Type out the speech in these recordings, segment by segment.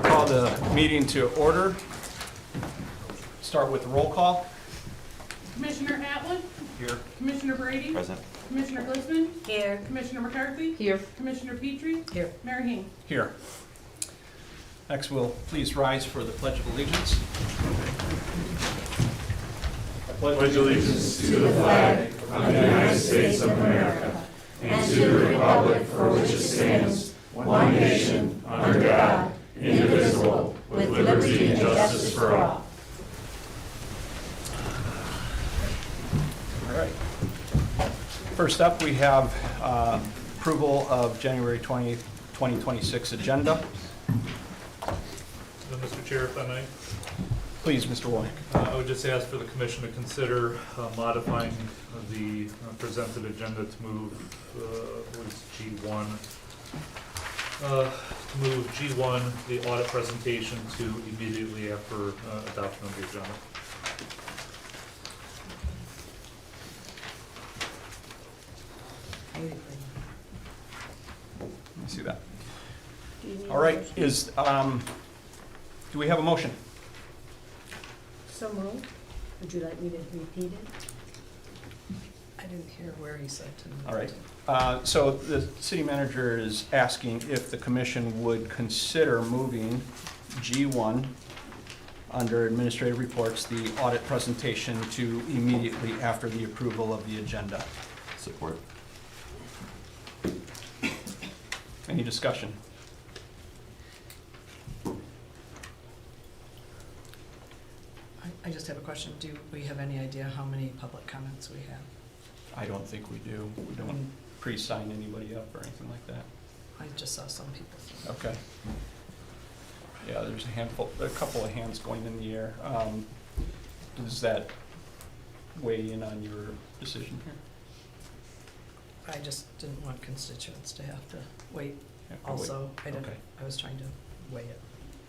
Call the meeting to order. Start with roll call. Commissioner Atwood? Here. Commissioner Brady? Present. Commissioner Glissman? Here. Commissioner McCarthy? Here. Commissioner Petrie? Here. Mayor Heine? Here. Next, will please rise for the Pledge of Allegiance. Pledge allegiance to the flag of the United States of America and to the republic for which it stands, one nation, under God, indivisible, with liberty and justice for all. All right. First up, we have approval of January 20th, 2026 agenda. Mr. Chair, if I may, Please, Mr. Womack. I would just ask for the commission to consider modifying the presented agenda to move, was G1, to move G1, the audit presentation, to immediately after adoption of the agenda. Let me see that. All right, do we have a motion? So moved. Would you like me to repeat it? I didn't hear where he said to move. All right. So the city manager is asking if the commission would consider moving G1 under administrative reports, the audit presentation, to immediately after the approval of the agenda. Support. Any discussion? I just have a question. Do we have any idea how many public comments we have? I don't think we do. We don't pre-sign anybody up or anything like that. I just saw some people. Okay. Yeah, there's a couple of hands going in the air. Does that weigh in on your decision here? I just didn't want constituents to have to wait. Have to wait. Also, Okay. I was trying to weigh it.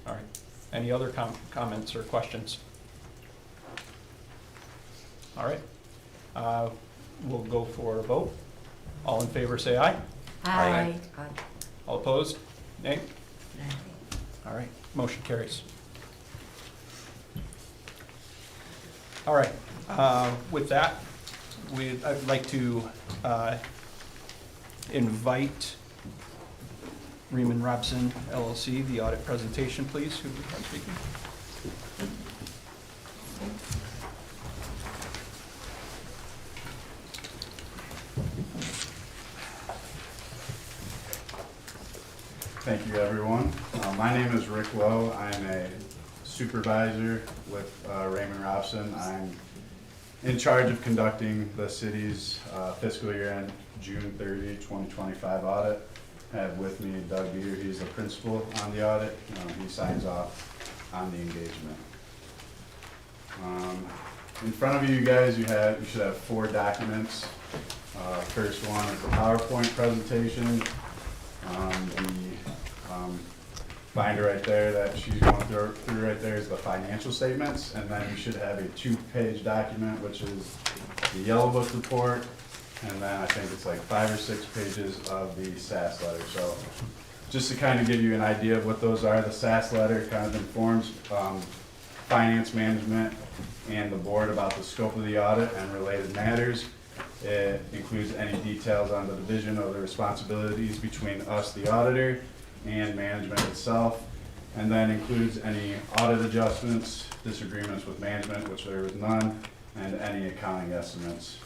All right. Any other comments or questions? All right. We'll go for a vote. All in favor, say aye. Aye. All opposed? Nay? Aye. All right. Motion carries. All right. With that, I'd like to invite Reman Robson LLC, the audit presentation, please. Who is speaking? Thank you, everyone. My name is Rick Lowe. I'm a supervisor with Raymond Robson. I'm in charge of conducting the city's fiscal year end June 30, 2025 audit. I have with me Doug Beater. He's the principal on the audit. He signs off on the engagement. In front of you guys, you should have 4 documents. First one is the PowerPoint presentation. The binder right there that she's going through right there is the financial statements, and then you should have a 2-page document, which is the Yellow Book report, and then I think it's like 5 or 6 pages of the SAS letter. So just to kind of give you an idea of what those are, the SAS letter kind of informs finance management and the board about the scope of the audit and related matters. It includes any details on the division of the responsibilities between us, the auditor, and management itself, and then includes any audit adjustments, disagreements with management, which there was none, and any accounting estimates.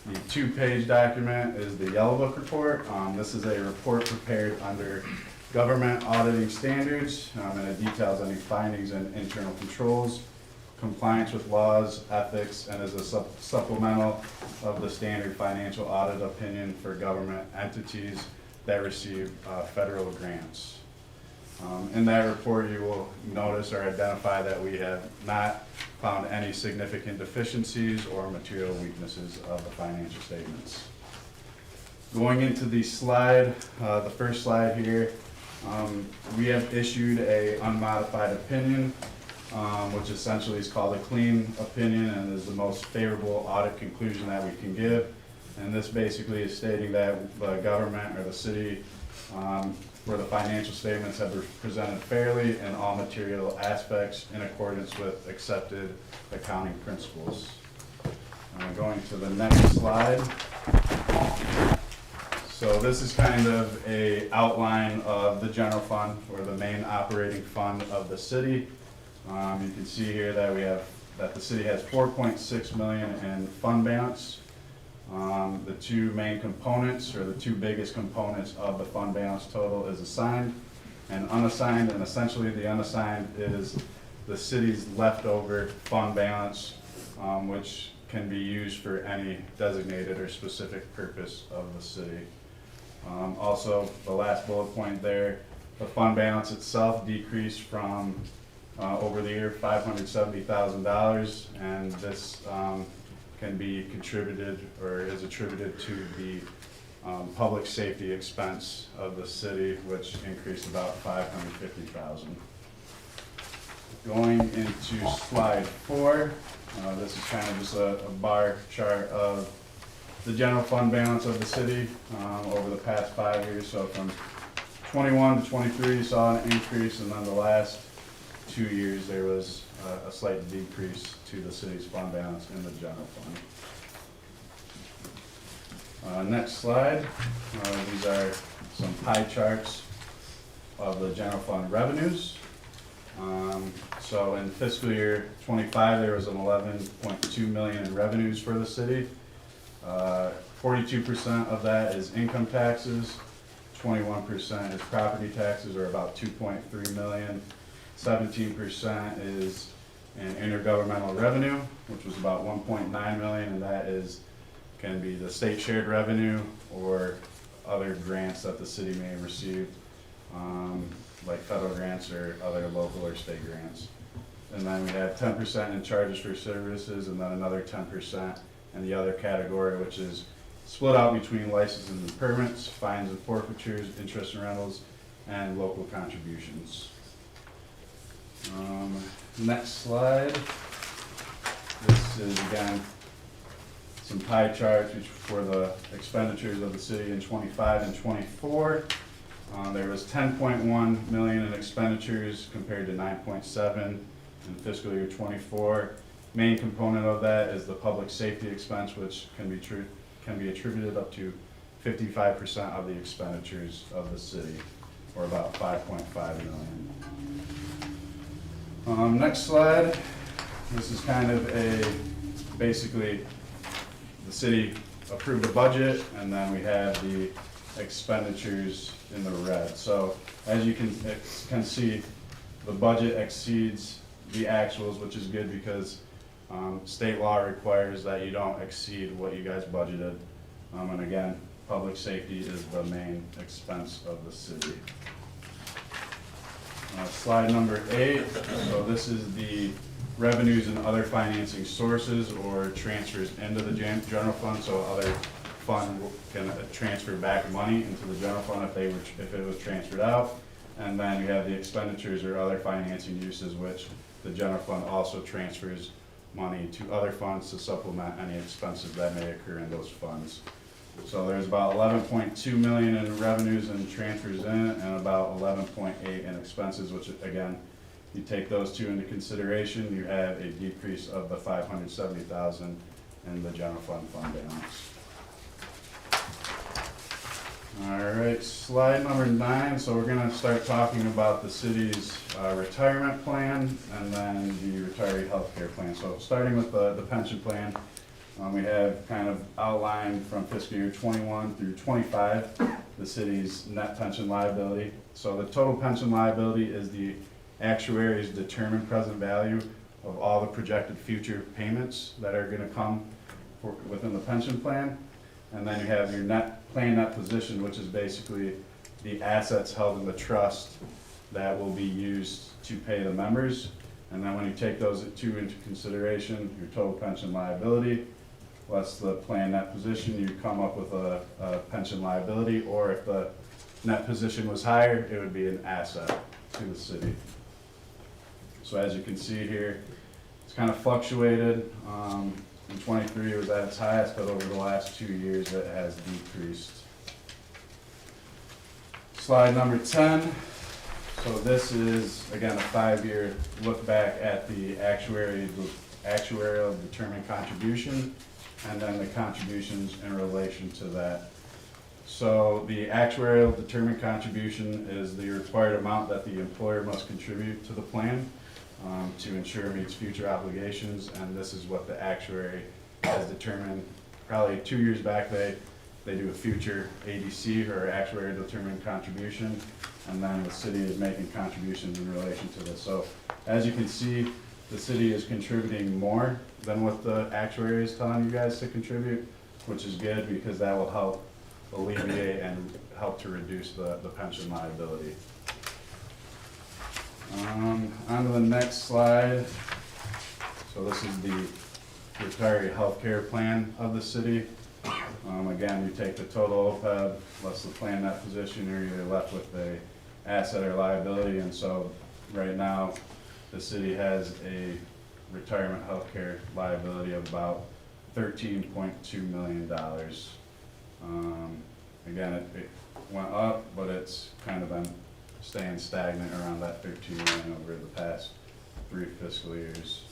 The 2-page document is the Yellow Book report. This is a report prepared under government auditing standards, and it details any findings and internal controls, compliance with laws, ethics, and is a supplemental of the standard financial audit opinion for government entities that receive federal grants. In that report, you will notice or identify that we have not found any significant deficiencies or material weaknesses of the financial statements. Going into the slide, the first slide here, we have issued a unmodified opinion, which essentially is called a clean opinion and is the most favorable audit conclusion that we can give. And this basically is stating that the government or the city where the financial statements have been presented fairly in all material aspects in accordance with accepted accounting principles. Going to the next slide. So this is kind of a outline of the general fund, or the main operating fund of the city. You can see here that the city has 4.6 million in fund balance. The two main components, or the two biggest components of the fund balance total, is assigned and unassigned, and essentially the unassigned is the city's leftover fund balance, which can be used for any designated or specific purpose of the city. Also, the last bullet point there, the fund balance itself decreased from over the year $570,000, and this can be contributed, or is attributed to the public safety expense of the city, which increased about $550,000. Going into slide 4, this is kind of just a bar chart of the general fund balance of the city over the past 5 years. So from 21 to 23 saw an increase, and then the last 2 years there was a slight decrease to the city's fund balance in the general fund. Next slide. These are some pie charts of the general fund revenues. So in fiscal year 25, there was an 11.2 million in revenues for the city. 42% of that is income taxes, 21% is property taxes, or about 2.3 million. 17% is in intergovernmental revenue, which was about 1.9 million, and that can be the state shared revenue or other grants that the city may receive, like federal grants or other local or state grants. And then we have 10% in charges for services, and then another 10% in the other category, which is split out between licenses and permits, fines and forfeitures, interest and rentals, and local contributions. Next slide. This is again some pie charts for the expenditures of the city in 25 and 24. There was 10.1 million in expenditures compared to 9.7 in fiscal year 24. Main component of that is the public safety expense, which can be attributed up to 55% of the expenditures of the city, or about 5.5 million. Next slide. This is kind of basically the city approved a budget, and then we have the expenditures in the red. So as you can see, the budget exceeds the actuals, which is good because state law requires that you don't exceed what you guys budgeted. And again, public safety is the main expense of the city. Slide number 8. So this is the revenues and other financing sources, or transfers into the general fund. So other fund can transfer back money into the general fund if it was transferred out. And then you have the expenditures or other financing uses, which the general fund also transfers money to other funds to supplement any expenses that may occur in those funds. So there's about 11.2 million in revenues and transfers in, and about 11.8 in expenses, which again, you take those two into consideration, you have a decrease of the 570,000 in the general fund balance. All right, slide number 9. So we're gonna start talking about the city's retirement plan, and then the retiree healthcare plan. So starting with the pension plan, we have kind of outlined from fiscal year 21 through 25, the city's net pension liability. So the total pension liability is the actuary's determined present value of all the projected future payments that are gonna come within the pension plan. And then you have your plan net position, which is basically the assets held in the trust that will be used to pay the members. And then when you take those two into consideration, your total pension liability, plus the plan net position, you come up with a pension liability, or if the net position was higher, it would be an asset to the city. So as you can see here, it's kind of fluctuated. In 23 it was at its highest, but over the last 2 years it has decreased. Slide number 10. So this is, again, a 5-year look back at the actuarial determined contribution, and then the contributions in relation to that. So the actuarial determined contribution is the required amount that the employer must contribute to the plan to ensure it meets future obligations, and this is what the actuary has determined. Probably 2 years back, they do a future ADC, or actuary determined contribution, and then the city is making contributions in relation to this. So as you can see, the city is contributing more than what the actuary is telling you guys to contribute, which is good because that will help alleviate and help to reduce the pension liability. On to the next slide. So this is the retiree healthcare plan of the city. Again, you take the total OPEB, less the plan net position, you're either left with a asset or liability. And so right now, the city has a retirement healthcare liability of about $13.2 million. Again, it went up, but it's kind of been staying stagnant around that 13 million over the past 3 fiscal years.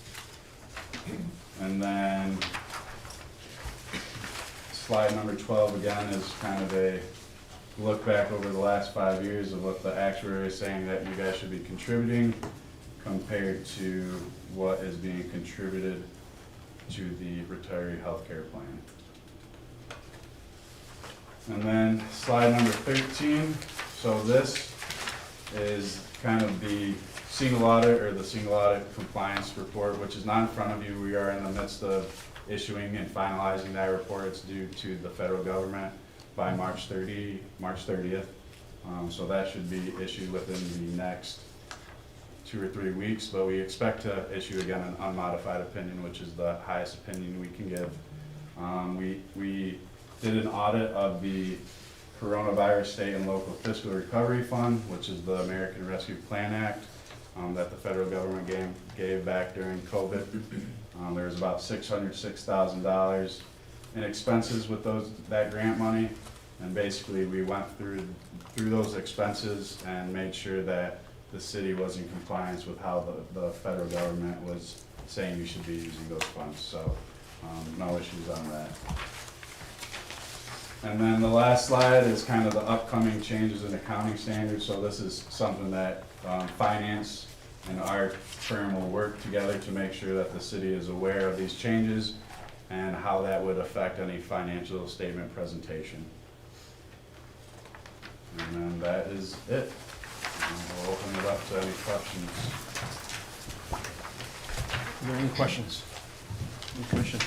And then slide number 12 again is kind of a look back over the last 5 years of what the actuary is saying that you guys should be contributing compared to what is being contributed to the retiree healthcare plan. And then slide number 13. So this is kind of the single audit, or the single audit compliance report, which is not in front of you. We are in the midst of issuing and finalizing that report. It's due to the federal government by March 30th. So that should be issued within the next 2 or 3 weeks, but we expect to issue again an unmodified opinion, which is the highest opinion we can give. We did an audit of the Coronavirus State and Local Fiscal Recovery Fund, which is the American Rescue Plan Act that the federal government gave back during COVID. There was about $606,000 in expenses with that grant money, and basically we went through those expenses and made sure that the city was in compliance with how the federal government was saying you should be using those funds. So no issues on that. And then the last slide is kind of the upcoming changes in accounting standards. So this is something that finance and our firm will work together to make sure that the city is aware of these changes and how that would affect any financial statement presentation. And then that is it. And we'll open it up to any questions. Are there any questions from the commission?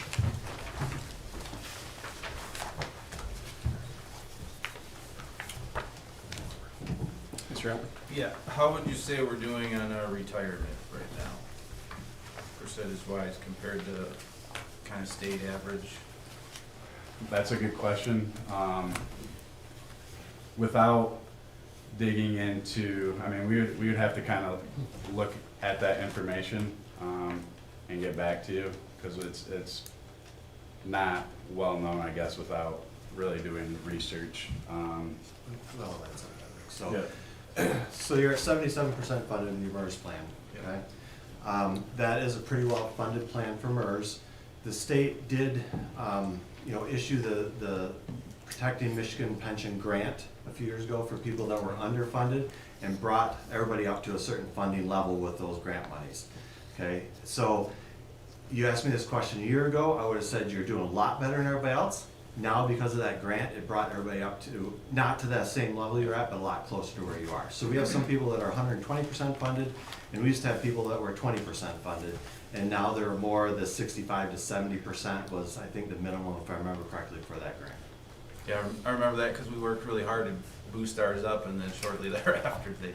Mr. Allen? Yeah, how would you say we're doing on our retirement right now? Percentage-wise compared to kind of state average? That's a good question. Without digging into, I mean, we would have to kind of look at that information and get back to you, because it's not well known, I guess, without really doing research. Well, that's not so. Yeah. So you're at 77% funded in your MERS plan, okay? That is a pretty well-funded plan for MERS. The state did, issue the Protecting Michigan Pension Grant a few years ago for people that were underfunded, and brought everybody up to a certain funding level with those grant monies, okay? So you asked me this question a year ago, I would have said you're doing a lot better than everybody else. Now, because of that grant, it brought everybody up to, not to that same level you're at, but a lot closer to where you are. So we have some people that are 120% funded, and we used to have people that were 20% funded, and now they're more, the 65 to 70% was, I think, the minimum, if I remember correctly, for that grant. Yeah, I remember that because we worked really hard to boost ours up, and then shortly thereafter they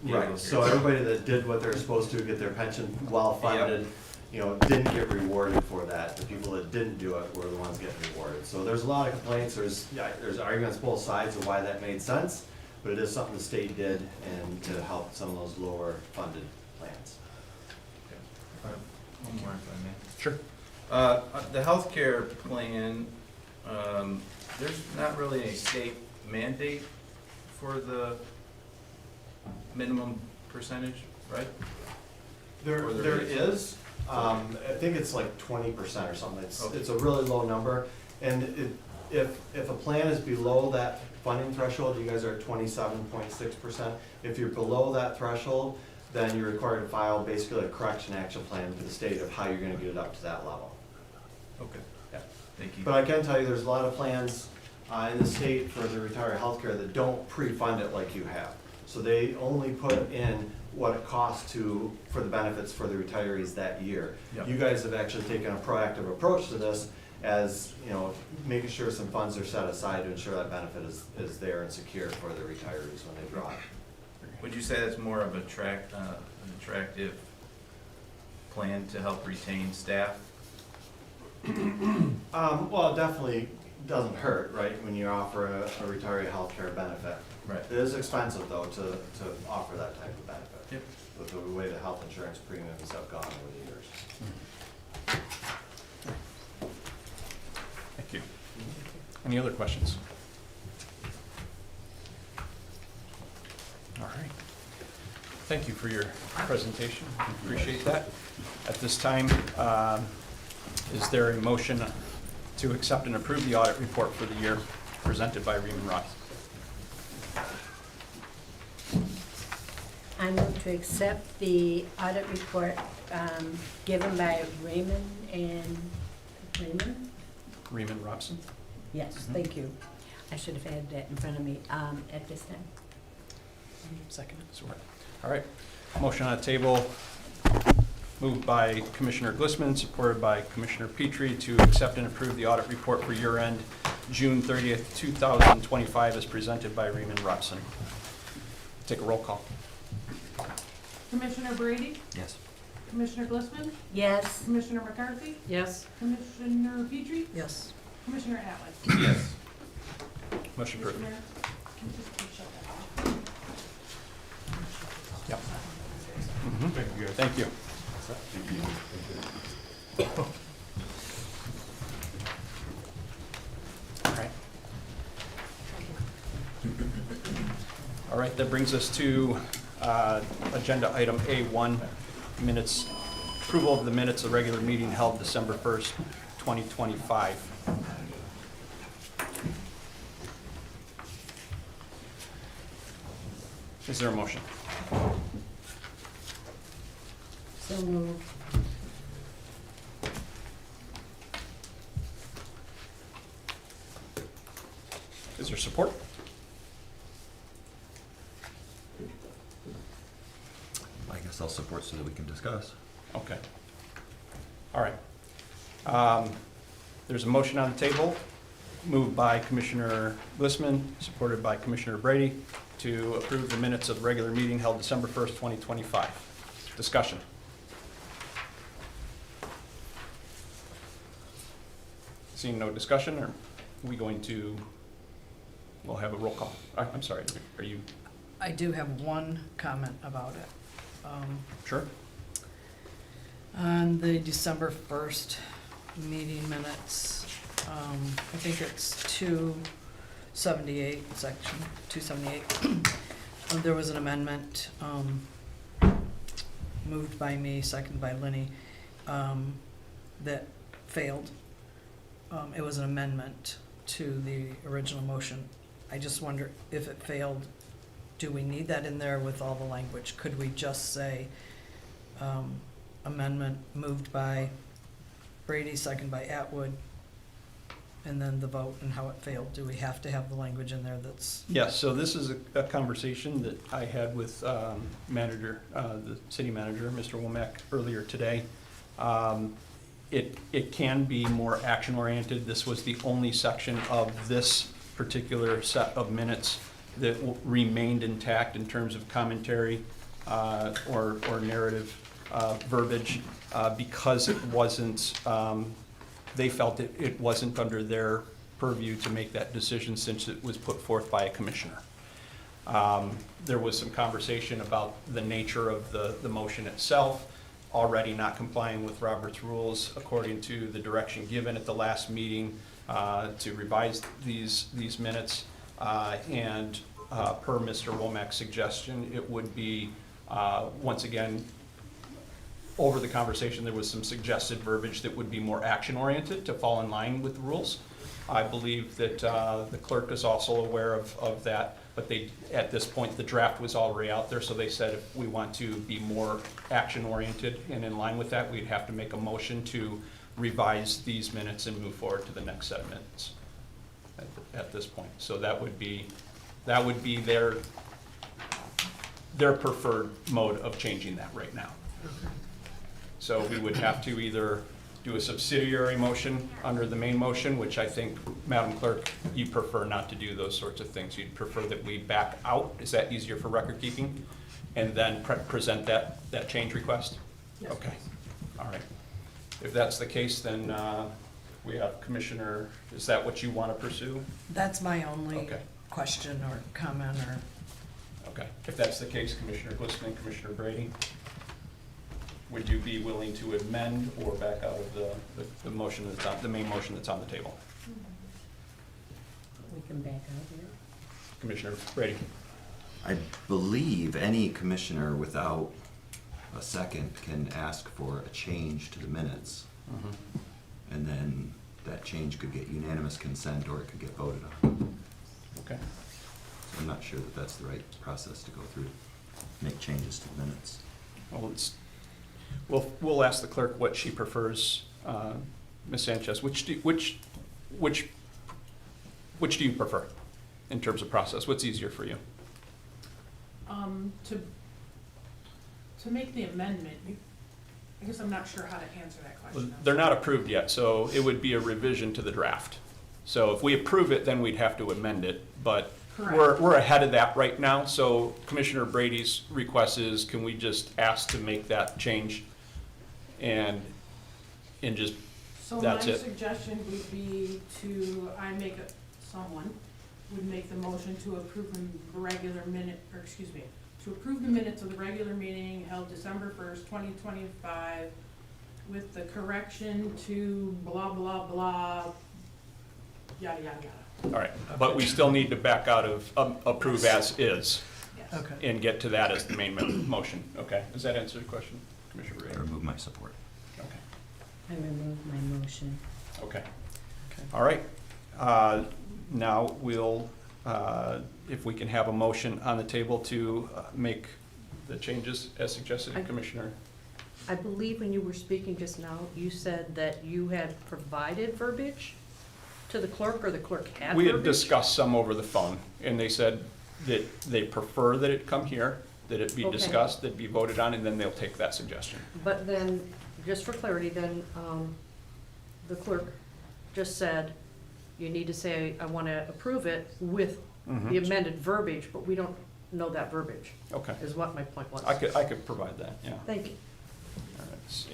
gave Right, those so here. everybody that did what they're supposed to, get their pension well-funded, didn't get rewarded for that. The people that didn't do it were the ones getting rewarded. So there's a lot of complaints, there's arguments both sides of why that made sense, but it is something the state did, and to help some of those lower funded plans. One more if I may. Sure. The healthcare plan, there's not really a state mandate for the minimum percentage, right? There, Or there there is? is, I think it's like 20% or something, Okay. it's a really low number. And if a plan is below that funding threshold, you guys are at 27.6%. If you're below that threshold, then you're required to file basically a correction action plan with the state of how you're gonna get it up to that level. Okay, Yeah. thank you. But I can tell you, there's a lot of plans in the state for the retiree healthcare that don't pre-fund it like you have. So they only put in what it costs for the benefits for the retirees that year. Yep. You guys have actually taken a proactive approach to this, as, you know, making sure some funds are set aside to ensure that benefit is there and secure for the retirees when they draw it. Would you say that's more of an attractive plan to help retain staff? Well, it definitely doesn't hurt, right, when you offer a retiree healthcare benefit. Right. It is expensive, though, to offer that type of benefit. Yep. With the way the health insurance premiums have gone over the years. Thank you. Any other questions? All right. Thank you for your presentation. Appreciate that. At this time, is there a motion to accept and approve the audit report for the year presented by Reman Roth? I move to accept the audit report given by Raymond and, Raymond? Reman Robson? Yes, thank you. I should have had that in front of me at this time. Second. Support. All right. Motion on the table, moved by Commissioner Glissman, supported by Commissioner Petrie, to accept and approve the audit report for year end, June 30th, 2025, as presented by Reman Robson. Take a roll call. Commissioner Brady, Yes. Commissioner Glistman, Yes. Commissioner McCarthy, Yes. Commissioner Petrie, Yes. Commissioner Atwood. Yes. Motion approved. Commissioner, can you just shut that off? Yep. Thank you. All right. All right, that brings us to agenda item A1, minutes, approval of the minutes of regular meeting held December 1st, 2025. Is there a motion? So moved. Is there support? I guess I'll support so that we can discuss. Okay. All right. There's a motion on the table, moved by Commissioner Glissman, supported by Commissioner Brady, to approve the minutes of the regular meeting held December 1st, 2025. Discussion. Seeing no discussion, are we going to, we'll have a roll call. I'm sorry, are you, I do have one comment about it. sure? On the December 1st meeting minutes, I think it's 278, section 278. There was an amendment moved by me, seconded by Lenny, that failed. It was an amendment to the original motion. I just wonder if it failed, do we need that in there with all the language? Could we just say amendment moved by Brady, second by Atwood, and then the vote and how it failed? Do we have to have the language in there that's? Yes, so this is a conversation that I had with the city manager, Mr. Womack, earlier today. It can be more action-oriented. This was the only section of this particular set of minutes that remained intact in terms of commentary or narrative verbiage because it wasn't, they felt it wasn't under their purview to make that decision since it was put forth by a commissioner. There was some conversation about the nature of the motion itself, already not complying with Robert's rules according to the direction given at the last meeting to revise these minutes. And per Mr. Womack's suggestion, it would be, once again, over the conversation, there was some suggested verbiage that would be more action-oriented to fall in line with the rules. I believe that the clerk is also aware of that, but they, at this point, the draft was already out there, so they said if we want to be more action-oriented and in line with that, we'd have to make a motion to revise these minutes and move forward to the next set of minutes at this point. So that would be their preferred mode of changing that right now. So we would have to either do a subsidiary motion under the main motion, which I think, Madam Clerk, you prefer not to do those sorts of things. You'd prefer that we back out. Is that easier for record keeping? And then present that change request? Yes, Okay, please. all right. If that's the case, then we have Commissioner, is that what you want to pursue? That's my only Okay. question or comment or, Okay, if that's the case, Commissioner Glissman, Commissioner Brady, would you be willing to amend or back out of the motion that's on, the main motion that's on the table? We can back out here. Commissioner Brady? I believe any commissioner without a second can ask for a change to the minutes. And then that change could get unanimous consent or it could get voted on. Okay. So I'm not sure that that's the right process to go through, make changes to the minutes. Well, we'll ask the clerk what she prefers. Ms. Sanchez, which do you prefer in terms of process? What's easier for you? To make the amendment, I guess I'm not sure how to answer that question. They're not approved yet, so it would be a revision to the draft. So if we approve it, then we'd have to amend it, but Correct. we're ahead of that right now. So Commissioner Brady's request is, can we just ask to make that change? And just, So my that's it. suggestion would be someone would make the motion to approve the regular minute, or excuse me, to approve the minutes of the regular meeting held December 1st, 2025, with the correction to blah, blah, blah, yada, yada, yada. All right, but we still need to back out of approve as is Yes. okay. and get to that as the main motion. Okay, does that answer your question, Commissioner I Brady? remove my support. Okay. I remove my motion. Okay. Okay. All right. Now we'll, if we can have a motion on the table to make the changes as suggested, Commissioner. I believe when you were speaking just now, you said that you had provided verbiage to the clerk, or the clerk had We had verbiage? discussed some over the phone, and they said that they prefer that it come here, that it be Okay. discussed, that it be voted on, and then they'll take that suggestion. But then, just for clarity, then, the clerk just said, you need to say, I want to approve it with the amended verbiage, but we don't know that verbiage, Okay. is what my point was. I could provide that, yeah. Thank you. All right, let's see.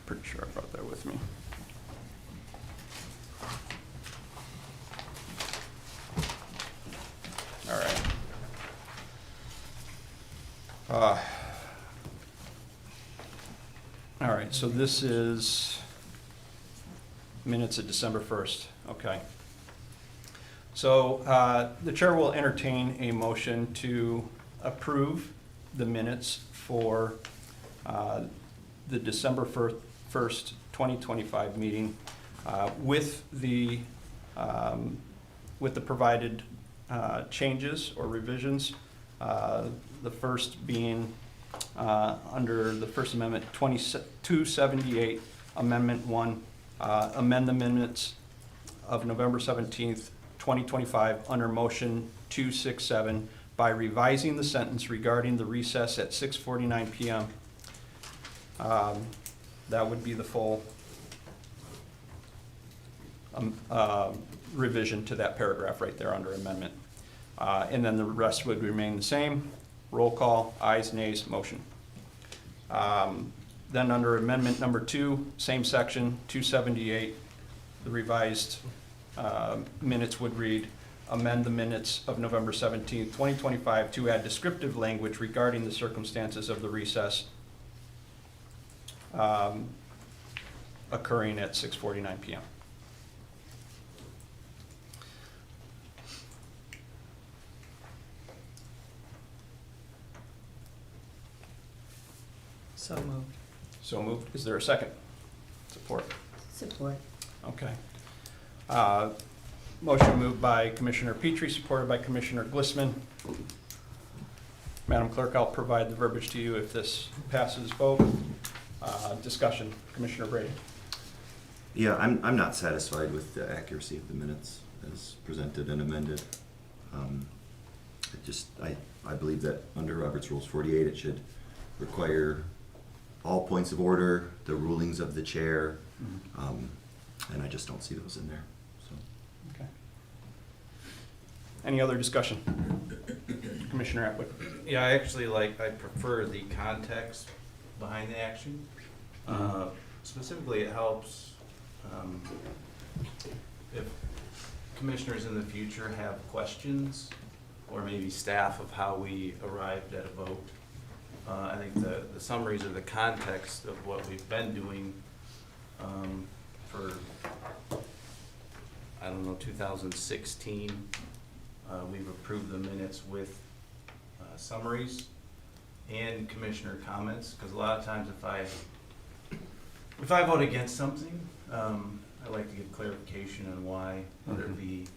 Pretty sure I brought that with me. All right. All right, so this is minutes of December 1st, okay. So the chair will entertain a motion to approve the minutes for the December 1st, 2025 meeting with the provided changes or revisions. The first being under the First Amendment 278, Amendment 1, amend the minutes of November 17th, 2025 under Motion 267 by revising the sentence regarding the recess at 6:49 PM. That would be the full revision to that paragraph right there under amendment. And then the rest would remain the same. Roll call, ayes, nays, motion. Then under amendment number 2, same section, 278, the revised minutes would read, amend the minutes of November 17th, 2025 to add descriptive language regarding the circumstances of the recess occurring at 6:49 PM. So moved. So moved. Is there a second? Support. Support. Okay. Motion moved by Commissioner Petrie, supported by Commissioner Glissman. Madam Clerk, I'll provide the verbiage to you if this passes vote. Discussion, Commissioner Brady. Yeah, I'm not satisfied with the accuracy of the minutes as presented and amended. I believe that under Robert's Rules 48, it should require all points of order, the rulings of the chair, and I just don't see those in there, so. Okay. Any other discussion? Commissioner Atwood. Yeah, I prefer the context behind the action. Specifically, it helps if commissioners in the future have questions, or maybe staff, of how we arrived at a vote. I think the summaries of the context of what we've been doing for, 2016, we've approved the minutes with summaries and commissioner comments, because a lot of times if I vote against something, I like to get clarification on why, whether it be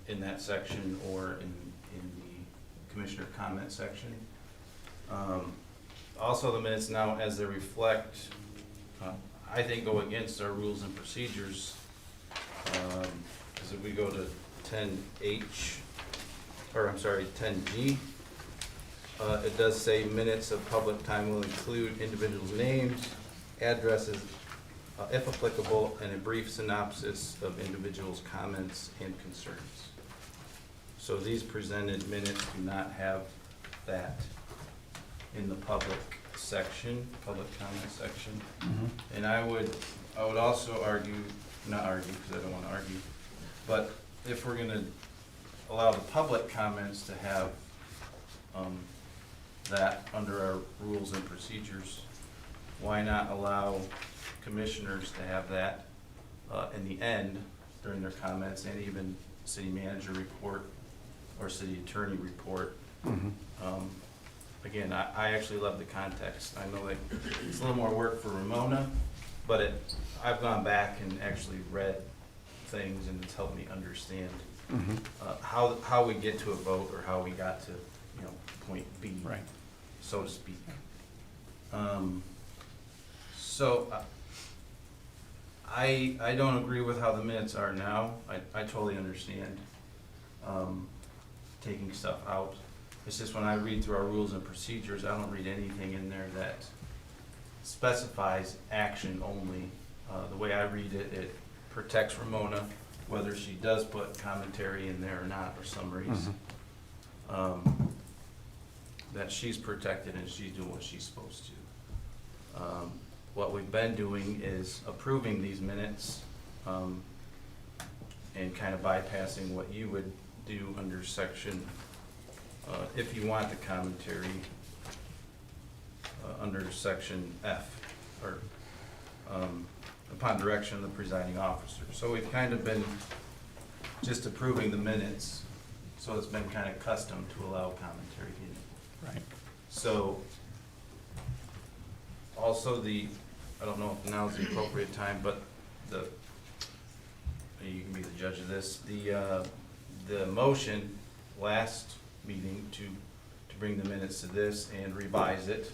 in that section or in the commissioner comment section. Also, the minutes now, as they reflect, I think go against our rules and procedures, because if we go to 10H, or I'm sorry, 10G, it does say minutes of public time will include individuals' names, addresses, if applicable, and a brief synopsis of individuals' comments and concerns. So these presented minutes do not have that in the public section, public comment section. And I would also argue, not argue because I don't want to argue, but if we're going to allow the public comments to have that under our rules and procedures, why not allow commissioners to have that in the end during their comments, and even city manager report or city attorney report? Again, I actually love the context. I know that it's a little more work for Ramona, but I've gone back and actually read things, and it's helped me understand how we get to a vote, or how we got to, point B, Right. so to speak. So I don't agree with how the minutes are now. I totally understand taking stuff out. It's just when I read through our rules and procedures, I don't read anything in there that specifies action only. The way I read it, it protects Ramona, whether she does put commentary in there or not, or summaries. That she's protected and she's doing what she's supposed to. What we've been doing is approving these minutes and kind of bypassing what you would do under section, if you want the commentary, under section F, or upon direction of the presiding officer. So we've kind of been just approving the minutes, so it's been kind of custom to allow commentary in it. Right. So, also I don't know if now's the appropriate time, but you can be the judge of this, the motion last meeting to bring the minutes to this and revise it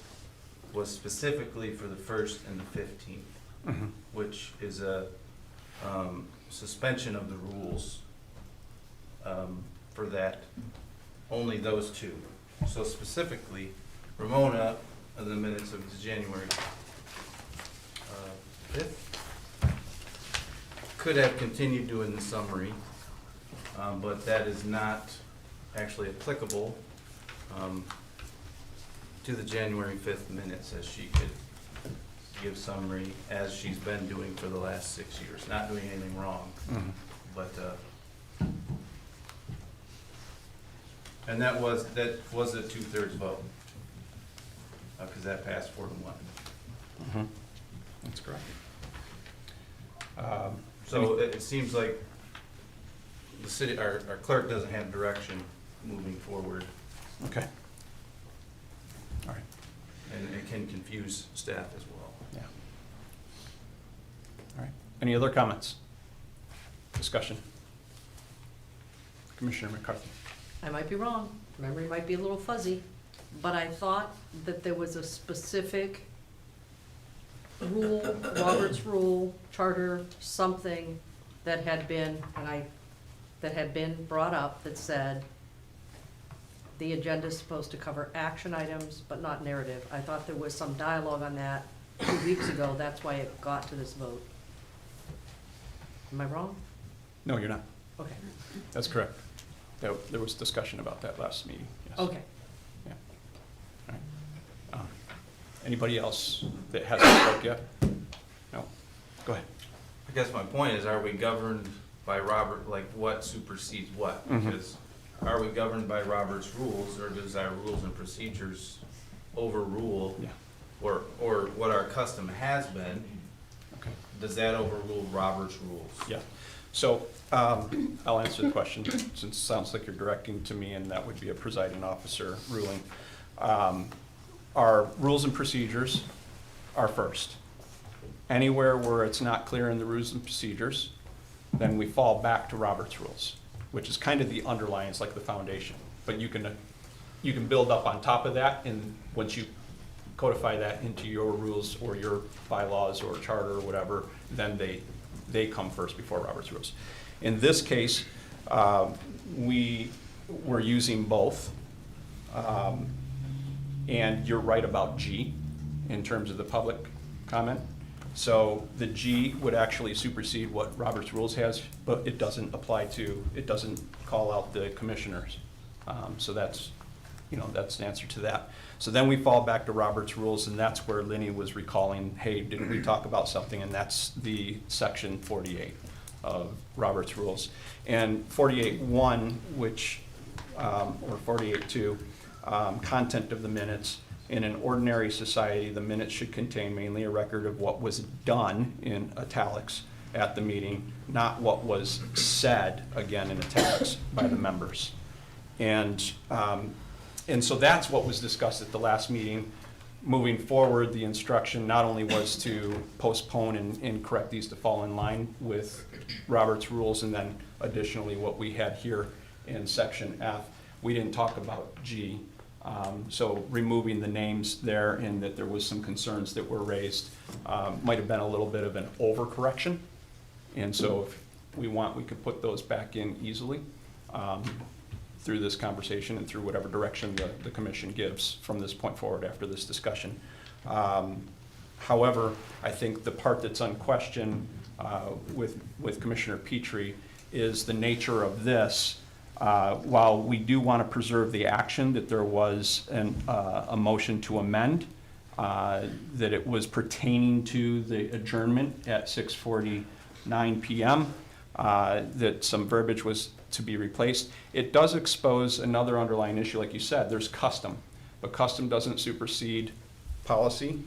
was specifically for the 1st and the 15th, which is a suspension of the rules for that, only those two. So specifically, Ramona, the minutes of the January 5th, could have continued doing the summary, but that is not actually applicable to the January 5th minutes, as she could give summary as she's been doing for the last 6 years, not doing anything wrong, but and that was a 2/3 vote, because that passed 4-1. That's correct. So it seems like the city, our clerk doesn't have direction moving forward, Okay. All right. and can confuse staff as well. Yeah. All right. Any other comments? Discussion? Commissioner McCarthy. I might be wrong, memory might be a little fuzzy, but I thought that there was a specific rule, Robert's rule, charter, something that had been, that had been brought up that said the agenda's supposed to cover action items, but not narrative. I thought there was some dialogue on that 2 weeks ago, that's why it got to this vote. Am I wrong? No, you're not. Okay, That's correct. There was discussion about that last meeting, yes. okay. Yeah. All right. Anybody else that hasn't spoke yet? No? Go ahead. I guess my point is, are we governed by Robert, like what supersedes what? Mhm. Because are we governed by Robert's rules, or does our rules and procedures overrule? Yeah. Or what our custom has been, Okay. does that overrule Robert's rules? Yeah. So I'll answer the question, since it sounds like you're directing to me, and that would be a presiding officer ruling. Our rules and procedures are first. Anywhere where it's not clear in the rules and procedures, then we fall back to Robert's rules, which is kind of the underlying, it's like the foundation. But you can build up on top of that, and once you codify that into your rules or your bylaws or charter or whatever, then they come first before Robert's rules. In this case, we were using both. And you're right about G in terms of the public comment. So the G would actually supersede what Robert's rules has, but it doesn't apply to, it doesn't call out the commissioners. So that's, that's the answer to that. So then we fall back to Robert's rules, and that's where Lenny was recalling, hey, didn't we talk about something? And that's the section 48 of Robert's rules. And 48.1, which, or 48.2, content of the minutes. In an ordinary society, the minutes should contain mainly a record of what was done, in italics, at the meeting, not what was said, again in italics, by the members. And so that's what was discussed at the last meeting. Moving forward, the instruction not only was to postpone and correct these to fall in line with Robert's rules, and then additionally what we had here in section F. We didn't talk about G. So removing the names there, and that there was some concerns that were raised, might have been a little bit of an overcorrection. And so if we want, we could put those back in easily through this conversation and through whatever direction the commission gives from this point forward after this discussion. However, I think the part that's unquestioned with Commissioner Petrie is the nature of this. While we do want to preserve the action that there was a motion to amend, that it was pertaining to the adjournment at 6:49 p.m., that some verbiage was to be replaced. It does expose another underlying issue, like you said, there's custom, but custom doesn't supersede policy,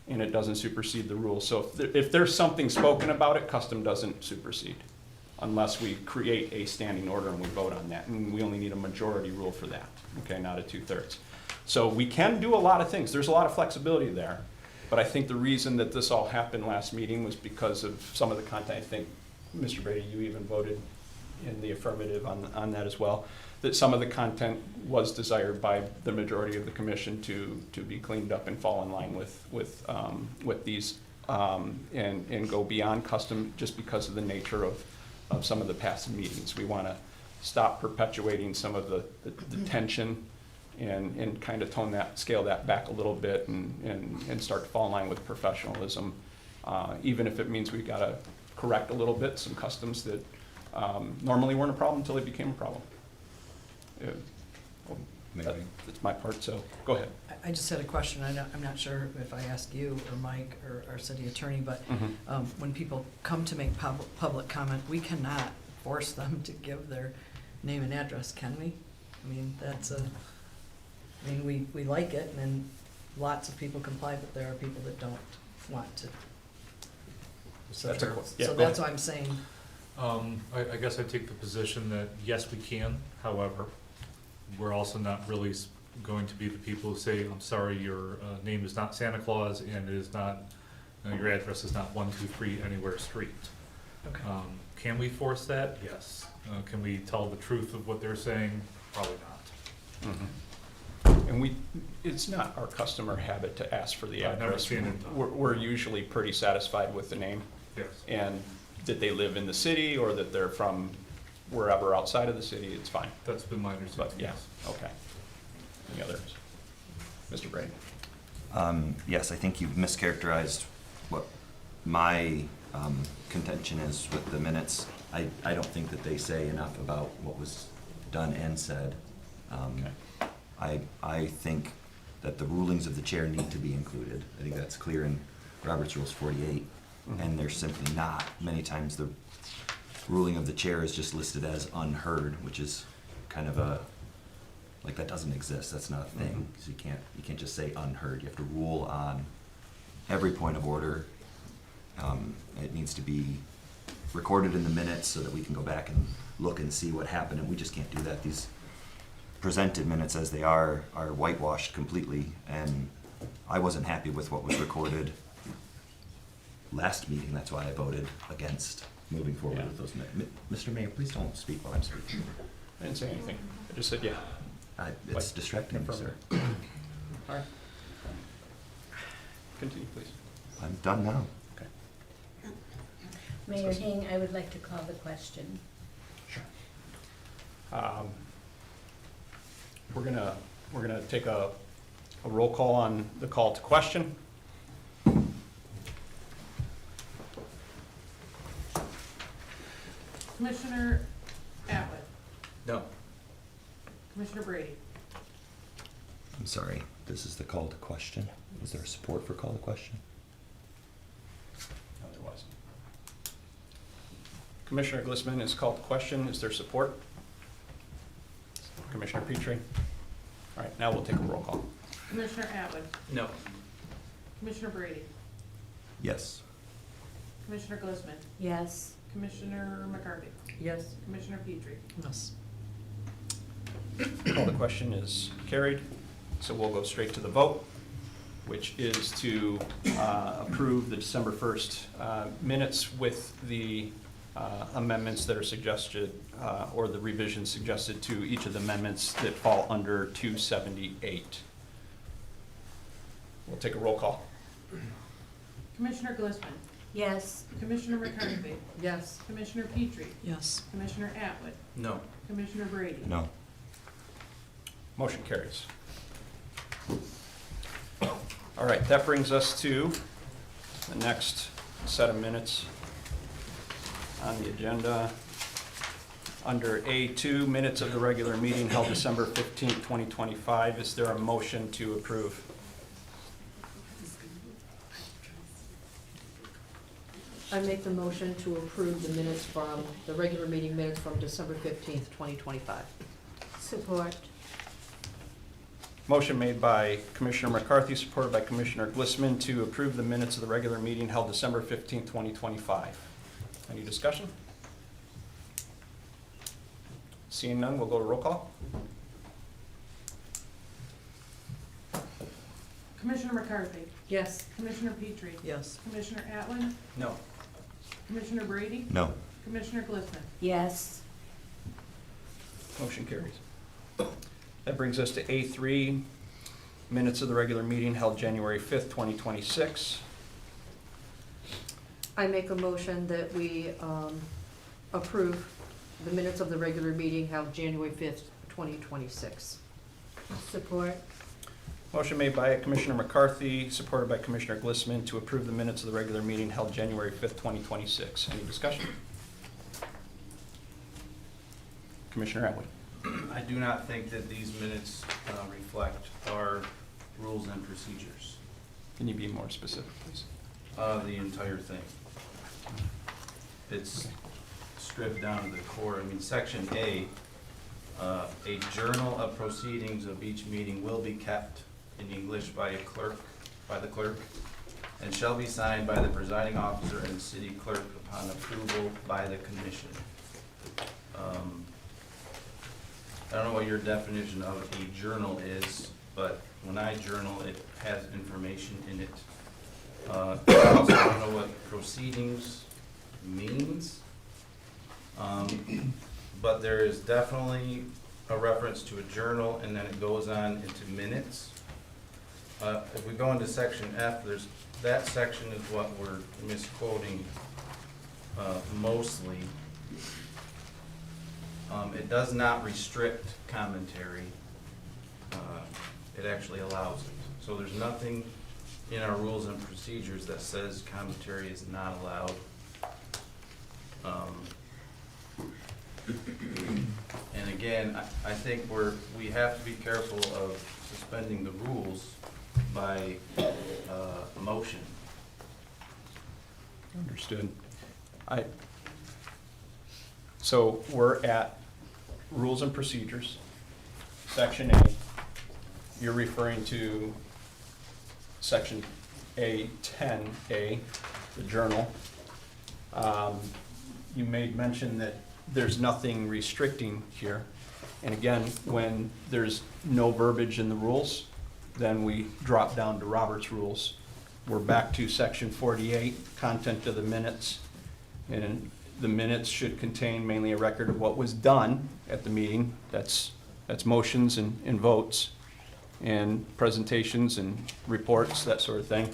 and it doesn't supersede the rules. So if there's something spoken about it, custom doesn't supersede, unless we create a standing order and we vote on that. And we only need a majority rule for that, okay, not a 2/3. So we can do a lot of things. There's a lot of flexibility there. But I think the reason that this all happened last meeting was because of some of the content. I think, Mr. Brady, you even voted in the affirmative on that as well, that some of the content was desired by the majority of the commission to be cleaned up and fall in line with these and go beyond custom, just because of the nature of some of the past meetings. We want to stop perpetuating some of the tension and kind of scale that back a little bit and start to fall in line with professionalism, even if it means we've got to correct a little bit some customs that normally weren't a problem until they became a problem. That's my part, so go ahead. I just had a question. I'm not sure if I asked you or Mike or our city attorney, but when people come to make public comment, we cannot force them to give their name and address, can we? I mean, we like it, and then lots of people comply, but there are people that don't want to. So that's what I'm saying. I guess I take the position that, yes, we can, however, we're also not really going to be the people who say, I'm sorry, your name is not Santa Claus and it is not, your address is not 123 Anywhere Street. Okay. Can we force that? Yes. Can we tell the truth of what they're saying? Probably not. And it's not our customer habit to ask for the I've never address. seen it done. We're usually pretty satisfied with the name Yes. and that they live in the city or that they're from wherever outside of the city, it's fine. That's been my But, understanding, yeah, yes. okay. Any others? Mr. Brady? Yes, I think you've mischaracterized what my contention is with the minutes. I don't think that they say enough about what was done and said. I think that the rulings of the chair need to be included. I think that's clear in Robert's Rules 48, and they're simply not. Many times the ruling of the chair is just listed as unheard, which is kind of a, like, that doesn't exist. That's not a thing. So you can't just say unheard. You have to rule on every point of order. It needs to be recorded in the minutes so that we can go back and look and see what happened, and we just can't do that. These presented minutes as they are whitewashed completely, and I wasn't happy with what was recorded last meeting. That's why I voted against moving forward with those minutes. Mr. Mayor, please don't speak while I'm speaking. I didn't say anything. I just said, yeah. It's distracting me, sir. All right. Continue, please. I'm done now. Okay. Mayor Hing, I would like to call the question. Sure. We're gonna take a roll call on the call to question. Commissioner Atwood, No. Commissioner Brady, I'm sorry, this is the call to question. Is there support for call to question? No, there wasn't. Commissioner Glissman is called to question. Is there support? Commissioner Petrie? All right, now we'll take a roll call. Commissioner Atwood, No. Commissioner Brady, Yes. Commissioner Glissman, Yes. Commissioner McCarthy, Yes. Commissioner Petrie. Yes. Call the question is carried, so we'll go straight to the vote, which is to approve the December 1st minutes with the amendments that are suggested, or the revisions suggested to each of the amendments that fall under 278. We'll take a roll call. Commissioner Glissman, Yes. Commissioner McCarthy, Yes. Commissioner Petrie, Yes. Commissioner Atwood, No. Commissioner Brady. No. Motion carries. All right, that brings us to the next set of minutes on the agenda. Under A2, minutes of the regular meeting held December 15th, 2025. Is there a motion to approve? I make the motion to approve the minutes from, the regular meeting minutes from December 15th, 2025. Support. Motion made by Commissioner McCarthy, supported by Commissioner Glissman to approve the minutes of the regular meeting held December 15th, 2025. Any discussion? Seeing none, we'll go to roll call. Commissioner McCarthy, Yes. Commissioner Petrie, Yes. Commissioner Atwood, No. Commissioner Brady, No. Commissioner Glissman. Yes. Motion carries. That brings us to A3, minutes of the regular meeting held January 5th, 2026. I make a motion that we approve the minutes of the regular meeting held January 5th, 2026. Support. Motion made by Commissioner McCarthy, supported by Commissioner Glissman to approve the minutes of the regular meeting held January 5th, 2026. Any discussion? Commissioner Atwood. I do not think that these minutes reflect our rules and procedures, Can you be more specific, please? the entire thing. It's stripped down to the core. I mean, section A journal of proceedings of each meeting will be kept in English by the clerk, and shall be signed by the presiding officer and city clerk upon approval by the commission. I don't know what your definition of a journal is, but when I journal, it has information in it. I also don't know what proceedings means. But there is definitely a reference to a journal, and then it goes on into minutes. If we go into section F, that section is what we're misquoting mostly. It does not restrict commentary. It actually allows it. So there's nothing in our rules and procedures that says commentary is not allowed. And again, I think we have to be careful of suspending the rules by motion. Understood. So we're at rules and procedures, section A. You're referring to section A10A, the journal. You made mention that there's nothing restricting here. And again, when there's no verbiage in the rules, then we drop down to Robert's rules. We're back to section 48, content of the minutes. And the minutes should contain mainly a record of what was done at the meeting. That's motions and votes and presentations and reports, that sort of thing.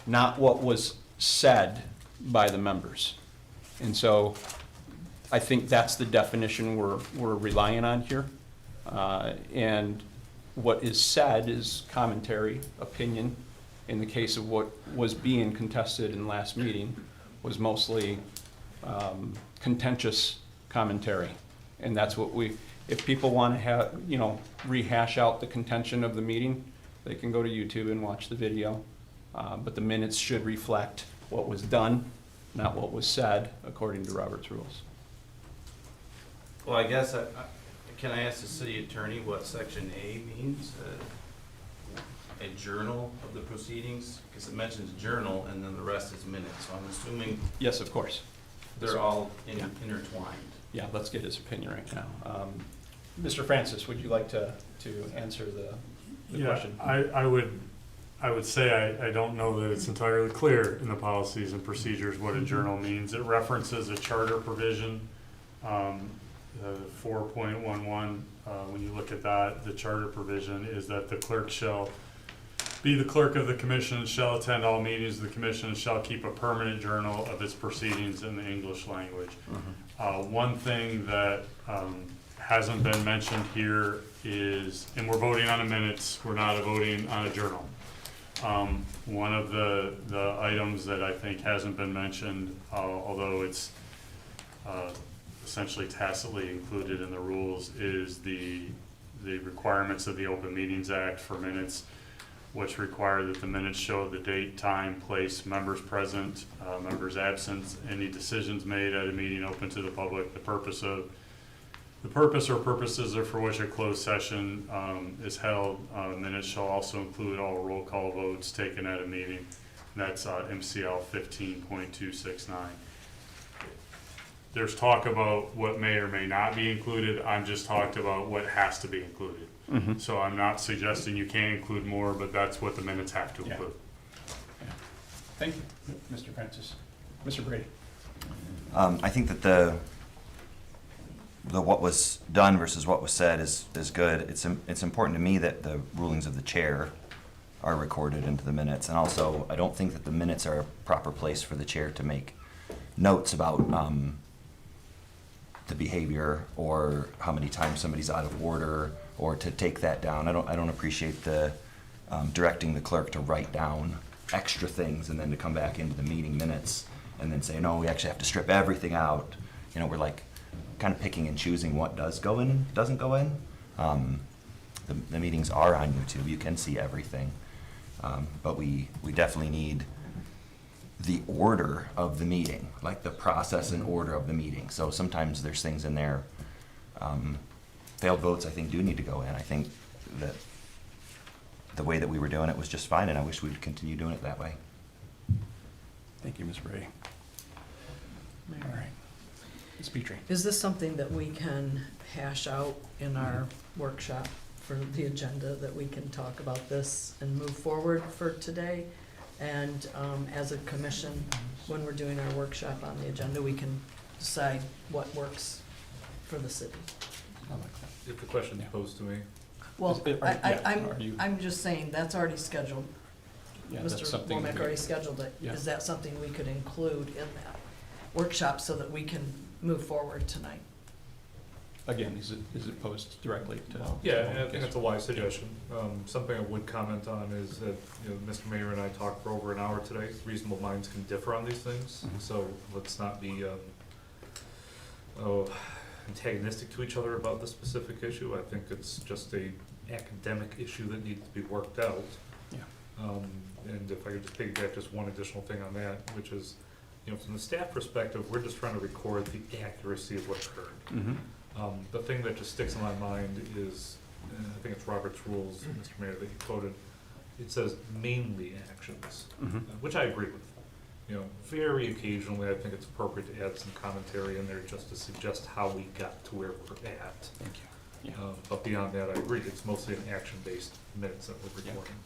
Not what was said by the members. And so I think that's the definition we're relying on here. And what is said is commentary, opinion. In the case of what was being contested in last meeting was mostly contentious commentary. And that's what if people want to have, rehash out the contention of the meeting, they can go to YouTube and watch the video. But the minutes should reflect what was done, not what was said, according to Robert's rules. Well, I guess, can I ask the city attorney what section A means? A journal of the proceedings? Because it mentions journal and then the rest is minutes, so I'm assuming Yes, of course. they're all Yeah. intertwined. Yeah, let's get his opinion right now. Mr. Francis, would you like to answer the Yeah, question? I would say I don't know that it's entirely clear in the policies and procedures what a journal means. It references a charter provision, 4.11. When you look at that, the charter provision is that the clerk shall be the clerk of the commission, shall attend all meetings of the commission, shall keep a permanent journal of its proceedings in the English language. One thing that hasn't been mentioned here is, and we're voting on the minutes, we're not voting on a journal. One of the items that I think hasn't been mentioned, although it's essentially tacitly included in the rules, is the requirements of the Open Meetings Act for minutes, which require that the minutes show the date, time, place, members present, members absent, any decisions made at a meeting open to the public, the purpose or purposes for which a closed session is held. Minutes shall also include all roll call votes taken at a meeting. That's MCL 15.269. There's talk about what may or may not be included. I'm just talked about what has to be included. So I'm not suggesting you can't include more, but that's what the minutes have to include. Thank you, Mr. Francis. Mr. Brady. I think that the what was done versus what was said is good. It's important to me that the rulings of the chair are recorded into the minutes, and also I don't think that the minutes are a proper place for the chair to make notes about the behavior or how many times somebody's out of order, or to take that down. I don't appreciate the directing the clerk to write down extra things and then to come back into the meeting minutes and then say, no, we actually have to strip everything out. We're like kind of picking and choosing what does go in, doesn't go in. The meetings are on YouTube. You can see everything. But we definitely need the order of the meeting, like the process and order of the meeting. So sometimes there's things in there. Failed votes, I think, do need to go in. I think that the way that we were doing it was just fine, and I wish we'd continue doing it that way. Thank you, Ms. Brady. All right. Ms. Petrie? Is this something that we can hash out in our workshop for the agenda, that we can talk about this and move forward for today? And as a commission, when we're doing our workshop on the agenda, we can decide what works for the city. I like that. If the question's posed to me, Well, Is it- are you- I'm just saying, that's already scheduled. Yeah, that's Mr. something Womack we- already scheduled it. Yeah. Is that something we could include in that workshop so that we can move forward tonight? Again, is it posed directly to? yeah, and I think that's a wise suggestion. Something I would comment on is that, you know, Mr. Mayor and I talked for over an hour today. Reasonable minds can differ on these things, Mhm. so let's not be, antagonistic to each other about this specific issue. I think it's just a academic issue that needs to be worked out. Yeah. And if I could just piggyback just one additional thing on that, which is, you know, from the staff perspective, we're just trying to record the accuracy of what occurred. Mhm. The thing that just sticks in my mind is, and I think it's Robert's rules, Mr. Mayor, that you quoted, it says mainly actions, Mhm. which I agree with. You know, very occasionally, I think it's appropriate to add some commentary in there just to suggest how we got to where we're at. Thank you. Yeah. But beyond that, I agree, it's mostly an action-based minutes that we're Yeah. recording.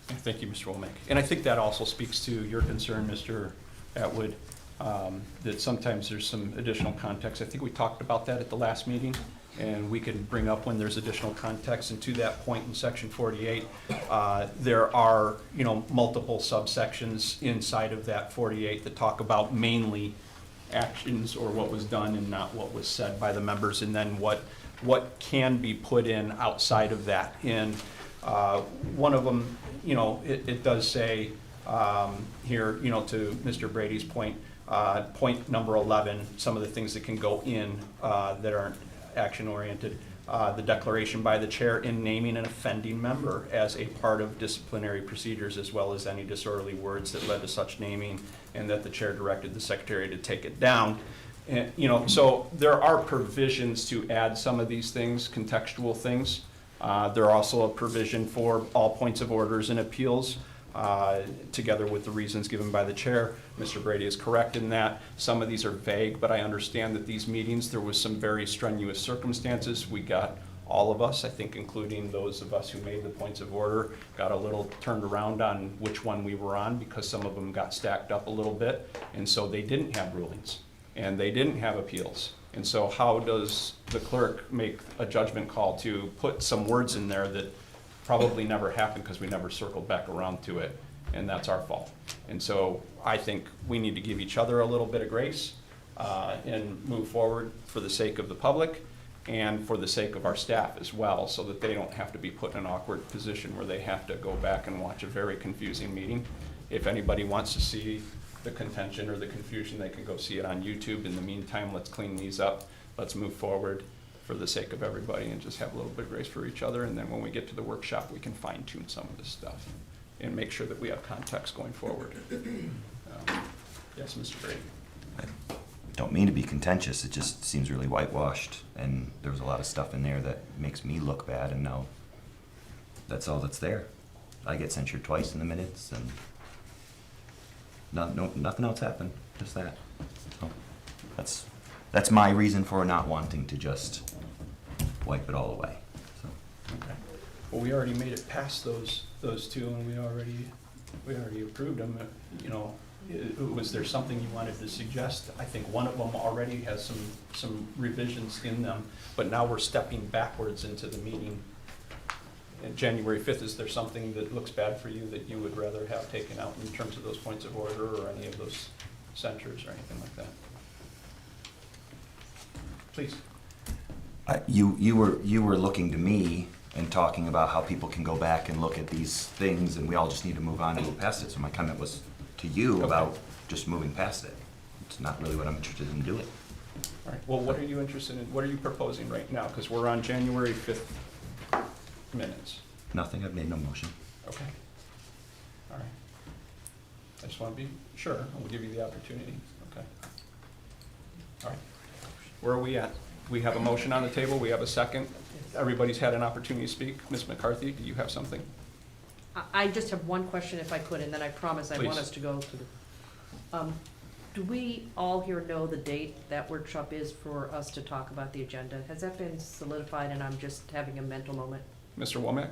Thank you, Mr. Womack. And I think that also speaks to your concern, Mr. Atwood, that sometimes there's some additional context. I think we talked about that at the last meeting, and we can bring up when there's additional context. And to that point in section 48, there are, you know, multiple subsections inside of that 48 that talk about mainly actions or what was done and not what was said by the members, and then what can be put in outside of that. And one of them, you know, it does say here, you know, to Mr. Brady's point, point number 11, some of the things that can go in that aren't action-oriented. The declaration by the chair in naming an offending member as a part of disciplinary procedures, as well as any disorderly words that led to such naming, and that the chair directed the secretary to take it down. And, you know, so there are provisions to add some of these things, contextual things. There are also a provision for all points of orders and appeals, together with the reasons given by the chair. Mr. Brady is correct in that. Some of these are vague, but I understand that these meetings, there was some very strenuous circumstances. We got, all of us, I think including those of us who made the points of order, got a little turned around on which one we were on, because some of them got stacked up a little bit, and so they didn't have rulings, and they didn't have appeals. And so how does the clerk make a judgment call to put some words in there that probably never happened because we never circled back around to it, and that's our fault. And so I think we need to give each other a little bit of grace and move forward for the sake of the public and for the sake of our staff as well, so that they don't have to be put in an awkward position where they have to go back and watch a very confusing meeting. If anybody wants to see the contention or the confusion, they can go see it on YouTube. In the meantime, let's clean these up. Let's move forward for the sake of everybody and just have a little bit of grace for each other. And then when we get to the workshop, we can fine tune some of this stuff and make sure that we have context going forward. Yes, Mr. Brady. I don't mean to be contentious, it just seems really whitewashed, and there was a lot of stuff in there that makes me look bad, and now that's all that's there. I get censured twice in the minutes, and nothing else happened, just that. So that's my reason for not wanting to just wipe it all away. So. Okay. Well, we already made it past those two, and we already approved them. You know, was there something you wanted to suggest? I think one of them already has some revisions in them, but now we're stepping backwards into the meeting. And January 5th, is there something that looks bad for you that you would rather have taken out in terms of those points of order or any of those censures or anything like that? Please. You were looking to me and talking about how people can go back and look at these things, and we all just need to move on and move past it. So my comment was to you about just moving past it. It's not really what I'm interested in doing. All right. Well, what are you interested in? What are you proposing right now? Because we're on January 5th minutes. Nothing. I've made no motion. Okay. All right. I just want to be sure, and we'll give you the opportunity. Okay. All right. Where are we at? We have a motion on the table. We have a second. Everybody's had an opportunity to speak. Ms. McCarthy, do you have something? I just have one question if I could, and then I promise I want Please. us to go to the, do we all here know the date that workshop is for us to talk about the agenda? Has that been solidified and I'm just having a mental moment? Mr. Womack?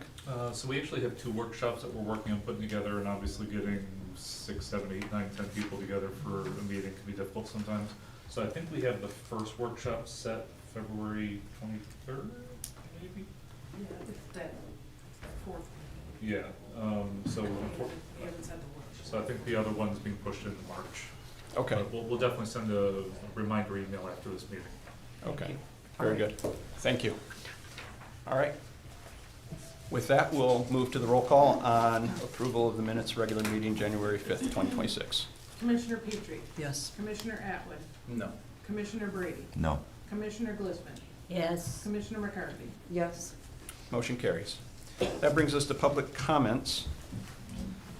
So we actually have 2 workshops that we're working on putting together, and obviously getting 6, 7, 8, 9, 10 people together for a meeting can be difficult sometimes. So I think we have the first workshop set February 23rd, maybe? Yeah, it's that fourth. Yeah, so, We haven't said the workshop. so I think the other one's being pushed into March. Okay, But we'll definitely send a reminder email after this meeting. okay, very good. Thank you. All right. With that, we'll move to the roll call on approval of the minutes, regular meeting, January 5th, 2026. Commissioner Petrie, Yes. Commissioner Atwood, No. Commissioner Brady, No. Commissioner Glistman, Yes. Commissioner McCarthy. Yes. Motion carries. That brings us to public comments.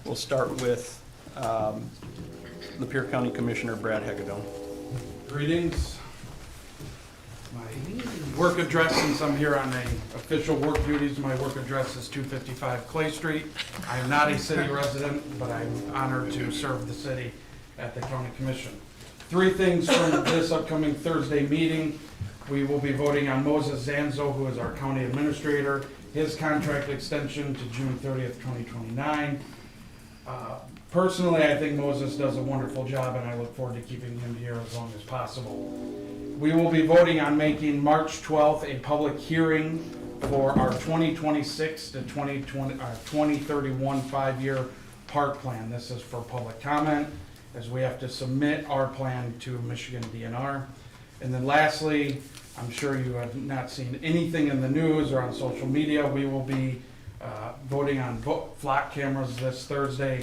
We'll start with Lapeer County Commissioner Brad Hagedorn. Greetings. My work address, since I'm here on the official work duties, my work address is 255 Clay Street. I am not a city resident, but I'm honored to serve the city at the county commission. 3 things from this upcoming Thursday meeting. We will be voting on Moses Zanzo, who is our county administrator, his contract extension to June 30th, 2029. Personally, I think Moses does a wonderful job, and I look forward to keeping him here as long as possible. We will be voting on making March 12th a public hearing for our 2026 to 2031 5-year park plan. This is for public comment, as we have to submit our plan to Michigan DNR. And then lastly, I'm sure you have not seen anything in the news or on social media, we will be voting on flock cameras this Thursday.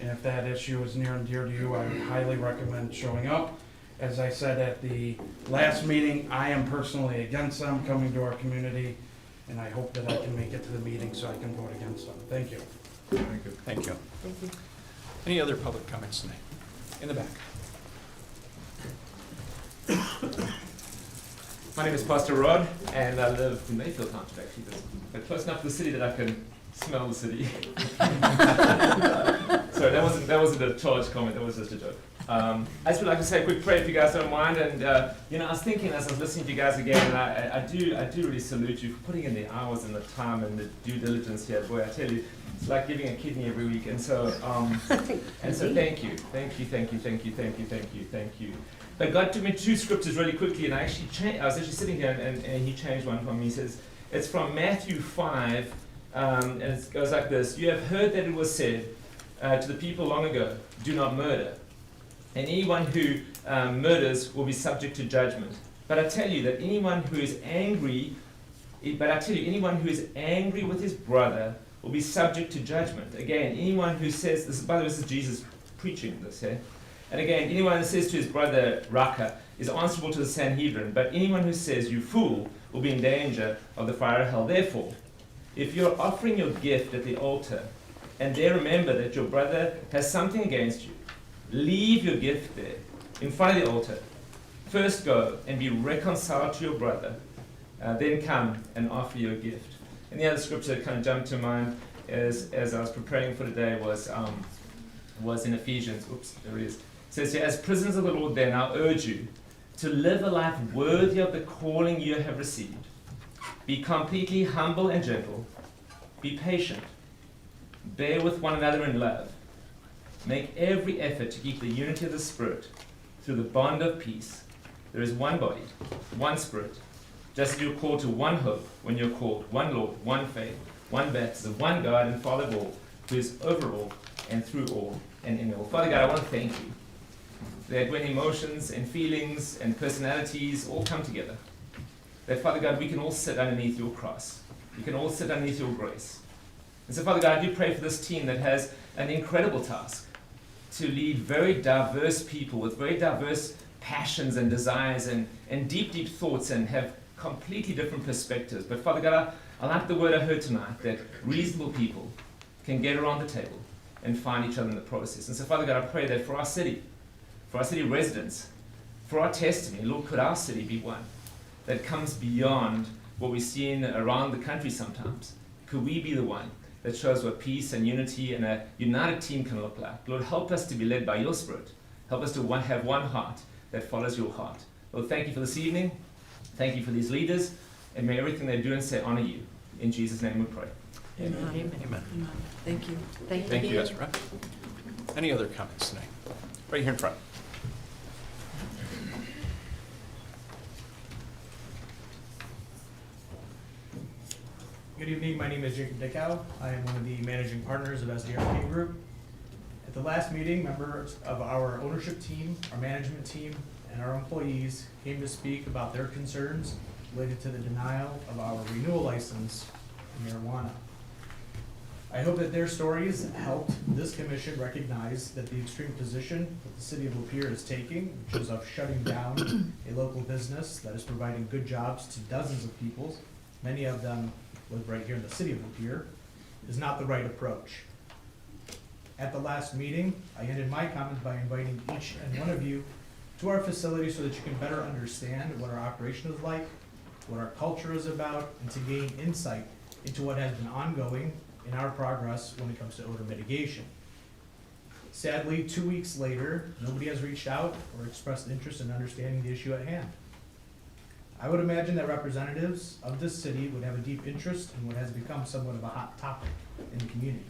And if that issue is near and dear to you, I would highly recommend showing up. As I said at the last meeting, I am personally against them coming to our community, and I hope that I can make it to the meeting so I can vote against them. Thank you. Thank you. Thank you. Thank you. Any other public comments tonight? In the back. My name is Pastor Rod, and I live in Mayfield Township, actually, but close enough to the city that I can smell the city. Sorry, that wasn't a charged comment, that was just a joke. I just would like to say a quick prayer if you guys don't mind, and I was thinking as I was listening to you guys again, and I do really salute you for putting in the hours and the time and the due diligence here. Boy, I tell you, it's like giving a kidney every week, and so thank you. But God took me 2 scriptures really quickly, and I was actually sitting here, and He changed one for me. He says, it's from Matthew 5, and it goes like this: You have heard that it was said to the people long ago, do not murder. And anyone who murders will be subject to judgment. But I tell you that anyone who is angry with his brother will be subject to judgment. Again, anyone who says this, by the way, this is Jesus preaching this, eh? And again, anyone who says to his brother, Raka, is answerable to the Sanhedrin. But anyone who says, you fool, will be in danger of the fire of hell. Therefore, if you're offering your gift at the altar, and there remember that your brother has something against you, leave your gift there, in front of the altar. First go and be reconciled to your brother, then come and offer your gift. And the other scripture that kind of jumped to mind as I was preparing for today was in Ephesians. Oops, there it is. It says here, as prisoners of the Lord then, I urge you to live a life worthy of the calling you have received. Be completely humble and gentle. Be patient. Bear with one another in love. Make every effort to keep the unity of the Spirit through the bond of peace. There is one body, one Spirit, just as you're called to one hope when you're called, one Lord, one faith, one baptism, one God and Father of all, who is over all and through all and in all. Father God, I want to thank you that when emotions and feelings and personalities all come together, that, Father God, we can all sit underneath your cross. We can all sit underneath your grace. And so, Father God, I do pray for this team that has an incredible task to lead very diverse people with very diverse passions and desires and deep, deep thoughts and have completely different perspectives. But, Father God, I like the word I heard tonight, that reasonable people can get around the table and find each other in the process. And so, Father God, I pray that for our city residents, for our testimony, Lord, could our city be one that comes beyond what we see around the country sometimes? Could we be the one that shows what peace and unity and a united team can look like? Lord, help us to be led by your Spirit Help us to have one heart that follows your heart. Lord, thank you for this evening. Thank you for these leaders, and may everything they do and say honor you. In Jesus' name we pray. Amen. Amen. Thank you. Thank you, Ezra. Any other comments tonight? Right here in front. Good evening, my name is Jacob Dickow. I am one of the managing partners of SDRP Group. At the last meeting, members of our ownership team, our management team, and our employees came to speak about their concerns related to the denial of our renewal license for marijuana. I hope that their stories helped this commission recognize that the extreme position that the city of Lapeer is taking, which is of shutting down a local business that is providing good jobs to dozens of people, many of them live right here in the city of Lapeer, is not the right approach. At the last meeting, I ended my comments by inviting each and one of you to our facility so that you can better understand what our operation is like, what our culture is about, and to gain insight into what has been ongoing in our progress when it comes to odor mitigation. Sadly, 2 weeks later, nobody has reached out or expressed interest in understanding the issue at hand. I would imagine that representatives of this city would have a deep interest in what has become somewhat of a hot topic in the community.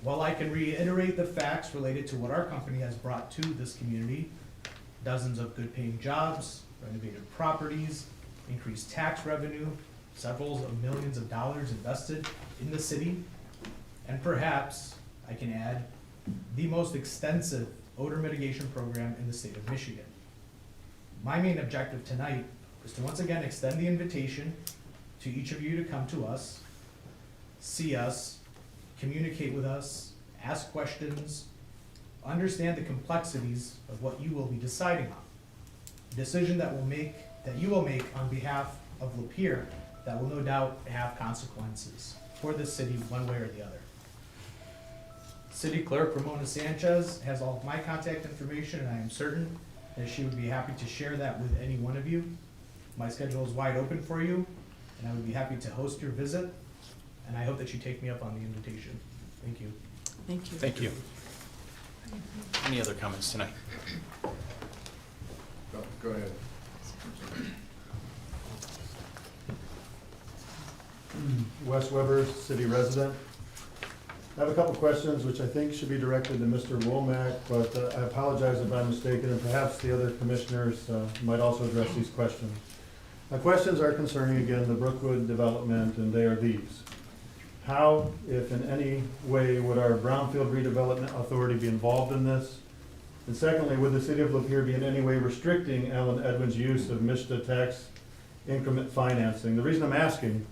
While I can reiterate the facts related to what our company has brought to this community, dozens of good paying jobs, renovated properties, increased tax revenue, several of millions of dollars invested in the city, and perhaps, I can add, the most extensive odor mitigation program in the state of Michigan. My main objective tonight is to once again extend the invitation to each of you to come to us, see us, communicate with us, ask questions, understand the complexities of what you will be deciding on. A decision that you will make on behalf of Lapeer that will no doubt have consequences for this city one way or the other. City Clerk Ramona Sanchez has all of my contact information, and I am certain that she would be happy to share that with any one of you. My schedule is wide open for you, and I would be happy to host your visit, and I hope that you take me up on the invitation. Thank you. Thank you. Thank you. Any other comments tonight? Go ahead. Wes Weber, city resident. I have a couple questions which I think should be directed to Mr. Womack, but I apologize if I'm mistaken, and perhaps the other commissioners might also address these questions. My questions are concerning, again, the Brookwood development, and they are these. How, if in any way, would our Brownfield Redevelopment Authority be involved in this? And secondly, would the city of Lapeer be in any way restricting Alan Edwin's use of MSHDA tax increment financing? The reason I'm asking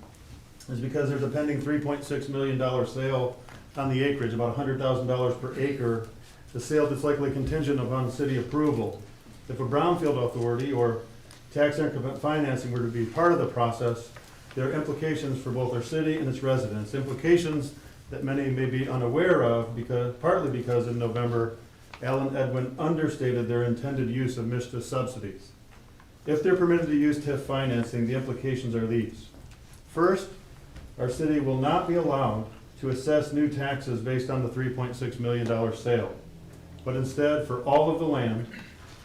is because there's a pending $3.6 million sale on the acreage, about $100,000 per acre, the sale that's likely contingent upon city approval. If a Brownfield Authority or tax increment financing were to be part of the process, there are implications for both our city and its residents, implications that many may be unaware of, partly because in November, Alan Edwin understated their intended use of MSHDA subsidies. If they're permitted to use TIF financing, the implications are these. First, our city will not be allowed to assess new taxes based on the $3.6 million sale, but instead, for all of the land,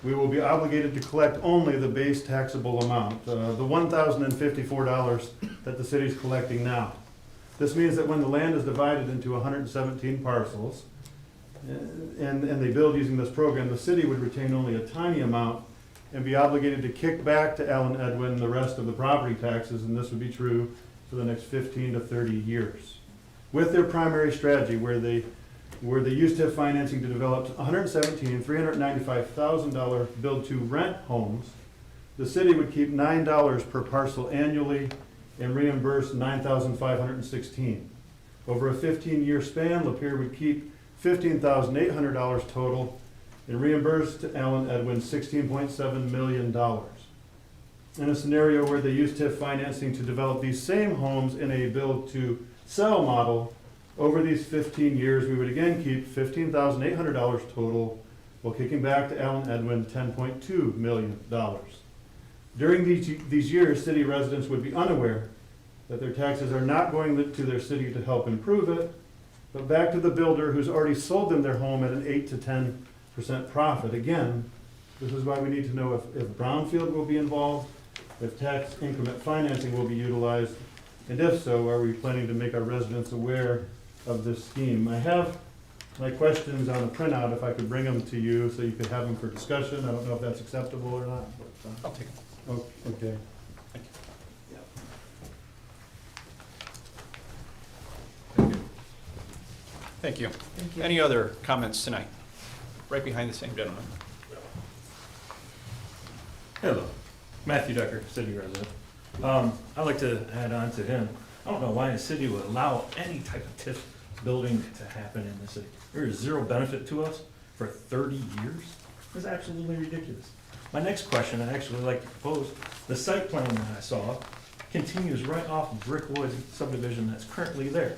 we will be obligated to collect only the base taxable amount, the $1,054 that the city's collecting now. This means that when the land is divided into 117 parcels, and they build using this program, the city would retain only a tiny amount and be obligated to kick back to Alan Edwin the rest of the property taxes, and this would be true for the next 15 to 30 years. With their primary strategy, where they use TIF financing to develop 117 $395,000 build-to-rent homes, the city would keep $9 per parcel annually and reimburse $9,516. Over a 15-year span, Lapeer would keep $15,800 total and reimburse to Alan Edwin $16.7 million. In a scenario where they use TIF financing to develop these same homes in a build-to-sell model, over these 15 years, we would again keep $15,800 total while kicking back to Alan Edwin $10.2 million. During these years, city residents would be unaware that their taxes are not going to their city to help improve it, but back to the builder who's already sold them their home at an 8 to 10 profit. Again, this is why we need to know if brownfield will be involved, if tax increment financing will be utilized, and if so, are we planning to make our residents aware of this scheme? I have my questions on a printout, if I could bring them to you so you could have them for discussion. I don't know if that's acceptable or not, but, I'll take it. oh, okay. Thank you. Thank you. Any other comments tonight? Right behind the same gentleman. Hello, Matthew Decker, city resident. I'd like to add on to him. I don't know why the city would allow any type of TIF building to happen in the city. There is zero benefit to us for 30 years. It's absolutely ridiculous. My next question I'd actually like to propose, the site plan that I saw continues right off of Brickwood subdivision that's currently there.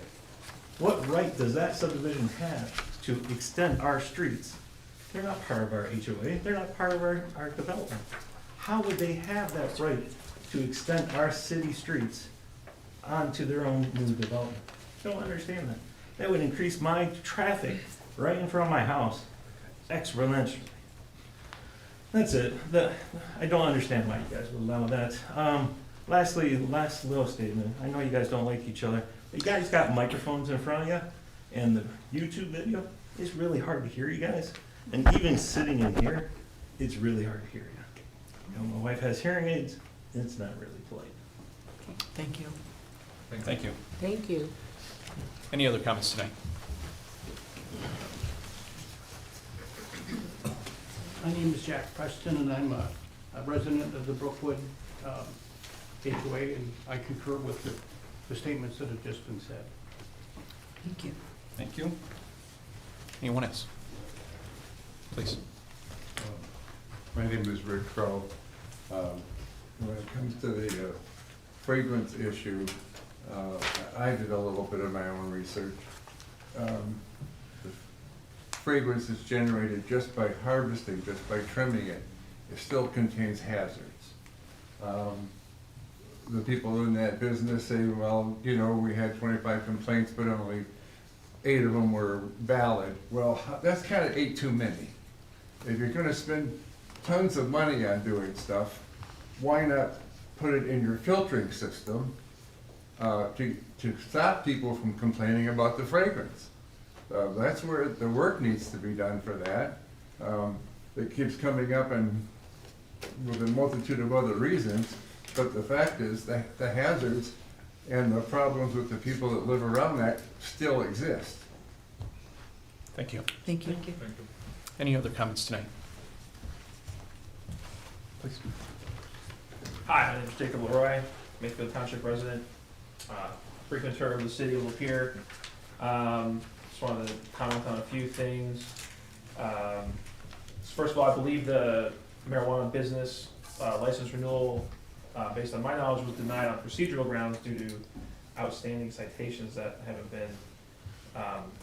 What right does that subdivision have to extend our streets? They're not part of our HOA, they're not part of our development. How would they have that right to extend our city streets onto their own new development? I don't understand that. That would increase my traffic right in front of my house exponentially. That's it. I don't understand why you guys would allow that. Lastly, last little statement. I know you guys don't like each other. You guys got microphones in front of you, and the YouTube video, it's really hard to hear you guys. And even sitting in here, it's really hard to hear you. You know, my wife has hearing aids, and it's not really polite. Thank you. Thank you. Thank you. Any other comments tonight? My name is Jack Preston, and I'm a resident of the Brookwood HOA, and I concur with the statements that have just been said. Thank you. Thank you. Anyone else? Please. My name is Rick Crow. When it comes to the fragrance issue, I did a little bit of my own research. The fragrance is generated just by harvesting, just by trimming it. It still contains hazards. The people in that business say, well, you know, we had 25 complaints, but only 8 of them were valid. Well, that's kind of 8 too many. If you're gonna spend tons of money on doing stuff, why not put it in your filtering system to stop people from complaining about the fragrance? That's where the work needs to be done for that. It keeps coming up and with a multitude of other reasons, but the fact is that the hazards and the problems with the people that live around that still exist. Thank you. Thank you. Any other comments tonight? Please. Hi, my name is Jacob Leroy, Mayfield Township resident, frequenter of the city of Lapeer. Just wanted to comment on a few things. First of all, I believe the marijuana business license renewal, based on my knowledge, was denied on procedural grounds due to outstanding citations that haven't been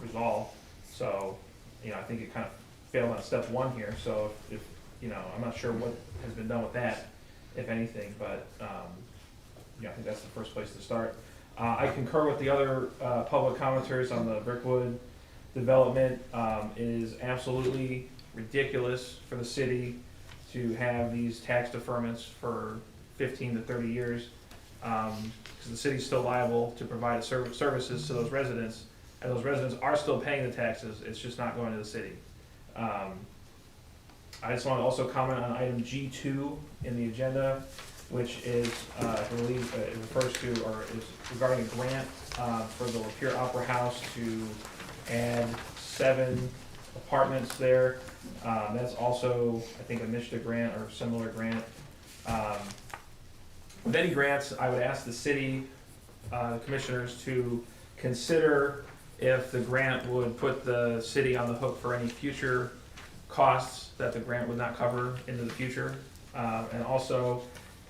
resolved. So, you know, I think it kind of failed on step 1 here. So if you know, I'm not sure what has been done with that, if anything, but yeah, I think that's the first place to start. I concur with the other public commenters on the Brickwood development. It is absolutely ridiculous for the city to have these tax deferments for 15 to 30 years, because the city's still liable to provide services to those residents, and those residents are still paying the taxes. It's just not going to the city. I just want to also comment on item G2 in the agenda, which is, I believe, it refers to, or is regarding a grant for the Lapeer Opera House to add 7 apartments there. That's also, I think, a MSHDA grant or similar grant. With any grants, I would ask the city, the commissioners, to consider if the grant would put the city on the hook for any future costs that the grant would not cover into the future. And also,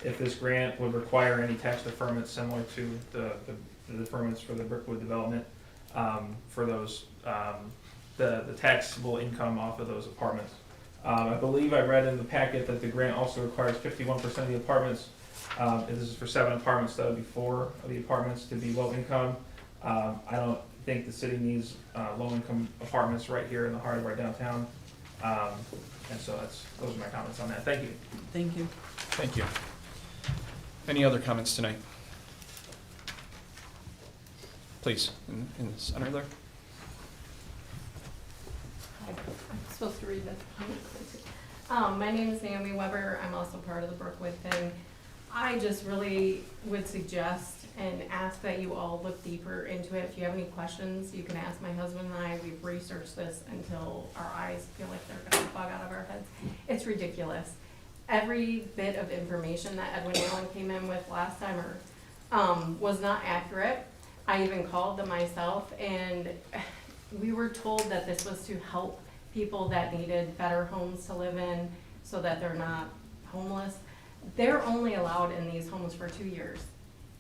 if this grant would require any tax deferments similar to the deferments for the Brickwood development, for those, the taxable income off of those apartments. I believe I read in the packet that the grant also requires 51% of the apartments, and this is for 7 apartments, that would be 4 of the apartments to be low income. I don't think the city needs low income apartments right here in the heart of our downtown. And so those are my comments on that. Thank you. Thank you. Thank you. Any other comments tonight? Please, in the center there. I'm supposed to read this. My name is Naomi Weber. I'm also part of the Brookwood thing. I just really would suggest and ask that you all look deeper into it. If you have any questions, you can ask my husband and I. We've researched this until our eyes feel like they're gonna bug out of our heads. It's ridiculous. Every bit of information that Edwin Allen came in with last time was not accurate. I even called them myself, and we were told that this was to help people that needed better homes to live in so that they're not homeless. They're only allowed in these homes for 2 years,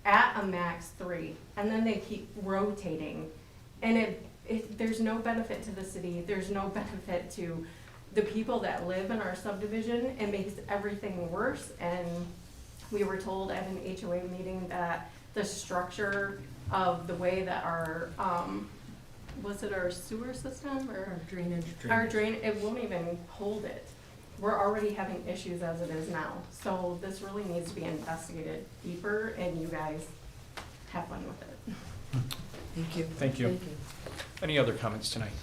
at a max 3, and then they keep rotating. And there's no benefit to the city, there's no benefit to the people that live in our subdivision. It makes everything worse, and we were told at an HOA meeting that the structure of the way that our, was it our sewer system or? Our drain, it won't even hold it. We're already having issues as it is now. So this really needs to be investigated deeper, and you guys have fun with it. Thank you. Thank you. Thank you. Any other comments tonight?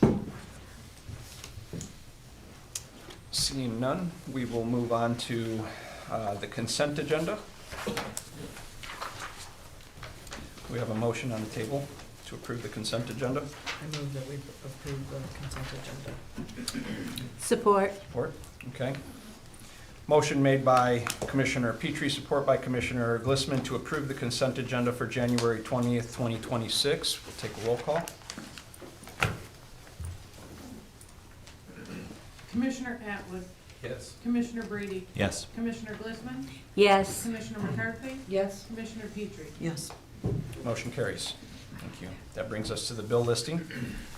Seeing none, we will move on to the consent agenda. We have a motion on the table to approve the consent agenda. I move that we approve the consent agenda. Support. Support, okay. Motion made by Commissioner Petrie, support by Commissioner Glissman to approve the consent agenda for January 20th, 2026. We'll take a roll call. Commissioner Atwood, Yes. Commissioner Brady, Yes. Commissioner Glissman, Yes. Commissioner McCarthy, Yes. Commissioner Petrie. Yes. Motion carries. Thank you. That brings us to the bill listing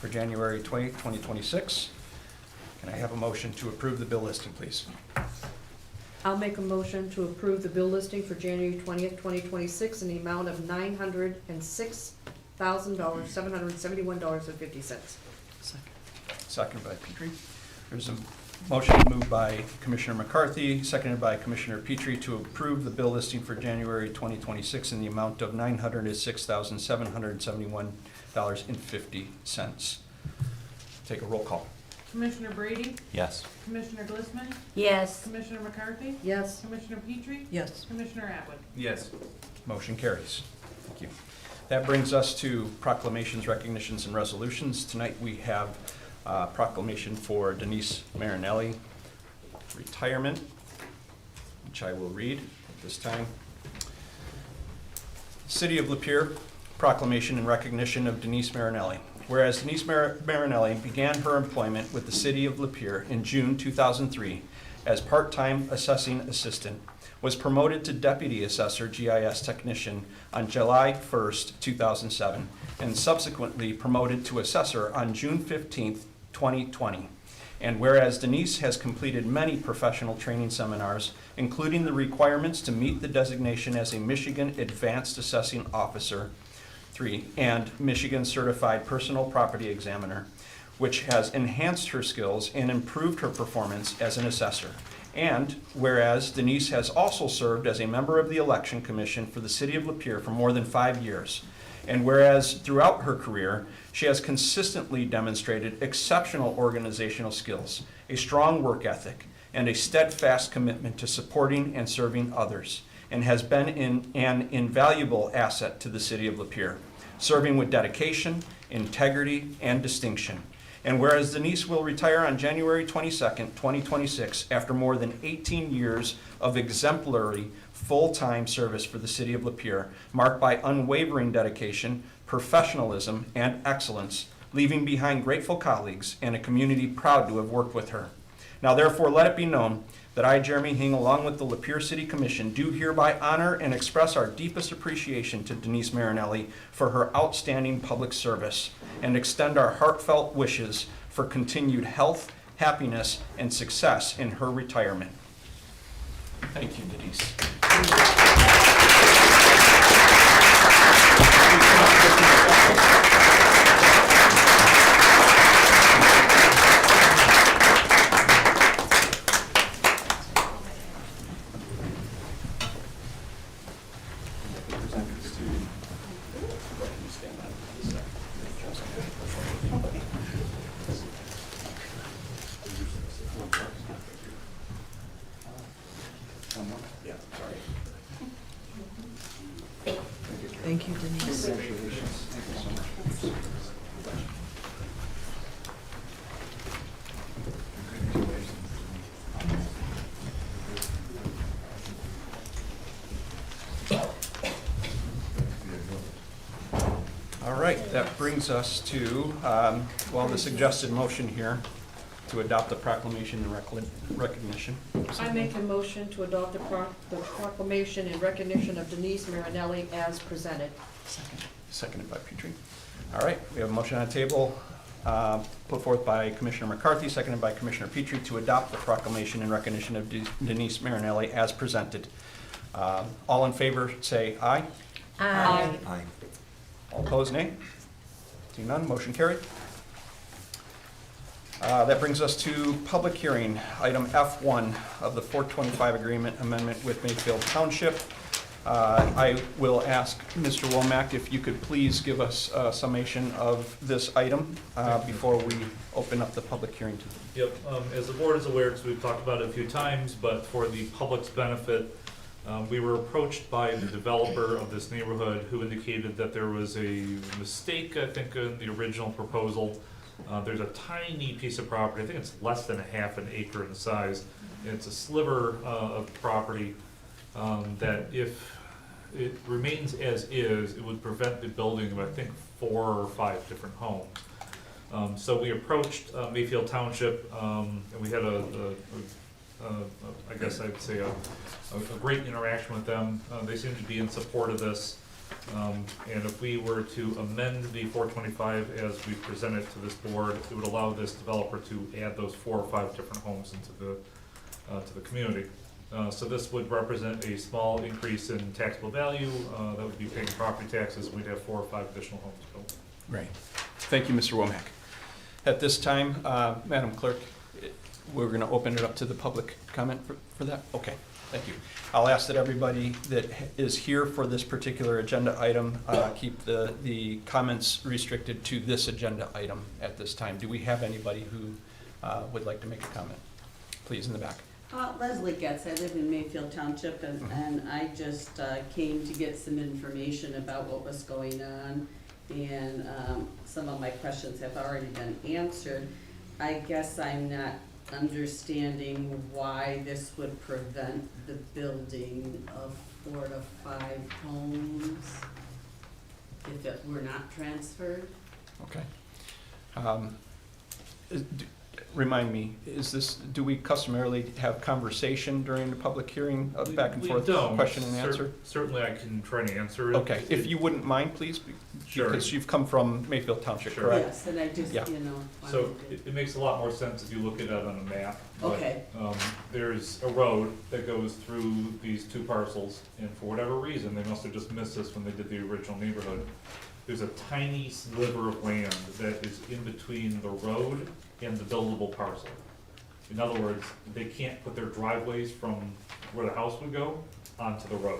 for January 20th, 2026. Can I have a motion to approve the bill listing, please? I'll make a motion to approve the bill listing for January 20th, 2026 in the amount of $906,771.50. Second. Second by Petrie. There's a motion moved by Commissioner McCarthy, seconded by Commissioner Petrie to approve the bill listing for January 2026 in the amount of $906,771.50. Take a roll call. Commissioner Brady, Yes. Commissioner Glissman, Yes. Commissioner McCarthy, Yes. Commissioner Petrie, Yes. Commissioner Atwood. Yes. Motion carries. Thank you. That brings us to proclamations, recognitions, and resolutions. Tonight we have proclamation for Denise Marinelli, retirement, which I will read at this time. City of Lapeer, proclamation in recognition of Denise Marinelli. Whereas Denise Marinelli began her employment with the City of Lapeer in June 2003 as part-time assessing assistant, was promoted to Deputy Assessor GIS Technician on July 1st, 2007, and subsequently promoted to Assessor on June 15th, 2020. And whereas Denise has completed many professional training seminars, including the requirements to meet the designation as a Michigan Advanced Assessing Officer 3 and Michigan Certified Personal Property Examiner, which has enhanced her skills and improved her performance as an assessor. And whereas Denise has also served as a member of the Election Commission for the City of Lapeer for more than 5 years. And whereas throughout her career, she has consistently demonstrated exceptional organizational skills, a strong work ethic, and a steadfast commitment to supporting and serving others, and has been an invaluable asset to the City of Lapeer, serving with dedication, integrity, and distinction. And whereas Denise will retire on January 22nd, 2026, after more than 18 years of exemplary full-time service for the City of Lapeer, marked by unwavering dedication, professionalism, and excellence, leaving behind grateful colleagues and a community proud to have worked with her. Now therefore let it be known that I, Jeremy Hing, along with the Lapeer City Commission, do hereby honor and express our deepest appreciation to Denise Marinelli for her outstanding public service, and extend our heartfelt wishes for continued health, happiness, and success in her retirement. Thank you, Denise. Thank you, Denise. All right, that brings us to, well, the suggested motion here to adopt the proclamation and recognition. I make a motion to adopt the proclamation in recognition of Denise Marinelli as presented. Seconded by Petrie. All right, we have a motion on the table, put forth by Commissioner McCarthy, seconded by Commissioner Petrie, to adopt the proclamation in recognition of Denise Marinelli as presented. All in favor, say aye. Aye. Aye. All opposed, nay. Seeing none, motion carried. That brings us to public hearing, item F1 of the 425 agreement amendment with Mayfield Township. I will ask Mr. Womack if you could please give us a summation of this item before we open up the public hearing to them. Yep, as the board is aware, because we've talked about it a few times, but for the public's benefit, we were approached by the developer of this neighborhood who indicated that there was a mistake, I think, in the original proposal. There's a tiny piece of property, I think it's less than a half an acre in size. It's a sliver of property that if it remains as is, it would prevent the building of, I think, 4 or 5 different homes. So we approached Mayfield Township, and we had I guess I'd say a great interaction with them. They seem to be in support of this. And if we were to amend the 425 as we present it to this board, it would allow this developer to add those 4 or 5 different homes into the community. So this would represent a small increase in taxable value that would be paying property taxes. We'd have 4 or 5 additional homes built. Great. Thank you, Mr. Womack. At this time, Madam Clerk, we're going to open it up to the public comment for that? Okay, thank you. I'll ask that everybody that is here for this particular agenda item keep the comments restricted to this agenda item at this time. Do we have anybody who would like to make a comment? Please, in the back. Leslie Getz, I live in Mayfield Township, and I just came to get some information about what was going on, and some of my questions have already been answered. I guess I'm not understanding why this would prevent the building of 4 to 5 homes if it were not transferred. Okay. Remind me, do we customarily have conversation during the public hearing, back and forth, question and answer? Certainly I can try to answer it. Okay, if you wouldn't mind, please, Sure. because you've come from Mayfield Township, Sure. correct? Yes, and I just, Yeah. So it makes a lot more sense if you look at it on a map. but, Okay. There's a road that goes through these 2 parcels, and for whatever reason, they must have just missed this when they did the original neighborhood. There's a tiny sliver of land that is in between the road and the buildable parcel. In other words, they can't put their driveways from where the house would go onto the road.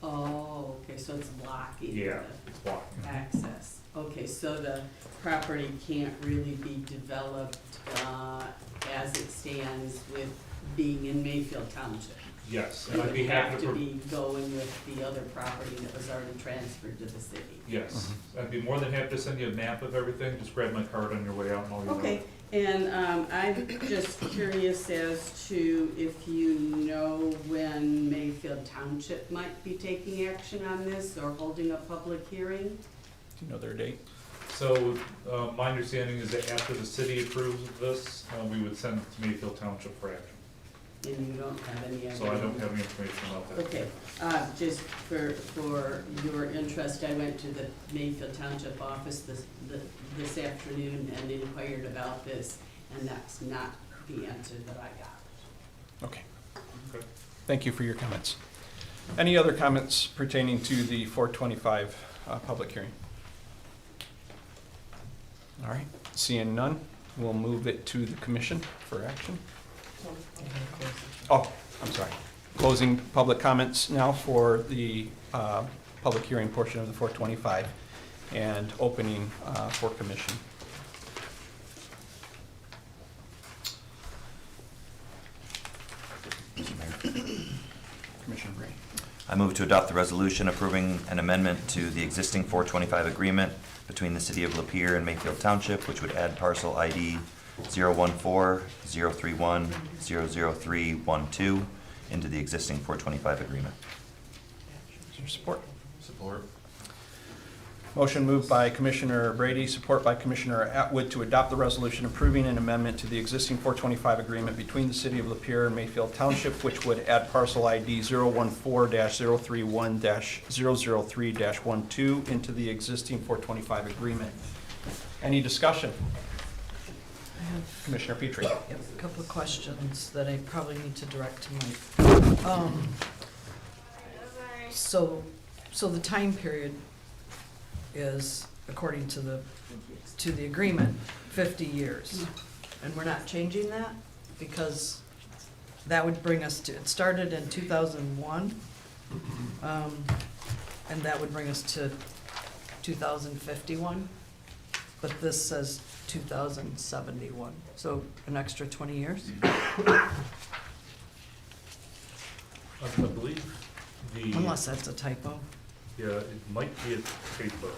Oh, okay, so it's blocking Yeah, the it's blocking. access. Okay, so the property can't really be developed as it stands with being in Mayfield Township. Yes, It and I'd would be happy have to. to be going with the other property that was already transferred to the city. Yes, I'd be more than happy to send you a map of everything. Just grab my card on your way out and I'll. Okay, and I'm just curious as to if you know when Mayfield Township might be taking action on this or holding a public hearing? Do you know their date? So, my understanding is that after the city approves of this, we would send it to Mayfield Township for action. And you don't have any idea? So I don't have any information about that. Okay, just for your interest, I went to the Mayfield Township office this afternoon and inquired about this, and that's not the answer that I got. Okay. Okay. Thank you for your comments. Any other comments pertaining to the 425 public hearing? All right, seeing none, we'll move it to the commission for action. Oh, I'm sorry. Closing public comments now for the public hearing portion of the 425 and opening for commission. Commissioner Ray. I move to adopt the resolution approving an amendment to the existing 425 agreement between the City of Lapeer and Mayfield Township, which would add parcel ID 014-031-00312 into the existing 425 agreement. Is there support? Support. Motion moved by Commissioner Brady, support by Commissioner Atwood to adopt the resolution approving an amendment to the existing 425 agreement between the City of Lapeer and Mayfield Township, which would add parcel ID 014-031-003-12 into the existing 425 agreement. Any discussion? I have Commissioner Petrie. a couple of questions that I probably need to direct to Mike. So the time period is, according to the agreement, 50 years. And we're not changing that? Because that would bring us to, it started in 2001, and that would bring us to 2051, but this says 2071, so an extra 20 years? I believe Unless that's a typo. yeah, it might be a typo,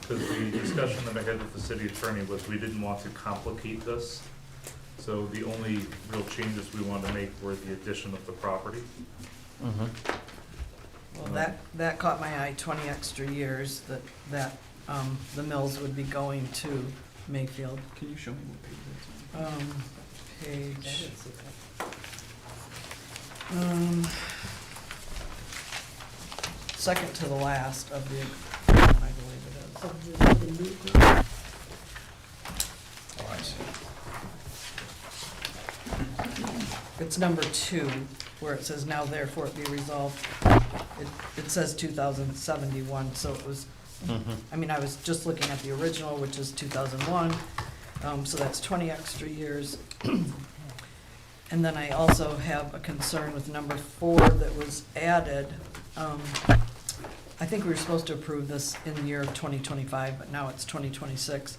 because the discussion that I had with the city attorney was we didn't want to complicate this. So the only real changes we wanted to make were the addition of the property. Well, that caught my eye, 20 extra years, that the mills would be going to Mayfield. Can you show me what page that's Page. Second to the last of the, I believe it is. Oh, I see. It's number 2, where it says, now therefore it be resolved. It says 2071, so it was, I mean, I was just looking at the original, which is 2001, so that's 20 extra years. And then I also have a concern with number 4 that was added. I think we were supposed to approve this in the year of 2025, but now it's 2026.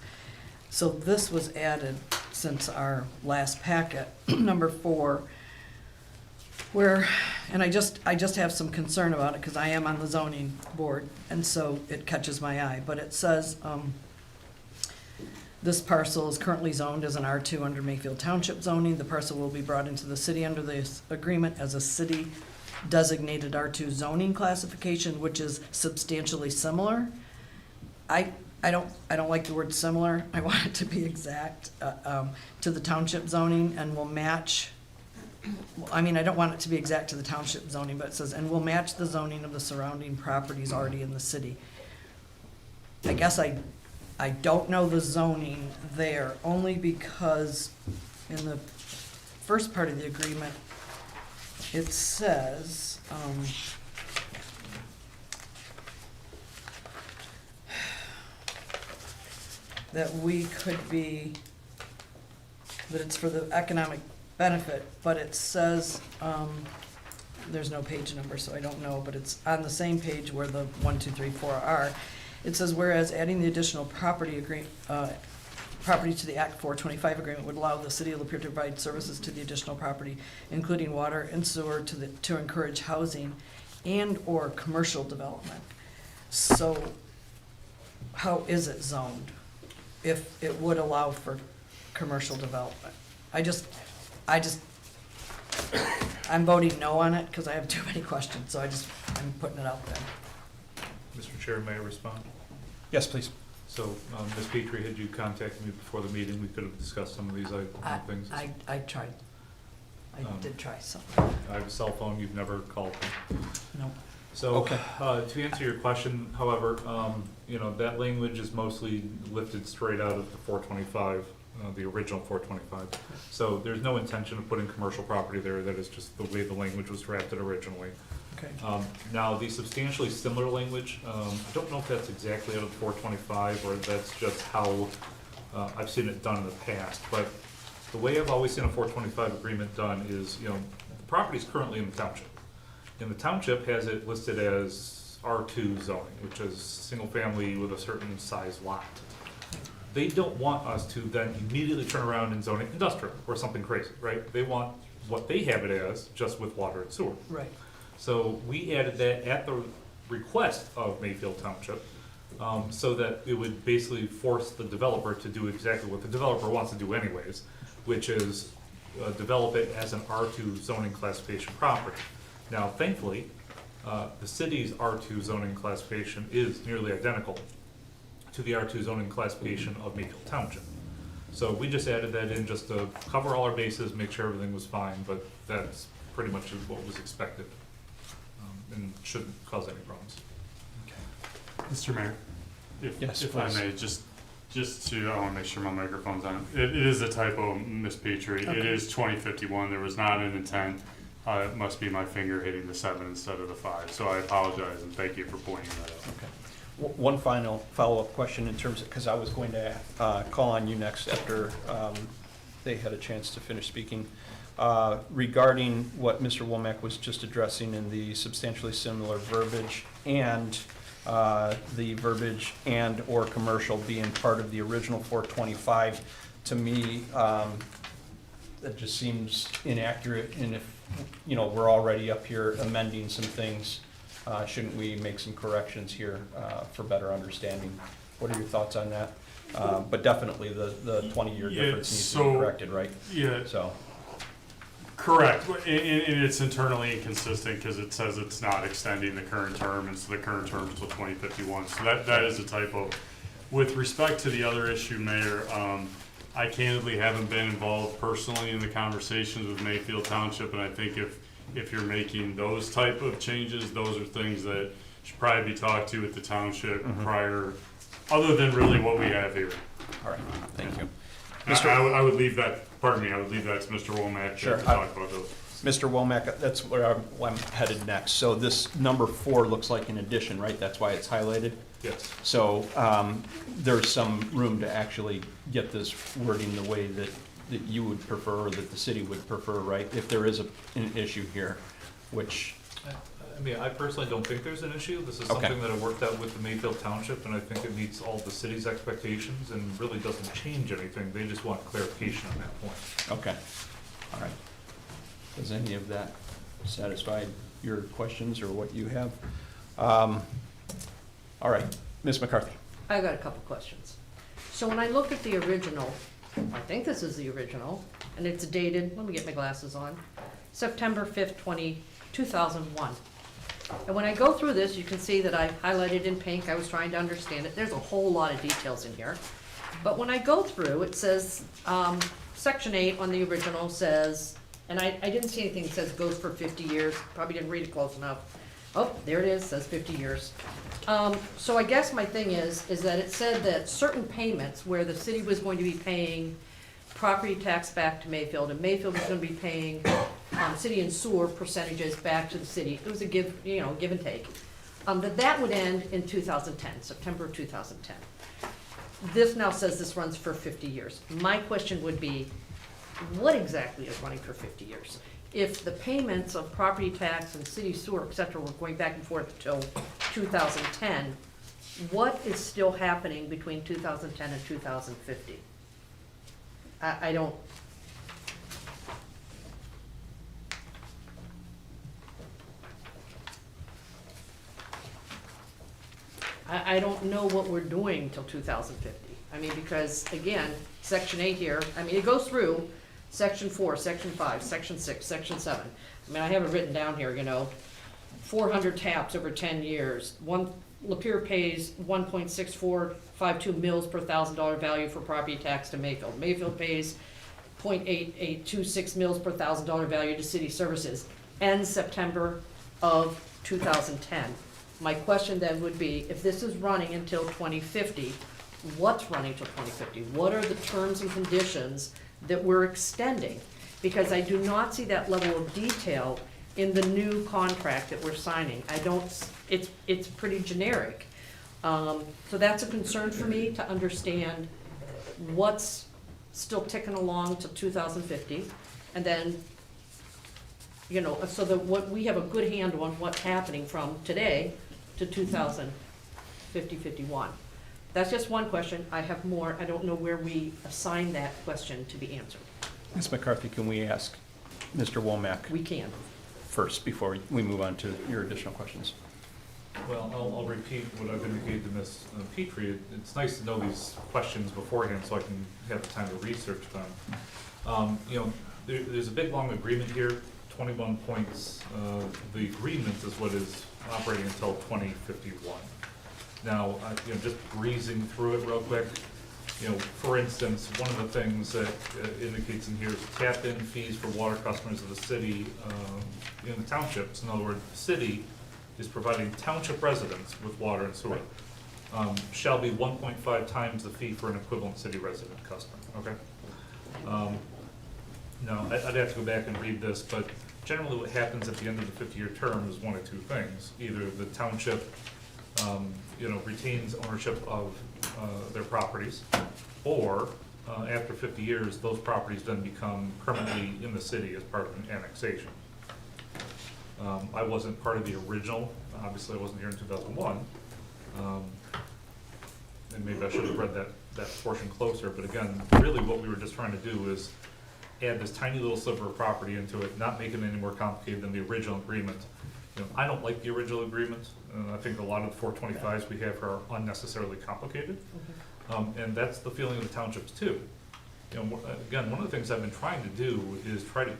So this was added since our last packet, number 4, where, and I just have some concern about it because I am on the zoning board, and so it catches my eye. But it says, this parcel is currently zoned as an R2 under Mayfield Township zoning. The parcel will be brought into the city under this agreement as a city designated R2 zoning classification, which is substantially similar. I don't like the word similar. I want it to be exact to the township zoning and will match. I mean, I don't want it to be exact to the township zoning, but it says, and will match the zoning of the surrounding properties already in the city. I guess I don't know the zoning there, only because in the first part of the agreement, it says, that we could be, that it's for the economic benefit, but it says, there's no page number, so I don't know, but it's on the same page where the 1, 2, 3, 4 are. It says, whereas adding the additional property to the Act 425 agreement would allow the City of Lapeer to provide services to the additional property, including water and sewer, to encourage housing and/or commercial development. So how is it zoned if it would allow for commercial development? I'm voting no on it because I have too many questions, so I'm putting it out there. Mr. Chair, may I respond? Yes, please. So, Ms. Petrie, had you contacted me before the meeting, we could have discussed some of these things. I tried. I did try some. I have a cell phone, you've never called me. No. So, Okay. to answer your question, however, that language is mostly lifted straight out of the 425, the original 425. So there's no intention of putting commercial property there, that is just the way the language was drafted originally. Okay. Now, the substantially similar language, I don't know if that's exactly out of 425 or that's just how I've seen it done in the past, but the way I've always seen a 425 agreement done is, the property is currently in the township. And the township has it listed as R2 zoning, which is single family with a certain size lot. They don't want us to then immediately turn around and zone it industrial or something crazy, right? They want what they have it as, just with water and sewer. Right. So we added that at the request of Mayfield Township, so that it would basically force the developer to do exactly what the developer wants to do anyways, which is develop it as an R2 zoning classification property. Now, thankfully, the city's R2 zoning classification is nearly identical to the R2 zoning classification of Mayfield Township. So we just added that in just to cover all our bases, make sure everything was fine, but that's pretty much what was expected, and shouldn't cause any problems. Mr. Mayor, Yes, if I please. may, just to, I want to make sure my microphone's on. It is a typo, Ms. Petrie. It Okay. is 2051. There was not an intent. It must be my finger hitting the 7 instead of the 5. So I apologize and thank you for pointing that out. Okay. One final follow-up question in terms of, because I was going to call on you next after they had a chance to finish speaking. Regarding what Mr. Womack was just addressing in the substantially similar verbiage and the verbiage and/or commercial being part of the original 425, to me, that just seems inaccurate. And if, you know, we're already up here amending some things, shouldn't we make some corrections here for better understanding? What are your thoughts on that? But definitely the 20-year difference needs to be corrected, right? Yeah. So. Correct, and it's internally inconsistent because it says it's not extending the current term, and so the current term is till 2051, so that is a typo. With respect to the other issue, Mayor, I candidly haven't been involved personally in the conversations with Mayfield Township, and I think if you're making those type of changes, those are things that should probably be talked to at the township prior, other than really what we have here. All right, thank you. I would leave that, pardon me, I would leave that to Mr. Womack to talk about those. Mr. Womack, that's where I'm headed next. So this number 4 looks like an addition, right? That's why it's highlighted? Yes. So there's some room to actually get this wording the way that you would prefer, or that the city would prefer, right? If there is an issue here, which... I mean, I personally don't think there's an issue. This is Okay. something that I worked out with the Mayfield Township, and I think it meets all the city's expectations and really doesn't change anything. They just want clarification on that point. Okay, all right. Does any of that satisfy your questions or what you have? All right, Ms. McCarthy. I got a couple questions. So when I look at the original, I think this is the original, and it's dated, let me get my glasses on, September 5th, 2001. And when I go through this, you can see that I highlighted in pink. I was trying to understand it. There's a whole lot of details in here. But when I go through, it says, Section 8 on the original says, and I didn't see anything that says goes for 50 years. Probably didn't read it close enough. Oh, there it is, says 50 years. So I guess my thing is that it said that certain payments where the city was going to be paying property tax back to Mayfield, and Mayfield was gonna be paying city and sewer percentages back to the city. It was a give and take. That would end in 2010, September of 2010. This now says this runs for 50 years. My question would be, what exactly is running for 50 years? If the payments of property tax and city sewer, et cetera, were going back and forth until 2010, what is still happening between 2010 and 2050? I don't. I don't know what we're doing till 2050. I mean, because again, Section 8 here, I mean, it goes through Section 4, Section 5, Section 6, Section 7. I mean, I have it written down here, 400 taps over 10 years. Lapeer pays 1.6452 mils per $1,000 value for property tax to Mayfield. Mayfield pays 0.8826 mils per $1,000 value to city services. Ends September of 2010. My question then would be, if this is running until 2050, what's running till 2050? What are the terms and conditions that we're extending? Because I do not see that level of detail in the new contract that we're signing. It's pretty generic. So that's a concern for me to understand what's still ticking along to 2050. And then, so that we have a good handle on what's happening from today to 2050, 51. That's just one question. I have more. I don't know where we assign that question to be answered. Ms. McCarthy, can we ask Mr. Womack? We can. first before we move on to your additional questions. Well, I'll repeat what I've indicated to Ms. Petrie. It's nice to know these questions beforehand so I can have the time to research them. You know, there's a big, long agreement here, 21 points. The agreement is what is operating until 2051. Now, you know, just breezing through it real quick, you know, for instance, one of the things that indicates in here is tap-in fees for water customers of the city in the townships. In other words, the city is providing township residents with water and sewer. Shall be 1.5 times the fee for an equivalent city resident customer, okay? Now, I'd have to go back and read this, but generally what happens at the end of the 50-year term is one of two things. Either the township, you know, retains ownership of their properties, or after 50 years, those properties then become permanently in the city as part of an annexation. I wasn't part of the original, obviously I wasn't here in 2001, and maybe I should have read that portion closer, but again, really what we were just trying to do is add this tiny little sliver of property into it, not make it any more complicated than the original agreement. You know, I don't like the original agreement. I think a lot of the 425s we have are unnecessarily complicated. And that's the feeling of the townships too. You know, again, one of the things I've been trying to do is try to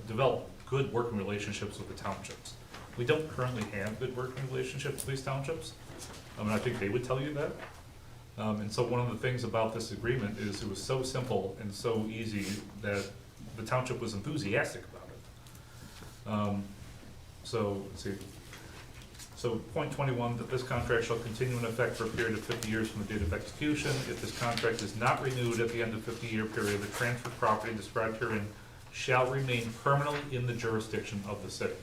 develop good working relationships with the townships. We don't currently have good working relationships with these townships. I mean, I think they would tell you that. And so one of the things about this agreement is it was so simple and so easy that the township was enthusiastic about it. So, let's see. So point 21, that this contract shall continue in effect for a period of 50 years from the date of execution. If this contract is not renewed at the end of 50-year period, the transferred property described herein shall remain permanently in the jurisdiction of the city.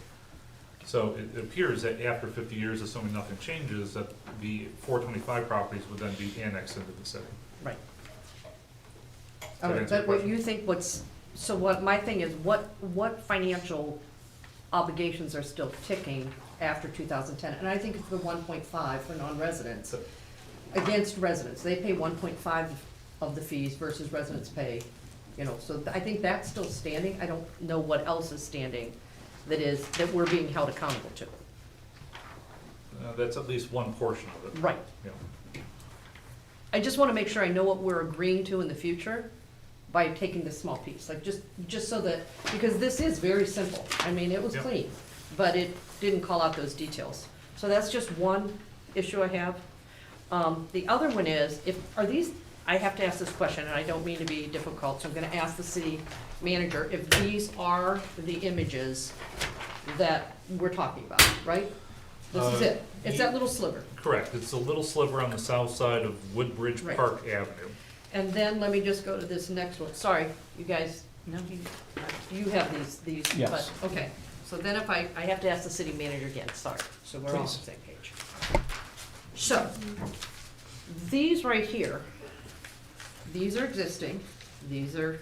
So it appears that after 50 years, assuming nothing changes, that the 425 properties would then be annexed into the city. Right. Does All that right, answer your but what question? you think, so what my thing is, what financial obligations are still ticking after 2010? And I think it's the 1.5 for non-residents against residents. They pay 1.5 of the fees versus residents pay, you know, so I think that's still standing. I don't know what else is standing that we're being held accountable to. That's at least one portion of it. Right. Yeah. I just want to make sure I know what we're agreeing to in the future by taking this small piece, like just so that, because this is very simple. I mean, it was Yep. clean, but it didn't call out those details. So that's just one issue I have. The other one is, I have to ask this question, and I don't mean to be difficult, so I'm gonna ask the city manager if these are the images that we're talking about, right? This is it. It's that little sliver. Correct. It's a little sliver on the south side of Woodbridge Right. Park Avenue. And then let me just go to this next one. Sorry, you guys, you have these, Yes. but, okay. So then if I have to ask the city manager again, sorry, so we're all on the Please. same page. So, these right here, these are existing, these are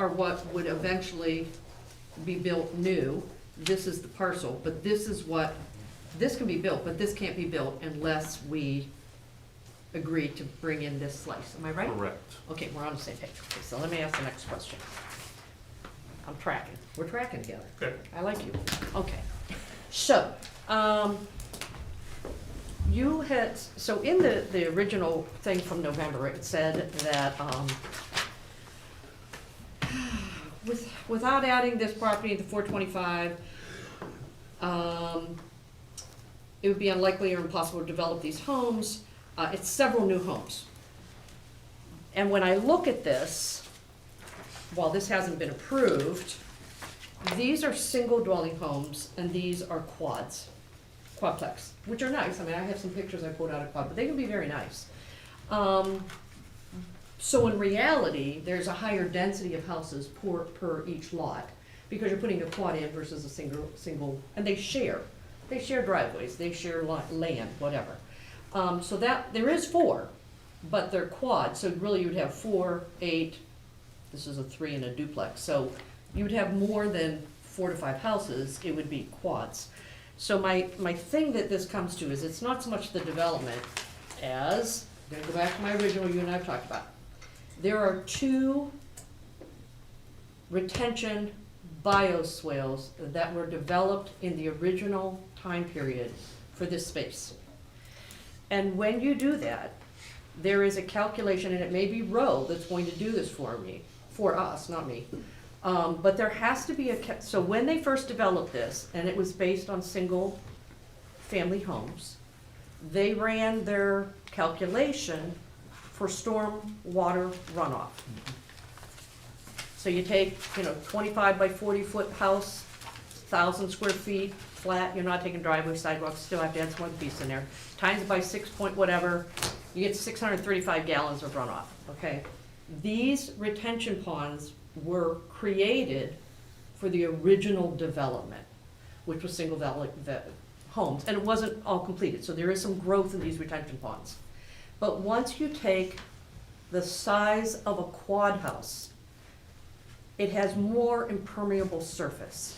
what would eventually be built new. This is the parcel, but this can be built, but this can't be built unless we agree to bring in this slice. Am I right? Correct. Okay, we're on the same page. Okay, so let me ask the next question. I'm tracking. We're tracking together. Okay. I like you. Okay. So, you had, so in the original thing from November, it said that, without adding this property to 425, it would be unlikely or impossible to develop these homes. It's several new homes. And when I look at this, while this hasn't been approved, these are single dwelling homes and these are quadplex, which are nice. I mean, I have some pictures I pulled out of quad, but they can be very nice. So in reality, there's a higher density of houses per each lot because you're putting a quad in versus a single, and they share driveways, they share land, whatever. So that, there is 4, but they're quad, so really you'd have 4, 8, this is a 3 and a duplex, so you'd have more than 4 to 5 houses, it would be quads. So my thing that this comes to is it's not so much the development as, I'm gonna go back to my original you and I've talked about. There are 2 retention bioswales that were developed in the original time period for this space. And when you do that, there is a calculation, and it may be Roe that's going to do this for us, not me. But there has to be so when they first developed this, and it was based on single-family homes, they ran their calculation for storm water runoff. So you take, 25 by 40 foot house, 1,000 square feet, flat, you're not taking driveway, sidewalks, still have to add some one piece in there, times it by 6 point whatever, you get 635 gallons of runoff, okay? These retention ponds were created for the original development, which was single valley homes, and it wasn't all completed, so there is some growth in these retention ponds. But once you take the size of a quad house, it has more impermeable surface.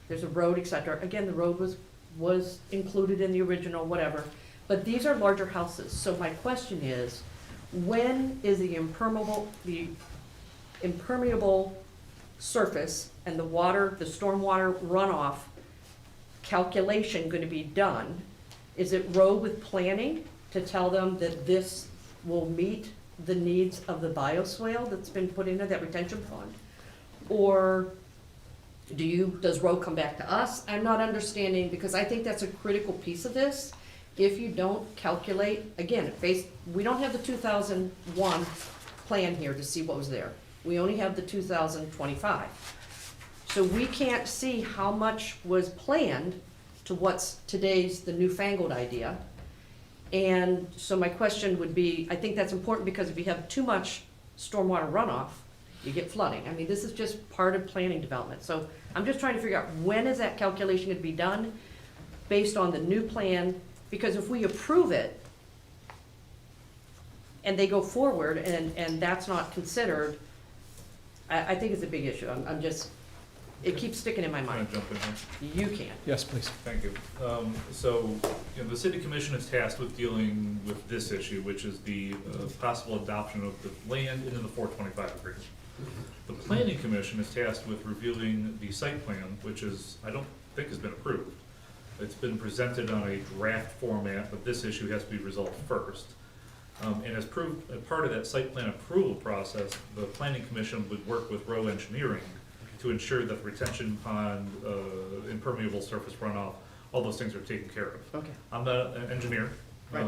There's a road, et cetera. Again, the road was included in the original, whatever, but these are larger houses. So my question is, when is the impermeable surface and the water, the stormwater runoff calculation gonna be done? Is it road with planning to tell them that this will meet the needs of the bioswale that's been put into that retention pond? Or does road come back to us? I'm not understanding, because I think that's a critical piece of this. If you don't calculate, again, we don't have the 2001 plan here to see what was there. We only have the 2025. So we can't see how much was planned to what's today's, the newfangled idea. And so my question would be, I think that's important, because if you have too much stormwater runoff, you get flooding. I mean, this is just part of planning development. So I'm just trying to figure out, when is that calculation gonna be done based on the new plan? Because if we approve it and they go forward and that's not considered, I think it's a big issue. I'm just, it keeps sticking in my mind. Can I jump in here? You can. Yes, please. Thank you. The city commission is tasked with dealing with this issue, which is the possible adoption of the land into the 425 agreement. The planning commission is tasked with reviewing the site plan, which I don't think has been approved. It's been presented on a draft format, but this issue has to be resolved first. And as part of that site plan approval process, the planning commission would work with Rowe Engineering to ensure that the retention pond, impermeable surface runoff, all those things are taken care of. Okay. I'm not an engineer. Right.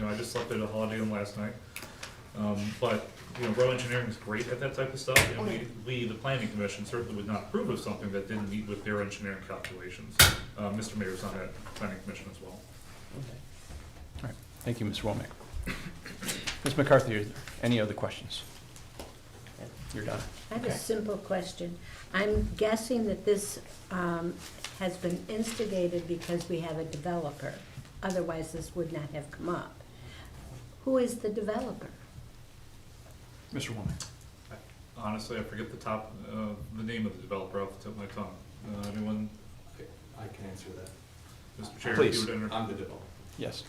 I just slept at a Holiday Inn last night. But Rowe Engineering is great at that type of stuff, and we, the planning commission, certainly would not approve of something that didn't meet with their engineering calculations. Mr. Mayor's on that planning commission as well. Okay. All right, thank you, Ms. Womack. Ms. McCarthy, are there any other questions? You're done. I have a simple question. I'm guessing that this has been instigated because we have a developer. Otherwise, this would not have come up. Who is the developer? Mr. Womack. Honestly, I forget the name of the developer off the tip of my tongue. Anyone? I can answer that. Mr. Chair, Please. if you would enter. I'm the developer. Yes.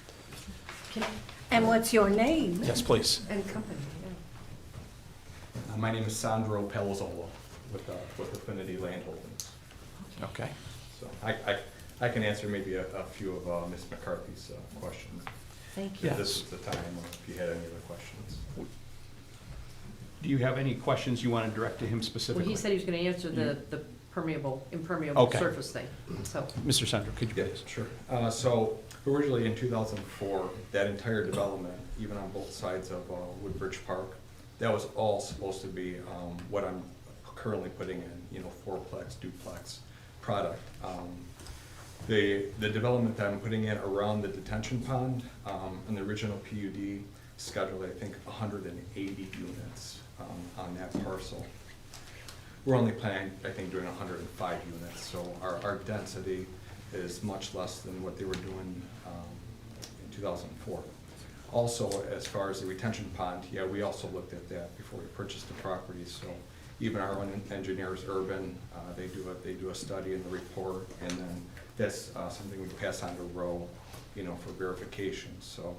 And what's your name? Yes, please. And company, yeah. My name is Sandro Palazzolo with Affinity Land Holdings. Okay. So I can answer maybe a few of Ms. McCarthy's questions. Thank you. If this is the time, or if you had any other questions. Do you have any questions you want to direct to him specifically? Well, he said he was gonna answer the impermeable Okay. surface thing, so. Mr. Sandro, could you please? Sure. So originally in 2004, that entire development, even on both sides of Woodbridge Park, that was all supposed to be what I'm currently putting in, fourplex, duplex product. The development that I'm putting in around the detention pond, in the original PUD, scheduled, I think, 180 units on that parcel. We're only planning, I think, doing 105 units, so our density is much less than what they were doing in 2004. Also, as far as the retention pond, yeah, we also looked at that before we purchased the property, so even our own engineers, Urban, they do a study in the report, and then that's something we pass on to Rowe, for verification, so.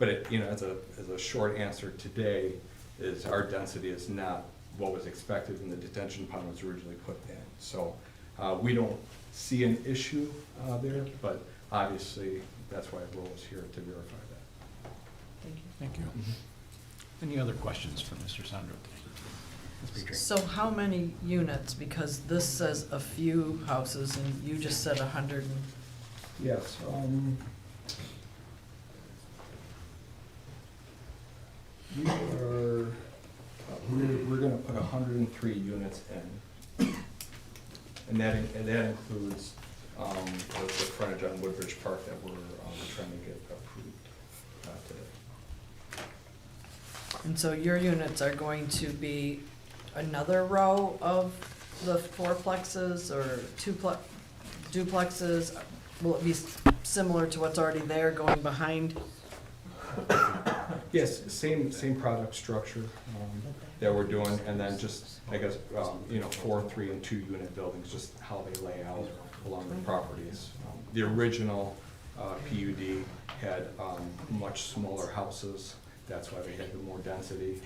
But as a short answer today, is our density is not what was expected when the detention pond was originally put in. So we don't see an issue there, but obviously, that's why Will is here to verify that. Thank you. Thank you. Any other questions for Mr. Sandro? So how many units? Because this says a few houses and you just said 100 and, Yes, we are, we're gonna put 103 units in. And that includes, the frontage on Woodbridge Park that we're, trying to get approved, today. and so your units are going to be another row of the fourplexes or duplexes? Will it be similar to what's already there going behind? Yes, same product structure, that we're doing, and then just, I guess, 4, 3, and 2 unit buildings, just how they lay out along the properties. The original PUD had much smaller houses, that's why they had the more density.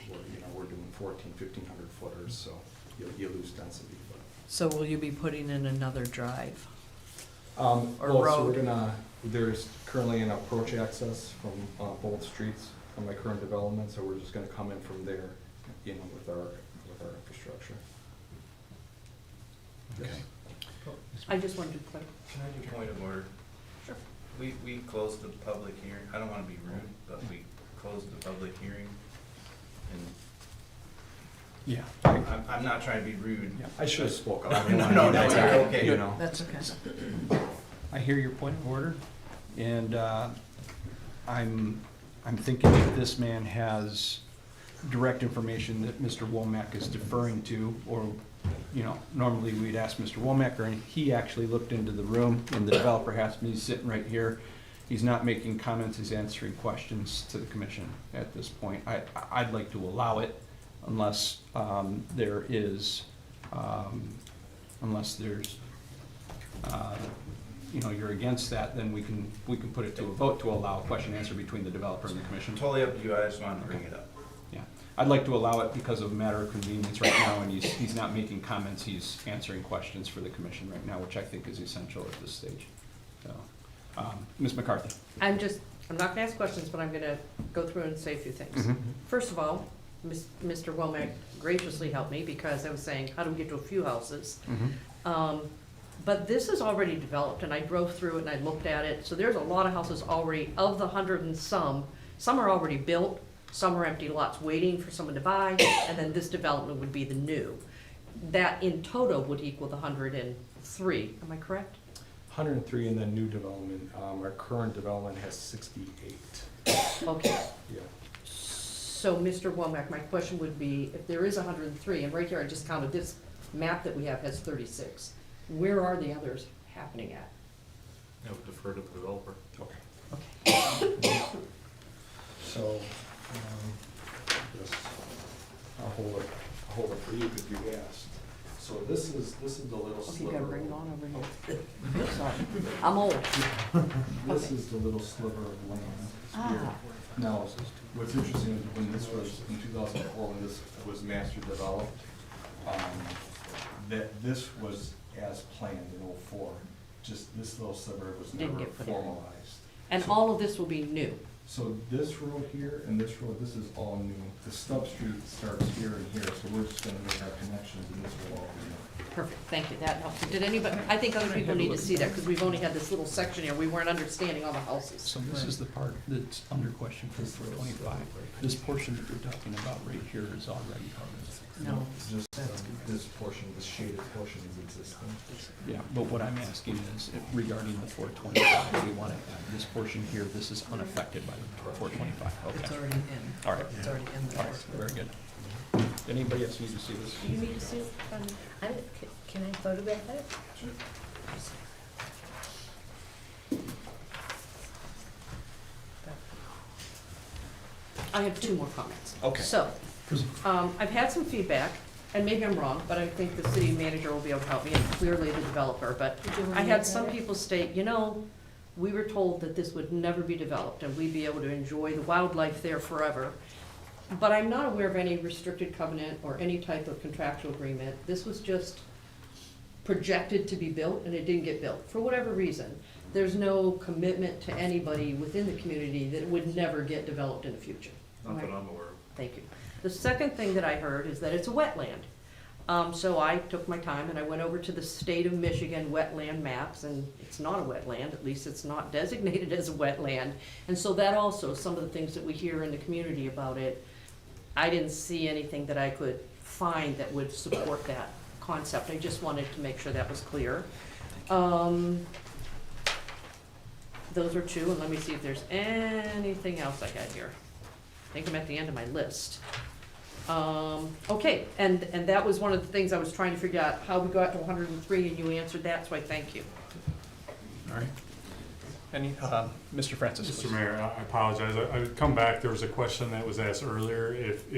We're doing 1,500 footers, so you lose density. So will you be putting in another drive? Or road? So we're gonna, there's currently an approach access from both streets from my current development, so we're just gonna come in from there, with our infrastructure. Okay. I just wanted to clarify. Can I do a point of order? Sure. We closed the public hearing, I don't wanna be rude, but we closed the public hearing, and Yeah. I'm not trying to be rude. I should have spoken. No, that's okay. That's okay. I hear your point of order, and I'm thinking that this man has direct information that Mr. Womack is deferring to, or, normally we'd ask Mr. Womack, or he actually looked into the room, and the developer has me sitting right here. He's not making comments, he's answering questions to the commission at this point. I'd like to allow it unless there is, unless there's, you're against that, then we can put it to a vote to allow a question and answer between the developer and the commission. Totally up to you, I just wanted to bring it up. Yeah, I'd like to allow it because of a matter of convenience right now, and he's not making comments, he's answering questions for the commission right now, which I think is essential at this stage. So, Ms. McCarthy. I'm not gonna ask questions, but I'm gonna go through and say a few things. Mhm. First of all, Mr. Womack graciously helped me because I was saying, how do we get to a few houses? But this is already developed, and I drove through it and I looked at it, so there's a lot of houses already, of the 100 and some are already built, some are empty lots waiting for someone to buy, and then this development would be the new. That in total would equal the 103, am I correct? 103, and then new development, our current development has 68. Okay. Yeah. So, Mr. Womack, my question would be, if there is 103, and right here I just counted, this map that we have has 36, where are the others happening at? I would defer to the developer. Okay. So, I'll hold it for you because you asked. So this is the little Okay, you sliver. gotta bring it on over here. Sorry, I'm old. This Okay. is the little sliver of land here. Ah. Now, what's interesting is when this was, in 2004, when this was master developed, that this was as planned in '04. Just this little sliver was Didn't never get put in. formalized. And all of this will be new. So this road here and this road, this is all new. The stub street starts here and here, so we're just gonna make our connections and this will all be new. Perfect, thank you, that helps. Did anybody, I think other people need to see that, because we've only had this little section here, we weren't understanding all the houses. So this is the part that's under question for 425. This portion that you're talking about right here is already covered. No. Just this portion, this shaded portion is existing. Yeah, but what I'm asking is if regarding the 425, we want to add this portion here, this is unaffected by the 425. It's Okay. already in. All right. It's already in All there. right, very good. Anybody else need to see this? Do you need to see it? Can I photograph it? I have two more comments. Okay. So, I've had some feedback, and maybe I'm wrong, but I think the city manager will be able to help me, and clearly the developer, but I had some people state, we were told that this would never be developed, and we'd be able to enjoy the wildlife there forever. But I'm not aware of any restricted covenant or any type of contractual agreement. This was just projected to be built and it didn't get built, for whatever reason. There's no commitment to anybody within the community that it would never get developed in the future. Not that I'm aware of. Thank you. The second thing that I heard is that it's a wetland. So I took my time and I went over to the state of Michigan wetland maps, and it's not a wetland, at least it's not designated as a wetland. And so that also, some of the things that we hear in the community about it, I didn't see anything that I could find that would support that concept. I just wanted to make sure that was clear. Those are two, and let me see if there's anything else I got here. I think I'm at the end of my list. Okay, and that was one of the things I was trying to figure out, how we got to 103, and you answered that, so I thank you. All right. Any, Mr. Francis, Mr. please. Mayor, I apologize. I would come back. There was a question that was asked earlier, if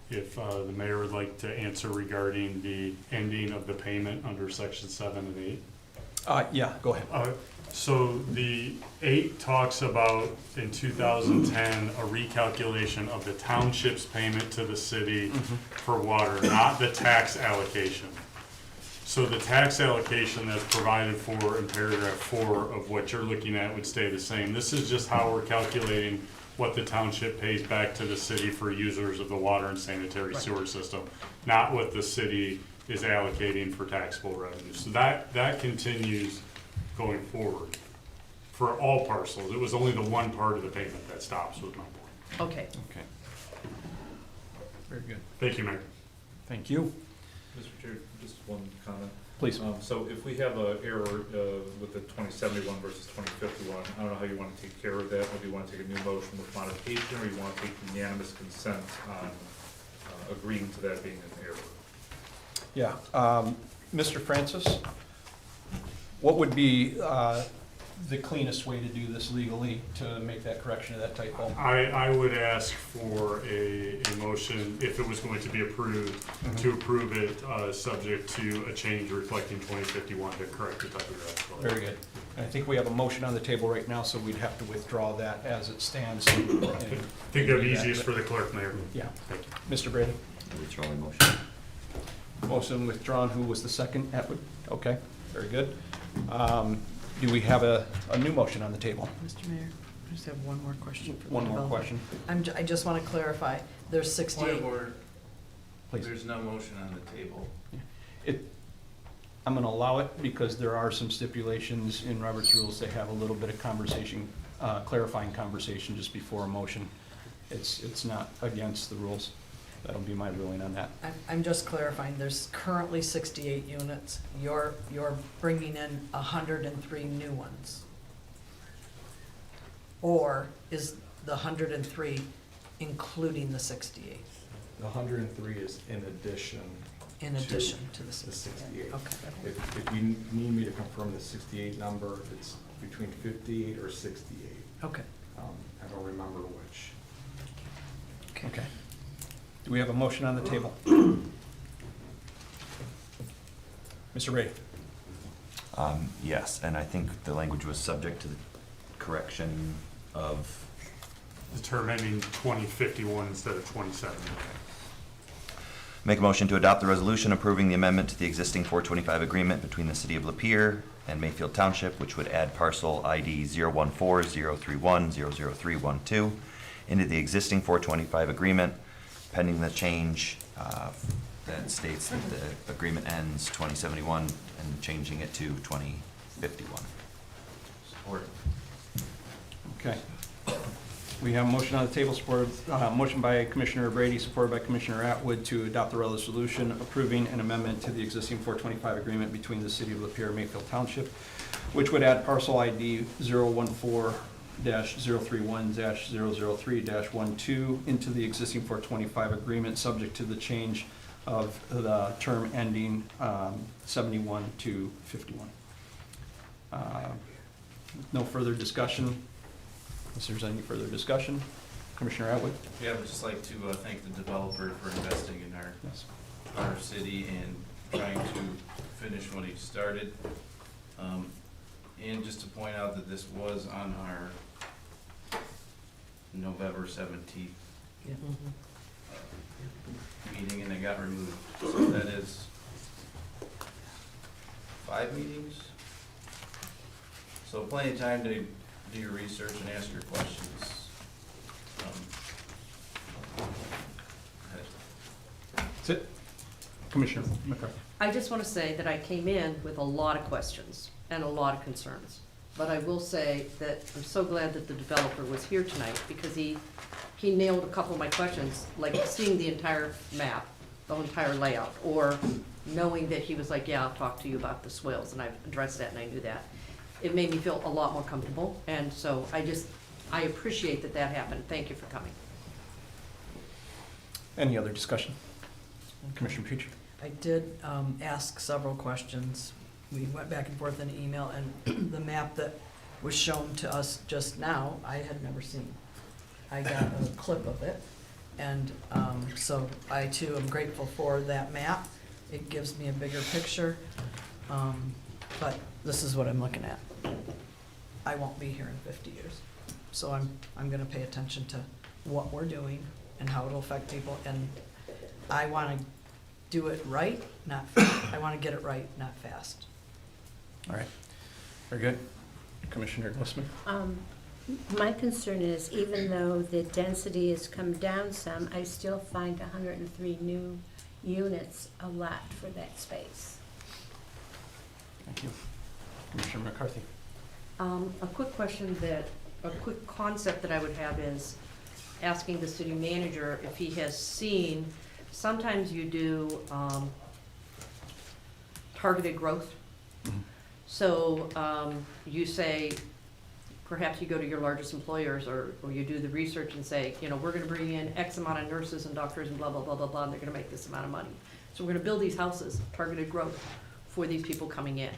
the mayor would like to answer regarding the ending of the payment under section 7 and 8. Yeah, go ahead. So the 8 talks about, in 2010, a recalculation of the township's payment to the city for water, not the tax allocation. So the tax allocation that's provided for in paragraph 4 of what you're looking at would stay the same. This is just how we're calculating what the township pays back to the city for users of the water and sanitary sewer system, not what the city is allocating for taxable revenue. So that continues going forward for all parcels. It was only the one part of the payment that stops with my point. Okay. Okay. Very good. Thank you, Mayor. Thank you. Mr. Chair, just one comment. Please. So if we have an error with the 2071 versus 2051, I don't know how you want to take care of that. Whether you want to take a new motion with modification, or you want to take unanimous consent on agreeing to that being an error. Yeah. Mr. Francis, what would be the cleanest way to do this legally to make that correction of that typo? I would ask for a motion, if it was going to be approved, to approve it subject to a change reflecting 2051 to correct the typographical. Very good. I think we have a motion on the table right now, so we'd have to withdraw that as it stands. I think that'd be easiest for the clerk, Mayor. Yeah. Thank you. Mr. Brady? Withdrawing motion. Motion withdrawn. Who was the second? Atwood? Okay, very good. Do we have a new motion on the table? Mr. Mayor, I just have one more question for the One more developer. question. I just want to clarify, there's 68. Point of order. Please. There's no motion on the table. I'm gonna allow it because there are some stipulations in Robert's rules that have a little bit of conversation, clarifying conversation just before a motion. It's not against the rules. That'll be my ruling on that. I'm just clarifying, there's currently 68 units. You're bringing in 103 new ones. Or is the 103 including the 68? The 103 is in addition. In addition to the 68. Okay. If you need me to confirm the 68 number, it's between 58 or 68. Okay. I don't remember which. Okay. Do we have a motion on the table? Mr. Ray? Yes, and I think the language was subject to the correction of, The term ending 2051 instead of 2070. make a motion to adopt the resolution approving the amendment to the existing 425 agreement between the City of Lapeer and Mayfield Township, which would add parcel ID 014-031-00312 into the existing 425 agreement, pending the change that states that the agreement ends 2071 and changing it to 2051. Support. Okay. We have a motion on the table, supported, motion by Commissioner Brady, supported by Commissioner Atwood to adopt the resolution approving an amendment to the existing 425 agreement between the City of Lapeer and Mayfield Township, which would add parcel ID 014-031-003-12 into the existing 425 agreement, subject to the change of the term ending 71 to 51. No further discussion. If there's any further discussion, Commissioner Atwood? Yeah, I would just like to thank the developer for investing in our city and trying to finish what he started. And just to point out that this was on our November 17th meeting and it got removed. So that is 5 meetings. So plenty of time to do your research and ask your questions. That's it. Commissioner McCarthy. I just want to say that I came in with a lot of questions and a lot of concerns. But I will say that I'm so glad that the developer was here tonight because he nailed a couple of my questions, like seeing the entire map, the entire layout, or knowing that he was like, yeah, I'll talk to you about the swales, and I've addressed that and I knew that. It made me feel a lot more comfortable, and so I appreciate that that happened. Thank you for coming. Any other discussion? Commissioner Petrie. I did ask several questions. We went back and forth in email, and the map that was shown to us just now, I had never seen. I got a clip of it, and so I too am grateful for that map. It gives me a bigger picture, but this is what I'm looking at. I won't be here in 50 years, so I'm gonna pay attention to what we're doing and how it'll affect people, and I wanna do it right, not, I wanna get it right, not fast. All right. Very good. Commissioner Glissman. My concern is, even though the density has come down some, I still find 103 new units a lot for that space. Thank you. Commissioner McCarthy. A quick question a quick concept that I would have is asking the city manager if he has seen, sometimes you do targeted growth. Mhm. So you say, perhaps you go to your largest employers or you do the research and say, you know, we're gonna bring in X amount of nurses and doctors and blah, blah, blah, blah, blah, and they're gonna make this amount of money. So we're gonna build these houses, targeted growth for these people coming in.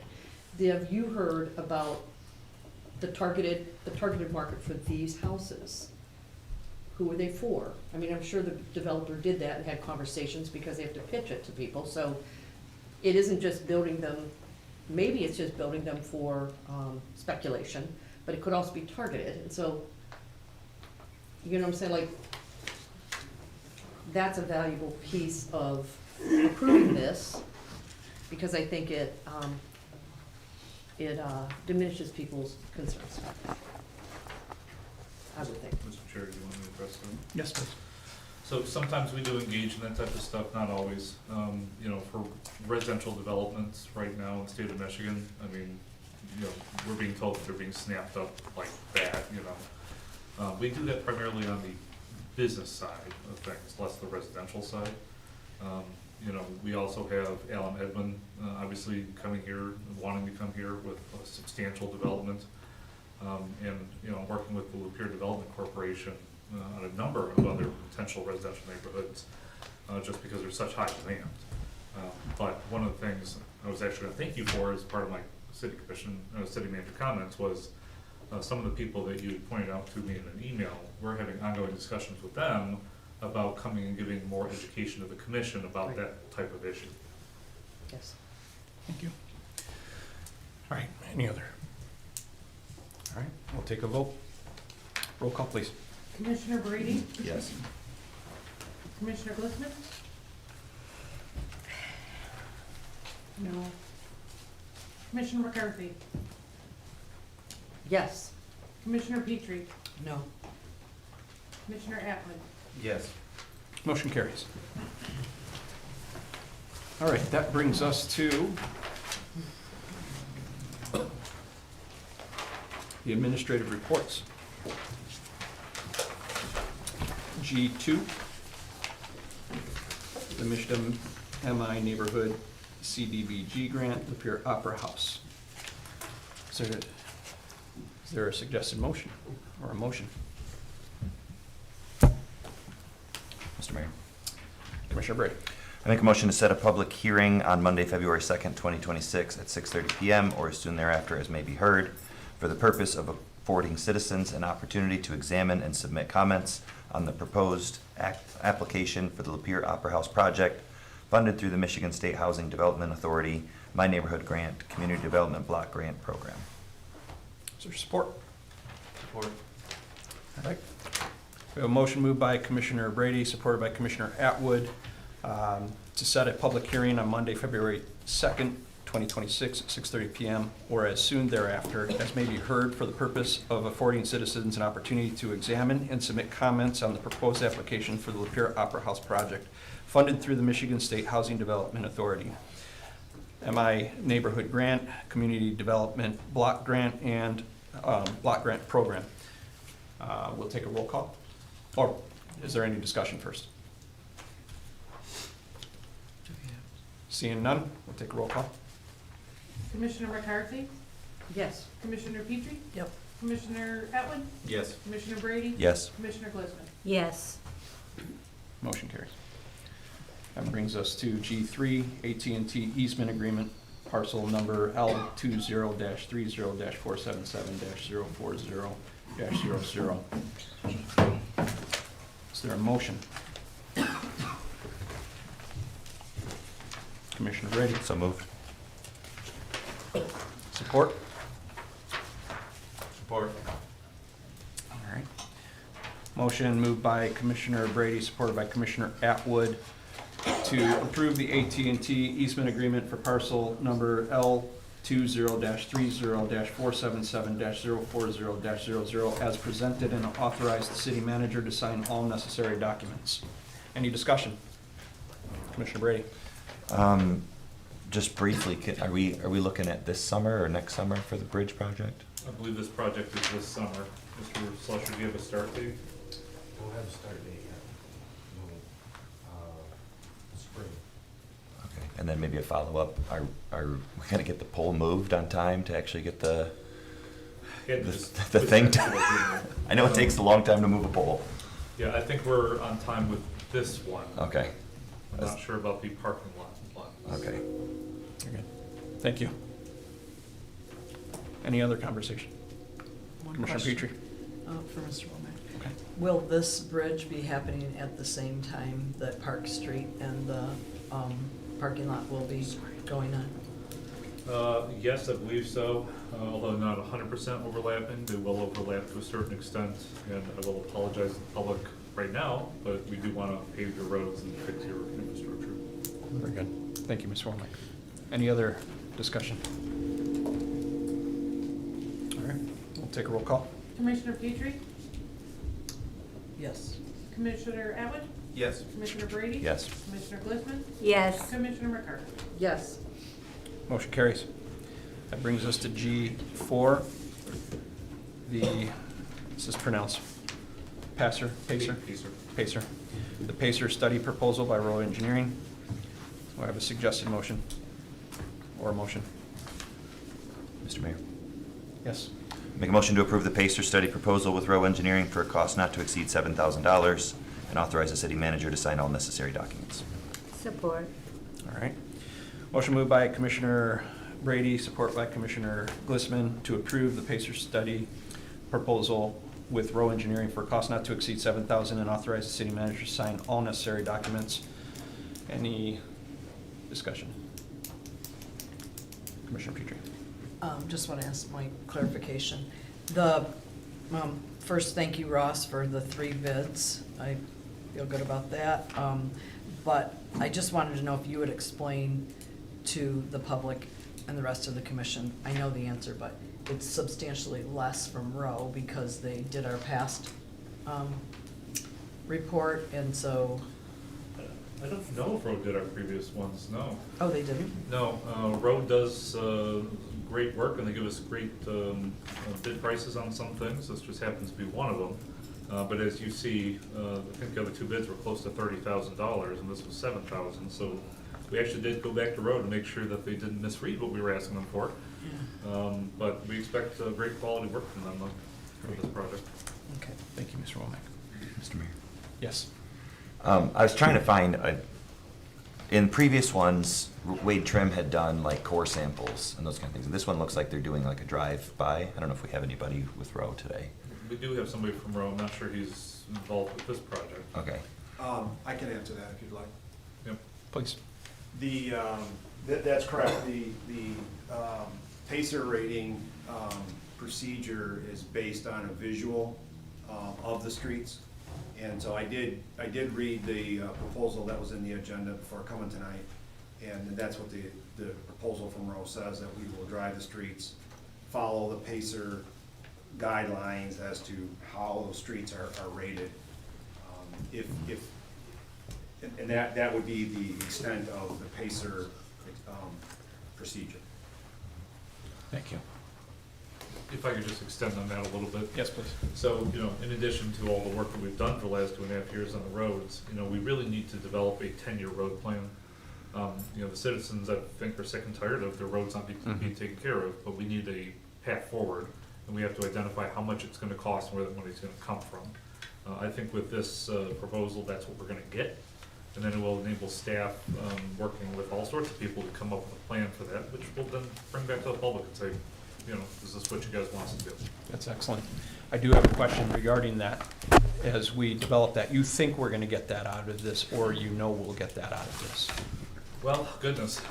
Have you heard about the targeted market for these houses? Who are they for? I mean, I'm sure the developer did that and had conversations because they have to pitch it to people. So it isn't just building them, maybe it's just building them for speculation, but it could also be targeted. And so, you know what I'm saying, like, that's a valuable piece of approving this, because I think it diminishes people's concerns. I would think. Mr. Chair, do you want me to address them? Yes, please. So sometimes we do engage in that type of stuff, not always. You know, for residential developments right now in the state of Michigan, I mean, you know, we're being told that they're being snapped up like that, you know. We do that primarily on the business side of things, less the residential side. You know, we also have Alan Edmond, obviously coming here, wanting to come here with a substantial development. And, you know, working with the Lapeer Development Corporation on a number of other potential residential neighborhoods, just because there's such high demand. But one of the things I was actually gonna thank you for as part of my city manager comments was some of the people that you pointed out to me in an email, we're having ongoing discussions with them about coming and giving more education to the commission about that type of issue. Yes. Thank you. All right, any other? All right, we'll take a vote. Roll call, please. Commissioner Brady? Yes. Commissioner Glissman? No. Commissioner McCarthy? Yes. Commissioner Petrie? No. Commissioner Atwood? Yes. Motion carries. All right, that brings us to the administrative reports. G2, the Michigan MI Neighborhood CDBG Grant, Lapeer Opera House. Is there a suggested motion or a motion? Mr. Mayor. Commissioner Brady. I make a motion to set a public hearing on Monday, February 2nd, 2026 at 6:30 PM or as soon thereafter as may be heard for the purpose of affording citizens an opportunity to examine and submit comments on the proposed application for the Lapeer Opera House project funded through the Michigan State Housing Development Authority My Neighborhood Grant Community Development Block Grant Program. Is there support? Support. All right. We have a motion moved by Commissioner Brady, supported by Commissioner Atwood, to set a public hearing on Monday, February 2nd, 2026, at 6:30 PM, or as soon thereafter, as may be heard, for the purpose of affording citizens an opportunity to examine and submit comments on the proposed application for the Lapeer Opera House project, funded through the Michigan State Housing Development Authority, MI Neighborhood Grant, Community Development Block Grant, and Block Grant Program. We'll take a roll call. Or is there any discussion first? Seeing none, we'll take a roll call. Commissioner McCarthy? Yes. Commissioner Petrie? Yep. Commissioner Atwood? Yes. Commissioner Brady? Yes. Commissioner Glistman? Yes. Motion carries. That brings us to G3, AT&T easement agreement, parcel number L20-303-477-040-00. Is there a motion? Commissioner Brady. So moved. Support? Support. All right. Motion moved by Commissioner Brady, supported by Commissioner Atwood, to approve the AT&T easement agreement for parcel number L20-30-477-040-00 as presented, and authorize the city manager to sign all necessary documents. Any discussion? Commissioner Brady. Just briefly, are we looking at this summer or next summer for the bridge project? I believe this project is this summer. Mr. Slusher, do you have a start date? We'll have a start date yet. Spring. Okay, and then maybe a follow-up. Are we gonna get the pole moved on time to actually get the thing done? I know it takes a long time to move a pole. Yeah, I think we're on time with this one. Okay. I'm not sure about the parking lot one. Okay. Okay. Thank you. Any other conversation? One Commissioner question. Petrie. For Mr. Womack. Okay. Will this bridge be happening at the same time that Park Street and the parking lot will be going on? Yes, I believe so, although not 100% overlapping. They will overlap to a certain extent, and I will apologize to the public right now, but we do want to pave your roads and fix your infrastructure. Very good. Thank you, Ms. Womack. Any other discussion? All right, we'll take a roll call. Commissioner Petrie? Yes. Commissioner Atwood? Yes. Commissioner Brady? Yes. Commissioner Glistman? Yes. Commissioner McCarthy? Yes. Motion carries. That brings us to G4. This is pronounced Pacer? Pacer. The Pacer study proposal by Rowe Engineering. Do I have a suggested motion? Or a motion? Mr. Mayor. Yes. Make a motion to approve the Pacer study proposal with Rowe Engineering for a cost not to exceed $7,000 and authorize the city manager to sign all necessary documents. Support. All right. Motion moved by Commissioner Brady, support by Commissioner Glistman, to approve the Pacer study proposal with Rowe Engineering for a cost not to exceed $7,000 and authorize the city manager to sign all necessary documents. Any discussion? Commissioner Petrie. Just want to ask my clarification. First, thank you, Ross, for the 3 bids. I feel good about that. But I just wanted to know if you would explain to the public and the rest of the commission, I know the answer, but it's substantially less from Rowe because they did our past report, and so. I don't know if Rowe did our previous ones, no. Oh, they didn't? No, Rowe does great work, and they give us great bid prices on some things. This just happens to be one of them. But as you see, I think the other 2 bids were close to $30,000, and this was $7,000. So we actually did go back to Rowe to make sure that they didn't misread what we were asking them for. Yeah. But we expect great quality work from them for this project. Okay. Thank you, Mr. Womack. Mr. Mayor. Yes. I was trying to find, in previous ones, Wade Trim had done like core samples and those kind of things. And this one looks like they're doing like a drive-by. I don't know if we have anybody with Rowe today. We do have somebody from Rowe. I'm not sure he's involved with this project. Okay. I can answer that if you'd like. Yep. Please. That's correct. The Pacer rating procedure is based on a visual of the streets. And so I did read the proposal that was in the agenda before coming tonight, and that's what the proposal from Rowe says, that we will drive the streets, follow the Pacer guidelines as to how those streets are rated. And that would be the extent of the Pacer procedure. Thank you. If I could just extend on that a little bit. Yes, please. So, you know, in addition to all the work that we've done for the last 2.5 years on the roads, you know, we really need to develop a 10-year road plan. You know, the citizens, I think, are sick and tired of their roads not being taken care of, but we need a path forward, and we have to identify how much it's gonna cost and where that money's gonna come from. I think with this proposal, that's what we're gonna get, and then it will enable staff, working with all sorts of people to come up with a plan for that, which will then bring back to the public and say, you know, is this what you guys want us to do? That's excellent. I do have a question regarding that. As we develop that, you think we're gonna get that out of this, or you know we'll get that out of this? Well, goodness,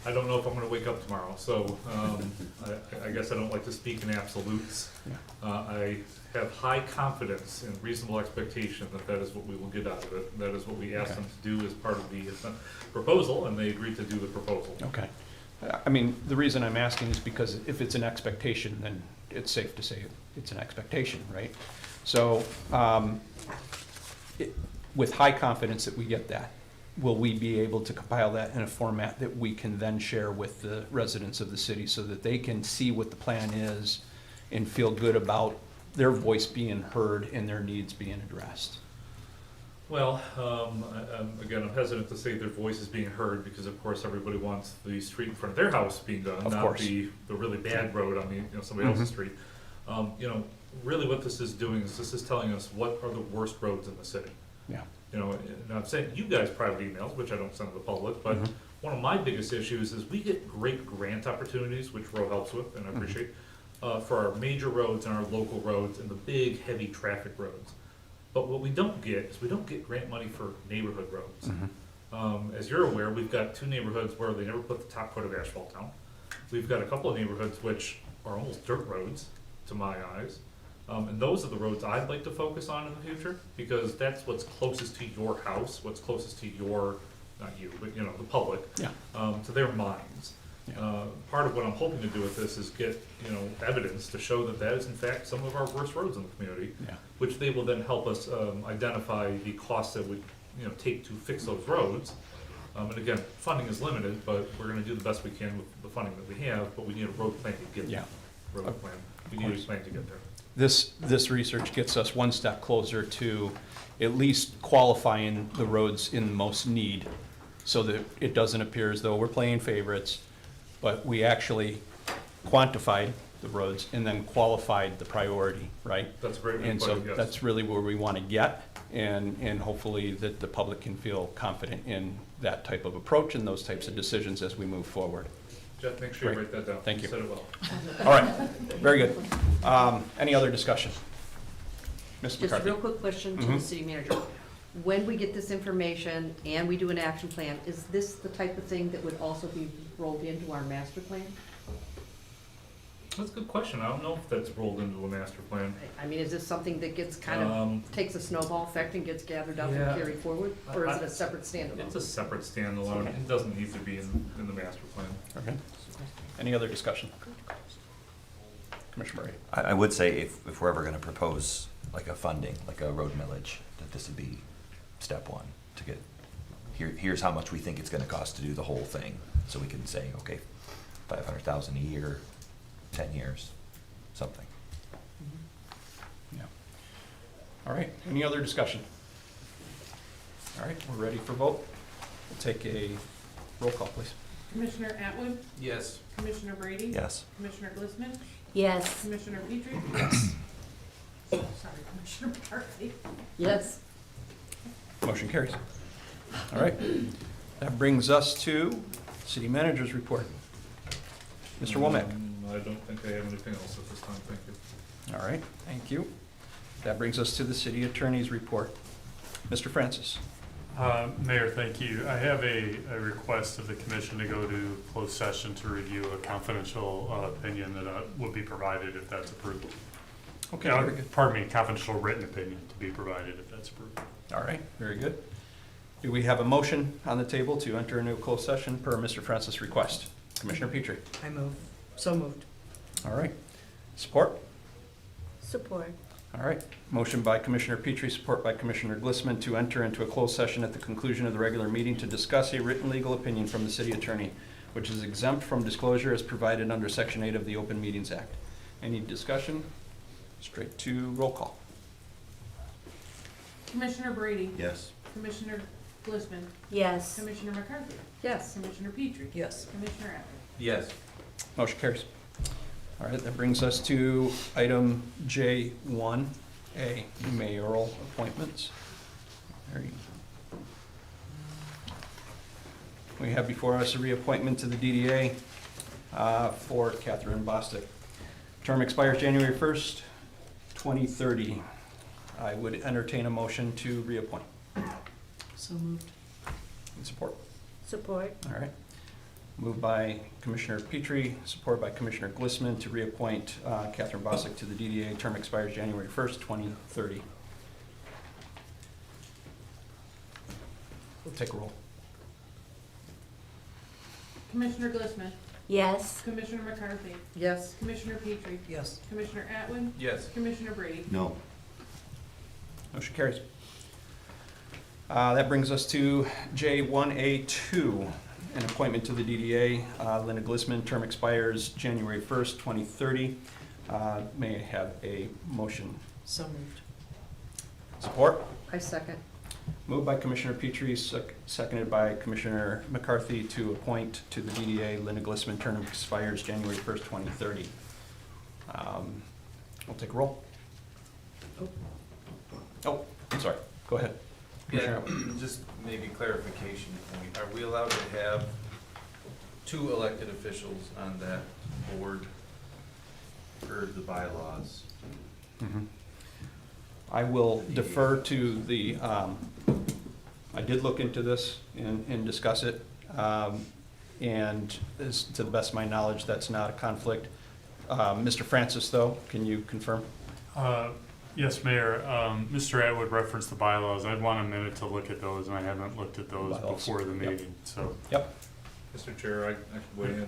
I don't know if I'm gonna wake up tomorrow, so, I guess I don't like to speak in absolutes. I have high confidence and reasonable expectation that that is what we will get out of it. That is what we asked them to do as part of the proposal, and they agreed to do the proposal. Okay. I mean, the reason I'm asking is because if it's an expectation, then it's safe to say it's an expectation, right? So, with high confidence that we get that, will we be able to compile that in a format that we can then share with the residents of the city so that they can see what the plan is and feel good about their voice being heard and their needs being addressed? Well, again, I'm hesitant to say their voice is being heard because, of course, everybody wants the street in front of their house being done, not the really bad road on the, you know, somebody else's street. You know, really what this is doing is this is telling us what are the worst roads in the city. Yeah. You know, and I'm saying you guys private emails, which I don't send to the public, but one of my biggest issues is we get great grant opportunities, which Roe helps with, and I appreciate, for our major roads and our local roads and the big, heavy traffic roads. But what we don't get is we don't get grant money for neighborhood roads. As you're aware, we've got 2 neighborhoods where they never put the top coat of asphalt down. We've got a couple of neighborhoods which are almost dirt roads, to my eyes. And those are the roads I'd like to focus on in the future, because that's what's closest to your house, what's closest to your, not you, but, you know, the public, to their minds. Part of what I'm hoping to do with this is get, you know, evidence to show that that is in fact some of our worst roads in the community, which they will then help us identify the costs that would, you know, take to fix those roads. And again, funding is limited, but we're gonna do the best we can with the funding that we have, but we need a road plan to get there. Road plan. We need a plan to get there. This research gets us one step closer to at least qualifying the roads in most need, so that it doesn't appear as though we're playing favorites, but we actually quantified the roads and then qualified the priority, right? That's a great way to And put so it, yes. that's really where we want to get, and hopefully that the public can feel confident in that type of approach and those types of decisions as we move forward. Jeff, make sure you Great. write that down. Thank you. Said it well. All right, very good. Any other discussion? Ms. Just McCarthy? a real quick question to the city manager. When we get this information and we do an action plan, is this the type of thing that would also be rolled into our master plan? That's a good question. I don't know if that's rolled into a master plan. I mean, is this something that gets kind of, takes a snowball effect and gets gathered up and Yeah. carried forward? Or is it a separate standalone? It's a separate standalone. It doesn't need to be in the master plan. Okay. Any other discussion? Commissioner Murray? I would say if we're ever gonna propose like a funding, like a road millage, that this would be step one to get, here's how much we think it's gonna cost to do the whole thing. So we can say, okay, 500,000 a year, 10 years, something. Yeah. All right, any other discussion? All right, we're ready for vote. We'll take a roll call, please. Commissioner Atwood? Yes. Commissioner Brady? Yes. Commissioner Glistman? Yes. Commissioner Petrie? Yes. Sorry, Commissioner McCarthy? Yes. Motion carries. All right, that brings us to city manager's report. Mr. Womack? I don't think I have anything else at this time. Thank you. All right, thank you. That brings us to the city attorney's report. Mr. Francis? Mayor, thank you. I have a request of the commission to go to closed session to review a confidential opinion that would be provided if that's approved. Okay, Yeah, very good. pardon me, confidential written opinion to be provided if that's approved. All right, very good. Do we have a motion on the table to enter into a closed session per Mr. Francis' request? Commissioner Petrie. I move, so moved. All right. Support? Support. All right. Motion by Commissioner Petrie, support by Commissioner Glissman to enter into a closed session at the conclusion of the regular meeting to discuss a written legal opinion from the city attorney, which is exempt from disclosure as provided under Section 8 of the Open Meetings Act. Any discussion? Straight to roll call. Commissioner Brady? Yes. Commissioner Glissman? Yes. Commissioner McCarthy? Yes. Commissioner Petrie? Yes. Commissioner Abbott? Yes. Motion carries. All right, that brings us to item J1A, mayoral appointments. There you go. We have before us a reappointment to the DDA for Catherine Bostic. Term expires January 1st, 2030. I would entertain a motion to reappoint. So moved. And support. Support. All right. Moved by Commissioner Petrie, supported by Commissioner Glissman to reappoint Catherine Bostic to the DDA. Term expires January 1st, 2030. We'll take a roll. Commissioner Glissman? Yes. Commissioner McCarthy? Yes. Commissioner Petrie? Yes. Commissioner Atwood? Yes. Commissioner Brady? No. Motion carries. That brings us to J1A2, an appointment to the DDA. Linda Glissman, term expires January 1st, 2030. May I have a motion? So moved. Support? I second. Moved by Commissioner Petrie, seconded by Commissioner McCarthy to appoint to the DDA. Linda Glissman, term expires January 1st, 2030. We'll take a roll. Oh, I'm sorry. Go ahead. Yeah, just maybe clarification. Are we allowed to have 2 elected officials on that board per the bylaws? Mhm. I will defer to the, I did look into this and discuss it. And as to the best of my knowledge, that's not a conflict. Mr. Francis, though, can you confirm? Yes, Mayor. Mr. Atwood referenced the bylaws. I'd want a minute to look at those, and I haven't looked at those Bylaws. before the Yep. meeting, so. Yep, Mr. Chair, I can weigh in.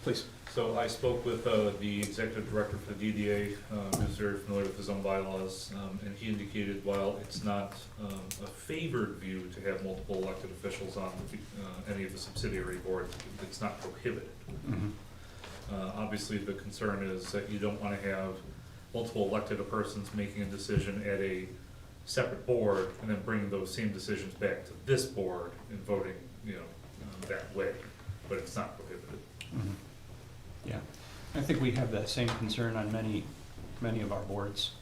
please. So I spoke with the executive director for the DDA, who's very familiar with his own bylaws, and he indicated while it's not a favored view to have multiple elected officials on any of the subsidiary boards, it's not prohibited. Mhm. Obviously, the concern is that you don't want to have multiple elected persons making a decision at a separate board and then bringing those same decisions back to this board and voting, that way, but it's not prohibited. Mhm. Yeah, I think we have that same concern on many of our boards,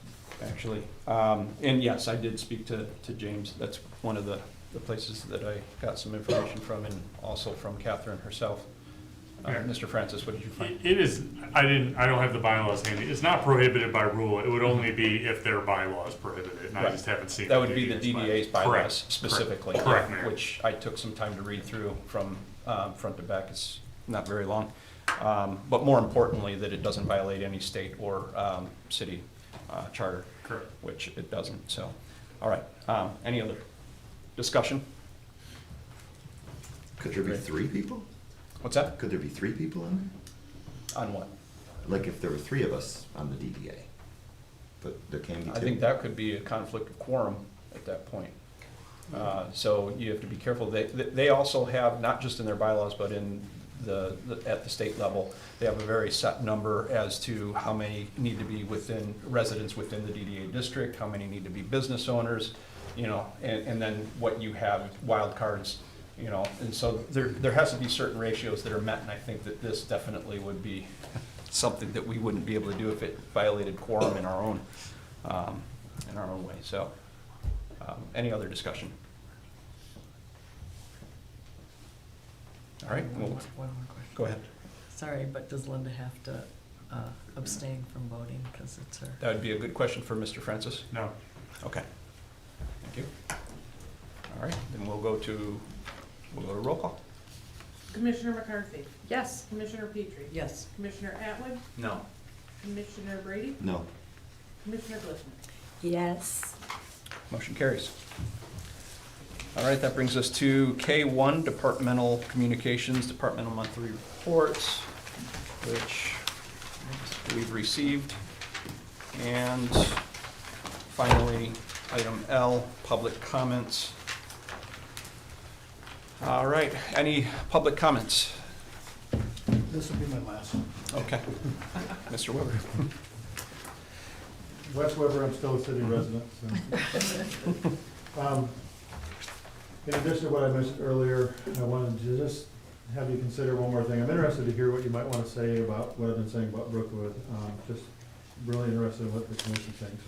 actually. And yes, I did speak to James. That's one of the places that I got some information from, and also from Catherine herself. Yeah. Mr. Francis, what did you find? It is, I don't have the bylaws handy. It's not prohibited by rule. It would only be if their bylaws prohibit it, and I Right. just haven't seen. That would be the DDA's bylaws Correct. specifically. Correct, Mayor. Which I took some time to read through from front to back. It's not very long. But more importantly, that it doesn't violate any state or city charter. Correct. Which it doesn't, so. All right, any other discussion? Could there be 3 people? What's that? Could there be 3 people on there? On what? Like if there were 3 of us on the DDA, but there can be 2? I think that could be a conflict of quorum at that point. So you have to be careful. They also have, not just in their bylaws, but in at the state level, they have a very set number as to how many need to be residents within the DDA district, how many need to be business owners, and then what you have, wild cards, and so there has to be certain ratios that are met, and I think that this definitely would be something that we wouldn't be able to do if it violated quorum in our own way. So, any other discussion? All right, One well, more question. go ahead. Sorry, but does Linda have to abstain from voting because it's her? That would be a good question for Mr. Francis. No. Okay. Thank you. All right, then we'll go to roll call. Commissioner McCarthy? Yes. Commissioner Petrie? Yes. Commissioner Atwood? No. Commissioner Brady? No. Commissioner Glistman. Yes. Motion carries. All right, that brings us to K1, Departmental Communications, Departmental Monthly Reports, which we've received. And finally, item L, public comments. All right, any public comments? This will be my last one. Okay. Mr. Weber. Wes Weber, I'm still a city resident. So. In addition to what I mentioned earlier, I wanted to just have you consider one more thing. I'm interested to hear what you might want to say about what I've been saying about Brookwood. Just really interested in what the commission thinks.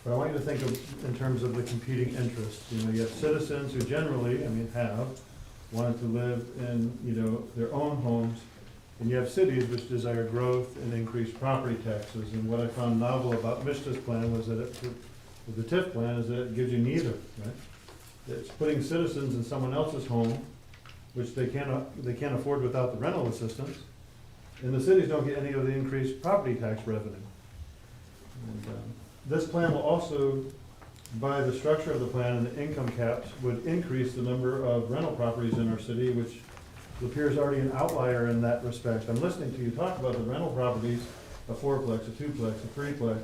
But I want you to think of, in terms of the competing interests. You know, you have citizens who generally, have wanted to live in, their own homes. And you have cities which desire growth and increased property taxes. And what I found novel about Mista's plan was that the TIF plan is that it gives you neither, right? It's putting citizens in someone else's home, which they can't afford without the rental assistance. And the cities don't get any of the increased property tax revenue. And, this plan will also, by the structure of the plan and the income caps, would increase the number of rental properties in our city, which Lapeer is already an outlier in that respect. I'm listening to you talk about the rental properties, a fourplex, a twoplex, a threeplex,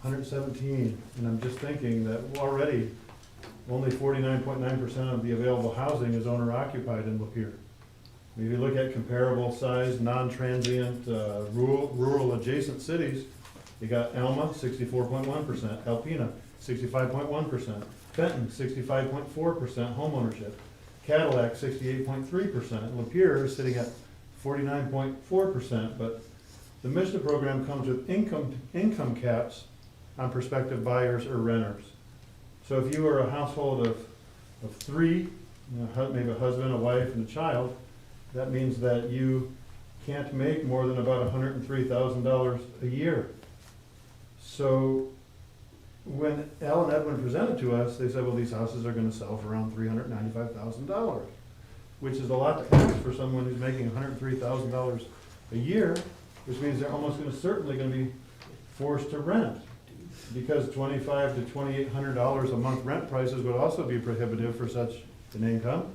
117, and I'm just thinking that already only 49.9% of the available housing is owner occupied in Lapeer. If you look at comparable size, non-transient, rural adjacent cities, you got Alma, 64.1%, Alpena, 65.1%, Fenton, 65.4% home ownership, Cadillac, 68.3%, Lapeer is sitting at 49.4%, but the Mista program comes with income caps on prospective buyers or renters. So if you are a household of three, maybe a husband, a wife, and a child, that means that you can't make more than about $103,000 a year. So when Al and Edwin presented to us, they said, well, these houses are gonna sell for around $395,000, which is a lot to ask for someone who's making $103,000 a year, which means they're almost certainly gonna be forced to rent, because $2,500 to $2,800 a month rent prices would also be prohibitive for such an income.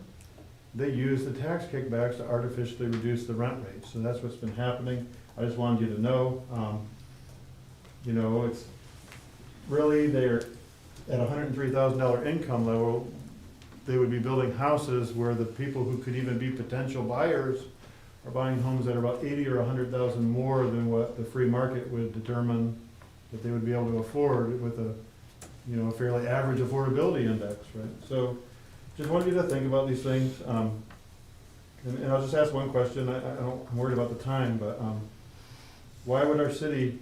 They use the tax kickbacks to artificially reduce the rent rate. So that's what's been happening. I just wanted you to know, it's really, they're at $103,000 income level, they would be building houses where the people who could even be potential buyers are buying homes that are about 80 or 100,000 more than what the free market would determine that they would be able to afford with a fairly average affordability index, right? So just wanted you to think about these things. And I'll just ask one question. I'm worried about the time, but why would our city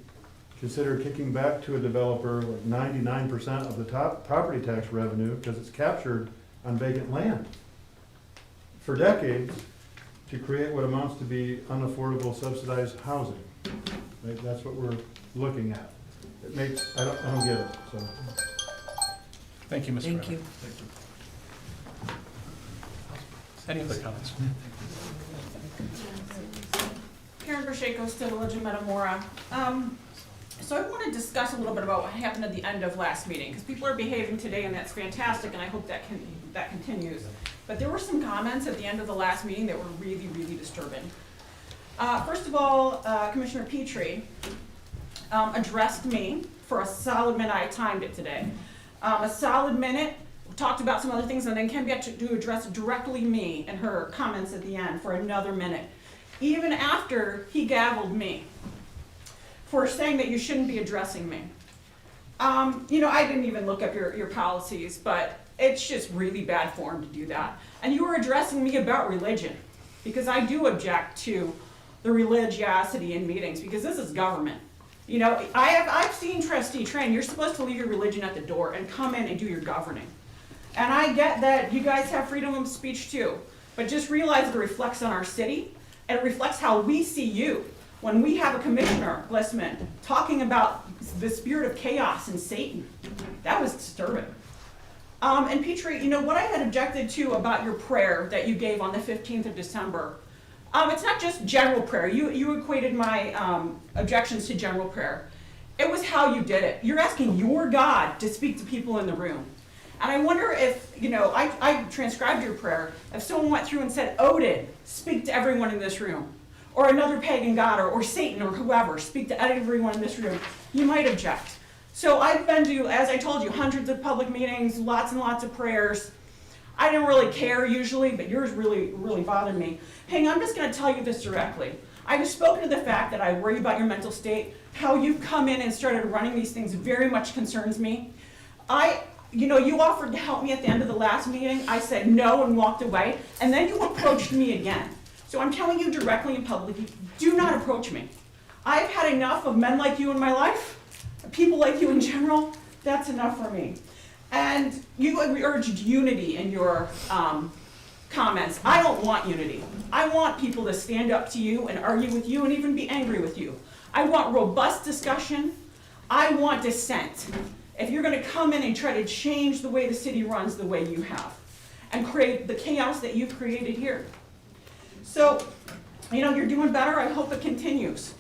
consider kicking back to a developer like 99% of the top property tax revenue, because it's captured on vacant land, for decades, to create what amounts to be unaffordable subsidized housing? Right? That's what we're looking at. It makes, I don't get it, so. Thank you, Mr. Thank Weber. you. Any other comments? Karen Bershako, still Village of Metamora. So I want to discuss a little bit about what happened at the end of last meeting, because people are behaving today, and that's fantastic, and I hope that continues. But there were some comments at the end of the last meeting that were really, really disturbing. First of all, Commissioner Petrie addressed me for a solid minute. I timed it today. A solid minute. We talked about some other things, and then came back to address directly me and her comments at the end for another minute, even after he gavelled me for saying that you shouldn't be addressing me. I didn't even look up your policies, but it's just really bad form to do that. And you were addressing me about religion, because I do object to the religiosity in meetings, because this is government. I've seen trustee train, you're supposed to leave your religion at the door and come in and do your governing. And I get that you guys have freedom of speech too, but just realize it reflects on our city, and it reflects how we see you. When we have a commissioner, Glissman, talking about the spirit of chaos and Satan, that was disturbing. And Petrie, what I had objected to about your prayer that you gave on the 15th of December, it's not just general prayer. You equated my objections to general prayer. It was how you did it. You're asking your God to speak to people in the room. And I wonder if, I transcribed your prayer. If someone went through and said, Odin, speak to everyone in this room. Or another pagan god, or Satan, or whoever, speak to everyone in this room, you might object. So I've been to, as I told you, hundreds of public meetings, lots and lots of prayers. I didn't really care usually, but yours really, really bothered me. Hey, I'm just gonna tell you this directly. I have spoken to the fact that I worry about your mental state. How you've come in and started running these things very much concerns me. You offered to help me at the end of the last meeting. I said no and walked away, and then you approached me again. So I'm telling you directly and publicly, do not approach me. I've had enough of men like you in my life, people like you in general. That's enough for me. And you urged unity in your comments. I don't want unity. I want people to stand up to you and argue with you and even be angry with you. I want robust discussion. I want dissent. If you're going to come in and try to change the way the city runs the way you have and create the chaos that you've created here. So, you're doing better. I hope it continues.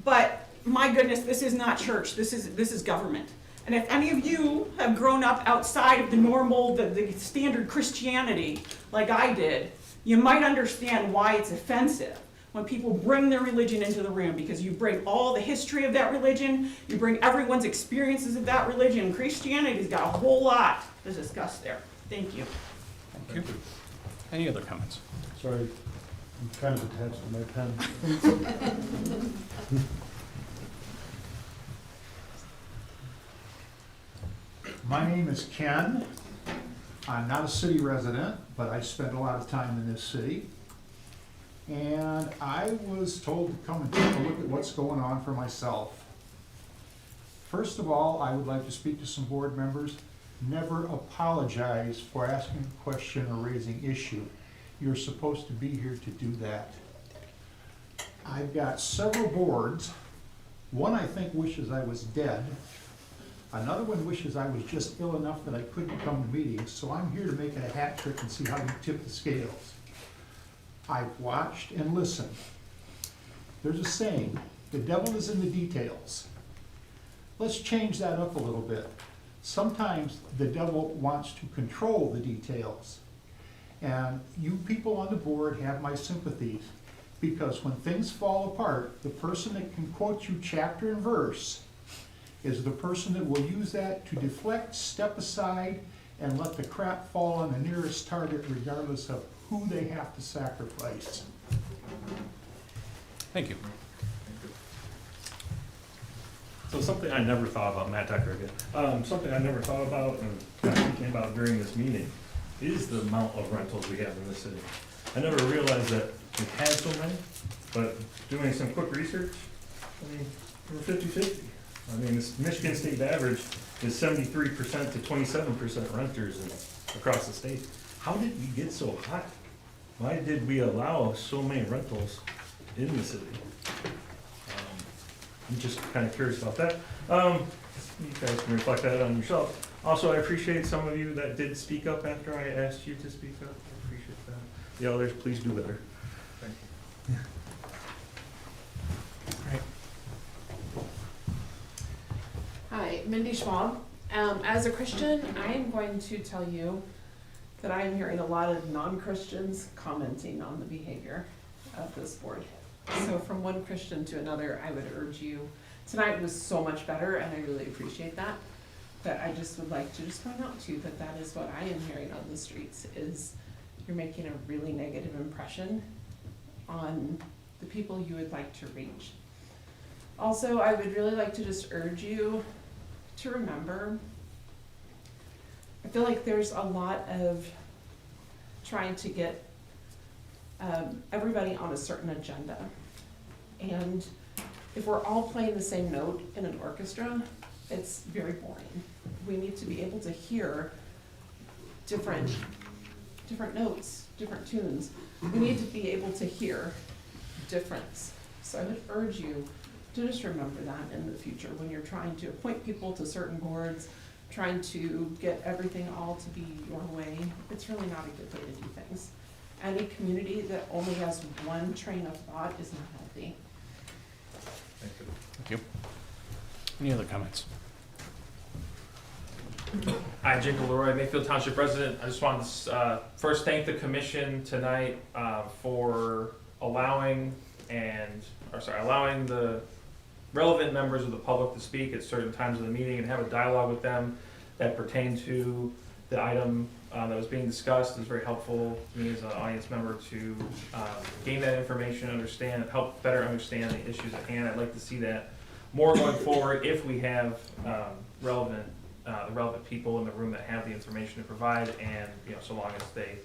But my goodness, this is not church. This is government. And if any of you have grown up outside of the normal, the standard Christianity like I did, you might understand why it's offensive when people bring their religion into the room, because you bring all the history of that religion, you bring everyone's experiences of that religion. Christianity's got a whole lot to discuss there. Thank you. Thank you. Any other comments? Sorry, I'm kind of attached to my pen. My name is Ken. I'm not a city resident, but I spend a lot of time in this city. And I was told to come and take a look at what's going on for myself. First of all, I would like to speak to some board members. Never apologize for asking a question or raising issue. You're supposed to be here to do that. I've got several boards. One I think wishes I was dead. Another one wishes I was just ill enough that I couldn't come to meetings, so I'm here to make it a hat trick and see how you tip the scales. I've watched and listened. There's a saying, the devil is in the details. Let's change that up a little bit. Sometimes the devil wants to control the details. And you people on the board have my sympathies, because when things fall apart, the person that can quote you chapter and verse is the person that will use that to deflect, step aside, and let the crap fall on the nearest target regardless of who they have to sacrifice. Thank you. So something I never thought about, Matt Decker again, something I never thought about and thinking about during this meeting is the amount of rentals we have in the city. I never realized that we had so many, but doing some quick research, we're 50-50. This Michigan state average is 73% to 27% renters across the state. How did we get so high? Why did we allow so many rentals in the city? I'm just kind of curious about that. You guys can reflect that on yourself. Also, I appreciate some of you that did speak up after I asked you to speak up. I appreciate that. The others, please do better. Thank you. Hi, Mindy Schwab. As a Christian, I am going to tell you that I am hearing a lot of non-Christians commenting on the behavior of this board. So from one Christian to another, I would urge you, tonight was so much better and I really appreciate that. But I just would like to just point out to you that that is what I am hearing on the streets, is you're making a really negative impression on the people you would like to reach. Also, I would really like to just urge you to remember, I feel like there's a lot of trying to get everybody on a certain agenda. And if we're all playing the same note in an orchestra, it's very boring. We need to be able to hear different notes, different tunes. We need to be able to hear difference. So I would urge you to just remember that in the future when you're trying to appoint people to certain boards, trying to get everything all to be your way. It's really not a good way to do things. Any community that only has one train of thought is not healthy. Thank you. Any other comments? Hi, Jacob Leroy, Mayfield Township resident. I just wanted to first thank the commission tonight for allowing the relevant members of the public to speak at certain times of the meeting and have a dialogue with them that pertain to the item that was being discussed. It was very helpful to me as an audience member to gain that information, help better understand the issues at hand. I'd like to see that more going forward if we have the relevant people in the room that have the information to provide, and so long as they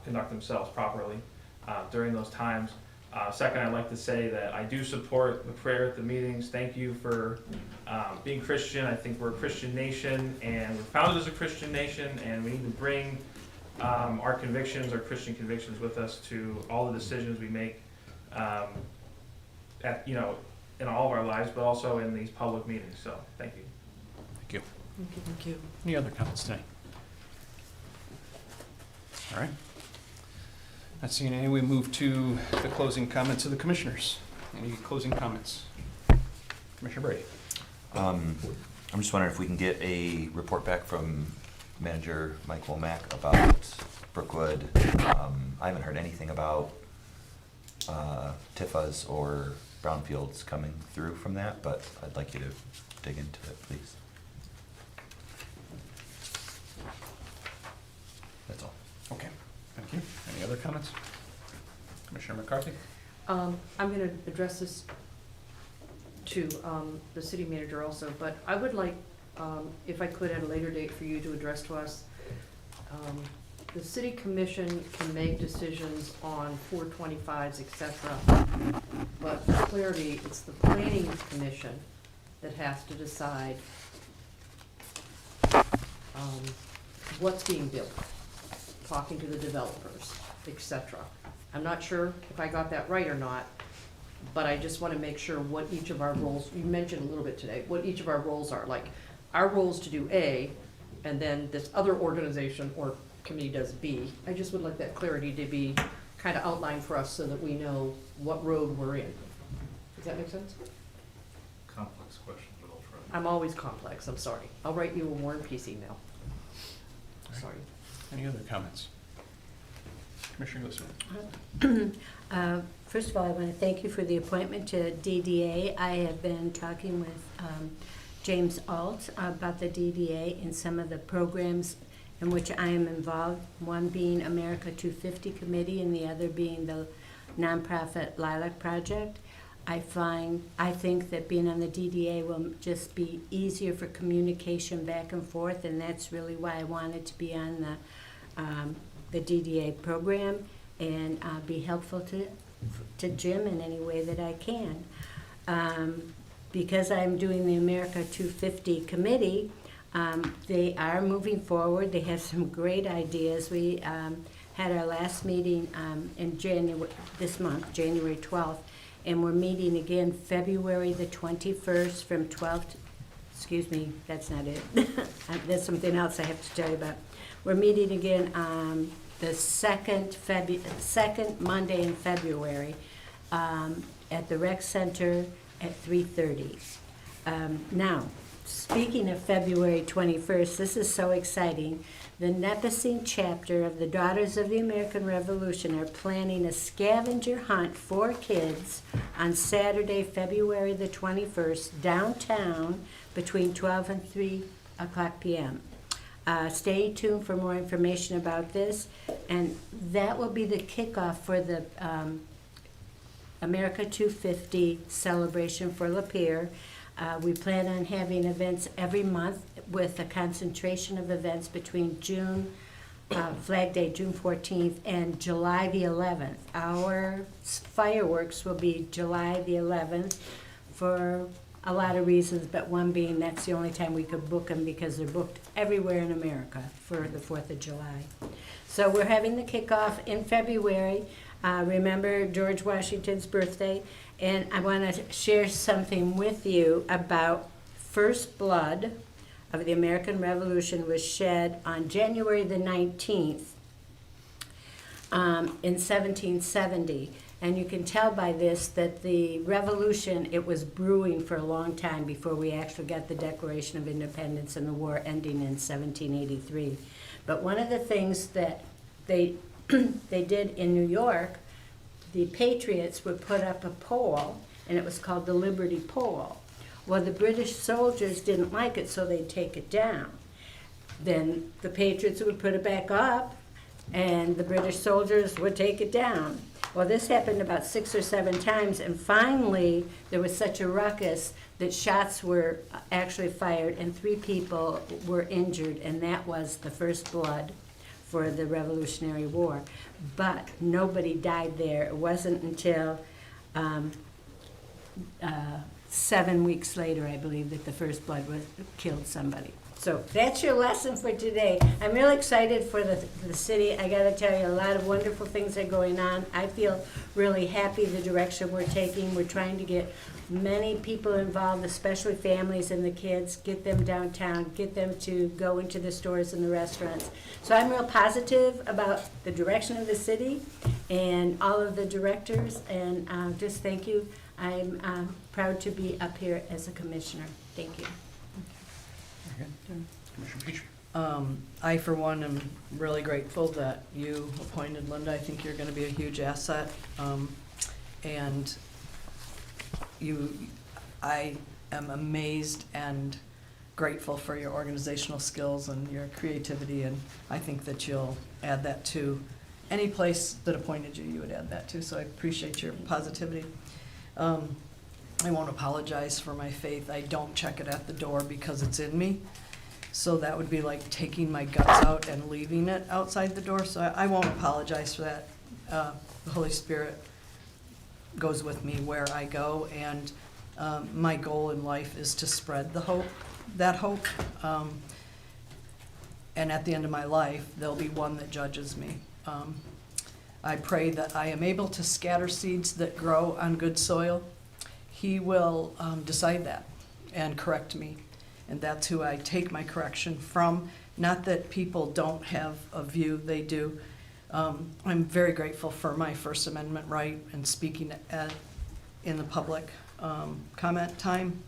conduct themselves properly during those times. Second, I'd like to say that I do support the prayer at the meetings. Thank you for being Christian. I think we're a Christian nation, and we're founded as a Christian nation, and we need to bring our Christian convictions with us to all the decisions we make in all of our lives, but also in these public meetings. So, thank you. Thank you. Thank you. Any other comments tonight? All right. Not seeing any, we move to the closing comments of the commissioners. Any closing comments? Commissioner Brady. I'm just wondering if we can get a report back from Manager Mike Womack about Brookwood. I haven't heard anything about TIFAs or brownfields coming through from that, but I'd like you to dig into it, please. That's all. Okay, thank you. Any other comments? Commissioner McCarthy? I'm gonna address this to the city manager also, but I would like, if I could at a later date for you to address to us, the city commission can make decisions on 425s, et cetera, but for clarity, it's the planning commission that has to decide what's being built, talking to the developers, et cetera. I'm not sure if I got that right or not, but I just want to make sure what each of our roles, you mentioned a little bit today, what each of our roles are. Like, our role is to do A, and then this other organization or committee does B. I just would like that clarity to be kind of outlined for us so that we know what road we're in. Does that make sense? Complex question, but I'll try. I'm always complex, I'm sorry. I'll write you a War and Peace email. Sorry. Any other comments? Commissioner Glisson. First of all, I want to thank you for the appointment to DDA. I have been talking with James Alt about the DDA and some of the programs in which I am involved, one being America 250 Committee and the other being the nonprofit Lilac Project. I think that being on the DDA will just be easier for communication back and forth, and that's really why I wanted to be on the DDA program and be helpful to Jim in any way that I can. Because I'm doing the America 250 Committee, they are moving forward. They have some great ideas. We had our last meeting in this month, January 12th, and we're meeting again February the 21st from 12 to, excuse me, that's not it. There's something else I have to tell you about. We're meeting again the second Monday in February at the Rec Center at 3:30. Now, speaking of February 21st, this is so exciting. The Nipissing chapter of the Daughters of the American Revolution are planning a scavenger hunt for kids on Saturday, February the 21st, downtown between 12 and 3 o'clock p.m. Stay tuned for more information about this, and that will be the kickoff for the America 250 celebration for Lapeer. We plan on having events every month with a concentration of events between Flag Day, June 14th, and July the 11th. Our fireworks will be July the 11th for a lot of reasons, but one being that's the only time we could book them because they're booked everywhere in America for the 4th of July. So we're having the kickoff in February. Remember George Washington's birthday, and I want to share something with you about first blood of the American Revolution was shed on January the 19th in 1770. And you can tell by this that the revolution, it was brewing for a long time before we actually got the Declaration of Independence and the war ending in 1783. But one of the things that they did in New York, the Patriots would put up a pole, and it was called the Liberty Pole. Well, the British soldiers didn't like it, so they'd take it down. Then the Patriots would put it back up, and the British soldiers would take it down. Well, this happened about 6 or 7 times, and finally there was such a ruckus that shots were actually fired and 3 people were injured, and that was the first blood for the Revolutionary War. But nobody died there. It wasn't until 7 weeks later, I believe, that the first blood was killed somebody. So that's your lesson for today. I'm really excited for the city. I gotta tell you, a lot of wonderful things are going on. I feel really happy the direction we're taking. We're trying to get many people involved, especially families and the kids, get them downtown, get them to go into the stores and the restaurants. So I'm real positive about the direction of the city and all of the directors, and just thank you. I'm proud to be up here as a commissioner. Thank you. I, for one, am really grateful that you appointed Linda. I think you're gonna be a huge asset. And I am amazed and grateful for your organizational skills and your creativity, and I think that you'll add that to any place that appointed you, you would add that to, so I appreciate your positivity. I won't apologize for my faith. I don't check it at the door because it's in me. So that would be like taking my guts out and leaving it outside the door. So I won't apologize for that. The Holy Spirit goes with me where I go, and my goal in life is to spread the hope, that hope. And at the end of my life, there'll be one that judges me. I pray that I am able to scatter seeds that grow on good soil. He will decide that and correct me. And that's who I take my correction from. Not that people don't have a view, they do. I'm very grateful for my First Amendment right and speaking in the public comment time.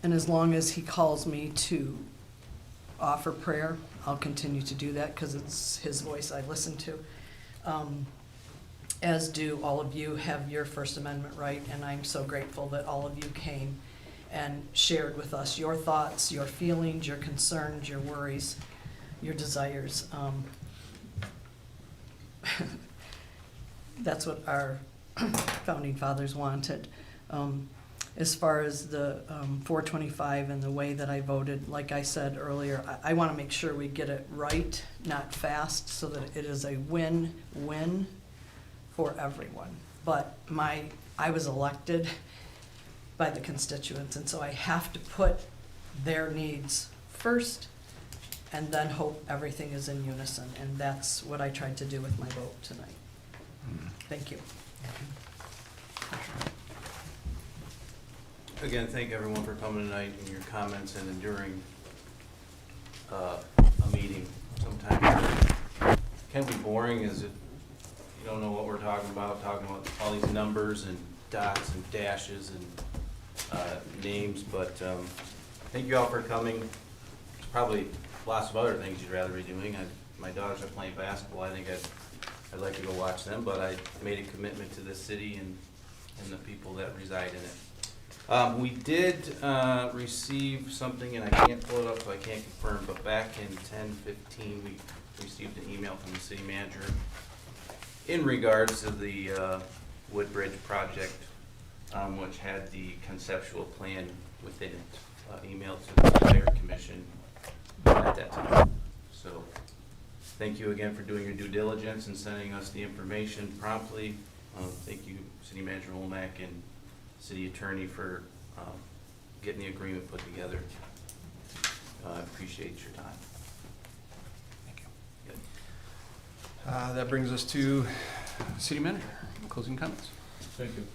And as long as he calls me to offer prayer, I'll continue to do that because it's his voice I listen to. As do all of you have your First Amendment right, and I'm so grateful that all of you came and shared with us your thoughts, your feelings, your concerns, your worries, your desires. That's what our founding fathers wanted. As far as the 425 and the way that I voted, like I said earlier, I want to make sure we get it right, not fast, so that it is a win-win for everyone. But I was elected by the constituents, and so I have to put their needs first and then hope everything is in unison, and that's what I tried to do with my vote tonight. Thank you. Again, thank everyone for coming tonight and your comments and enduring a meeting. Sometimes it can be boring as if you don't know what we're talking about all these numbers and dots and dashes and names, but thank you all for coming. There's probably lots of other things you'd rather be doing. My daughters are playing basketball. I think I'd like to go watch them, but I made a commitment to this city and the people that reside in it. We did receive something, and I can't pull it up, so I can't confirm, but back in 10-15, we received an email from the city manager in regards to the Woodbridge project, which had the conceptual plan within it, emailed to the entire commission at that time. So thank you again for doing your due diligence and sending us the information promptly. Thank you, City Manager Womack and City Attorney, for getting the agreement put together. I appreciate your time. Thank you. That brings us to City Manager. Closing comments. Thank you.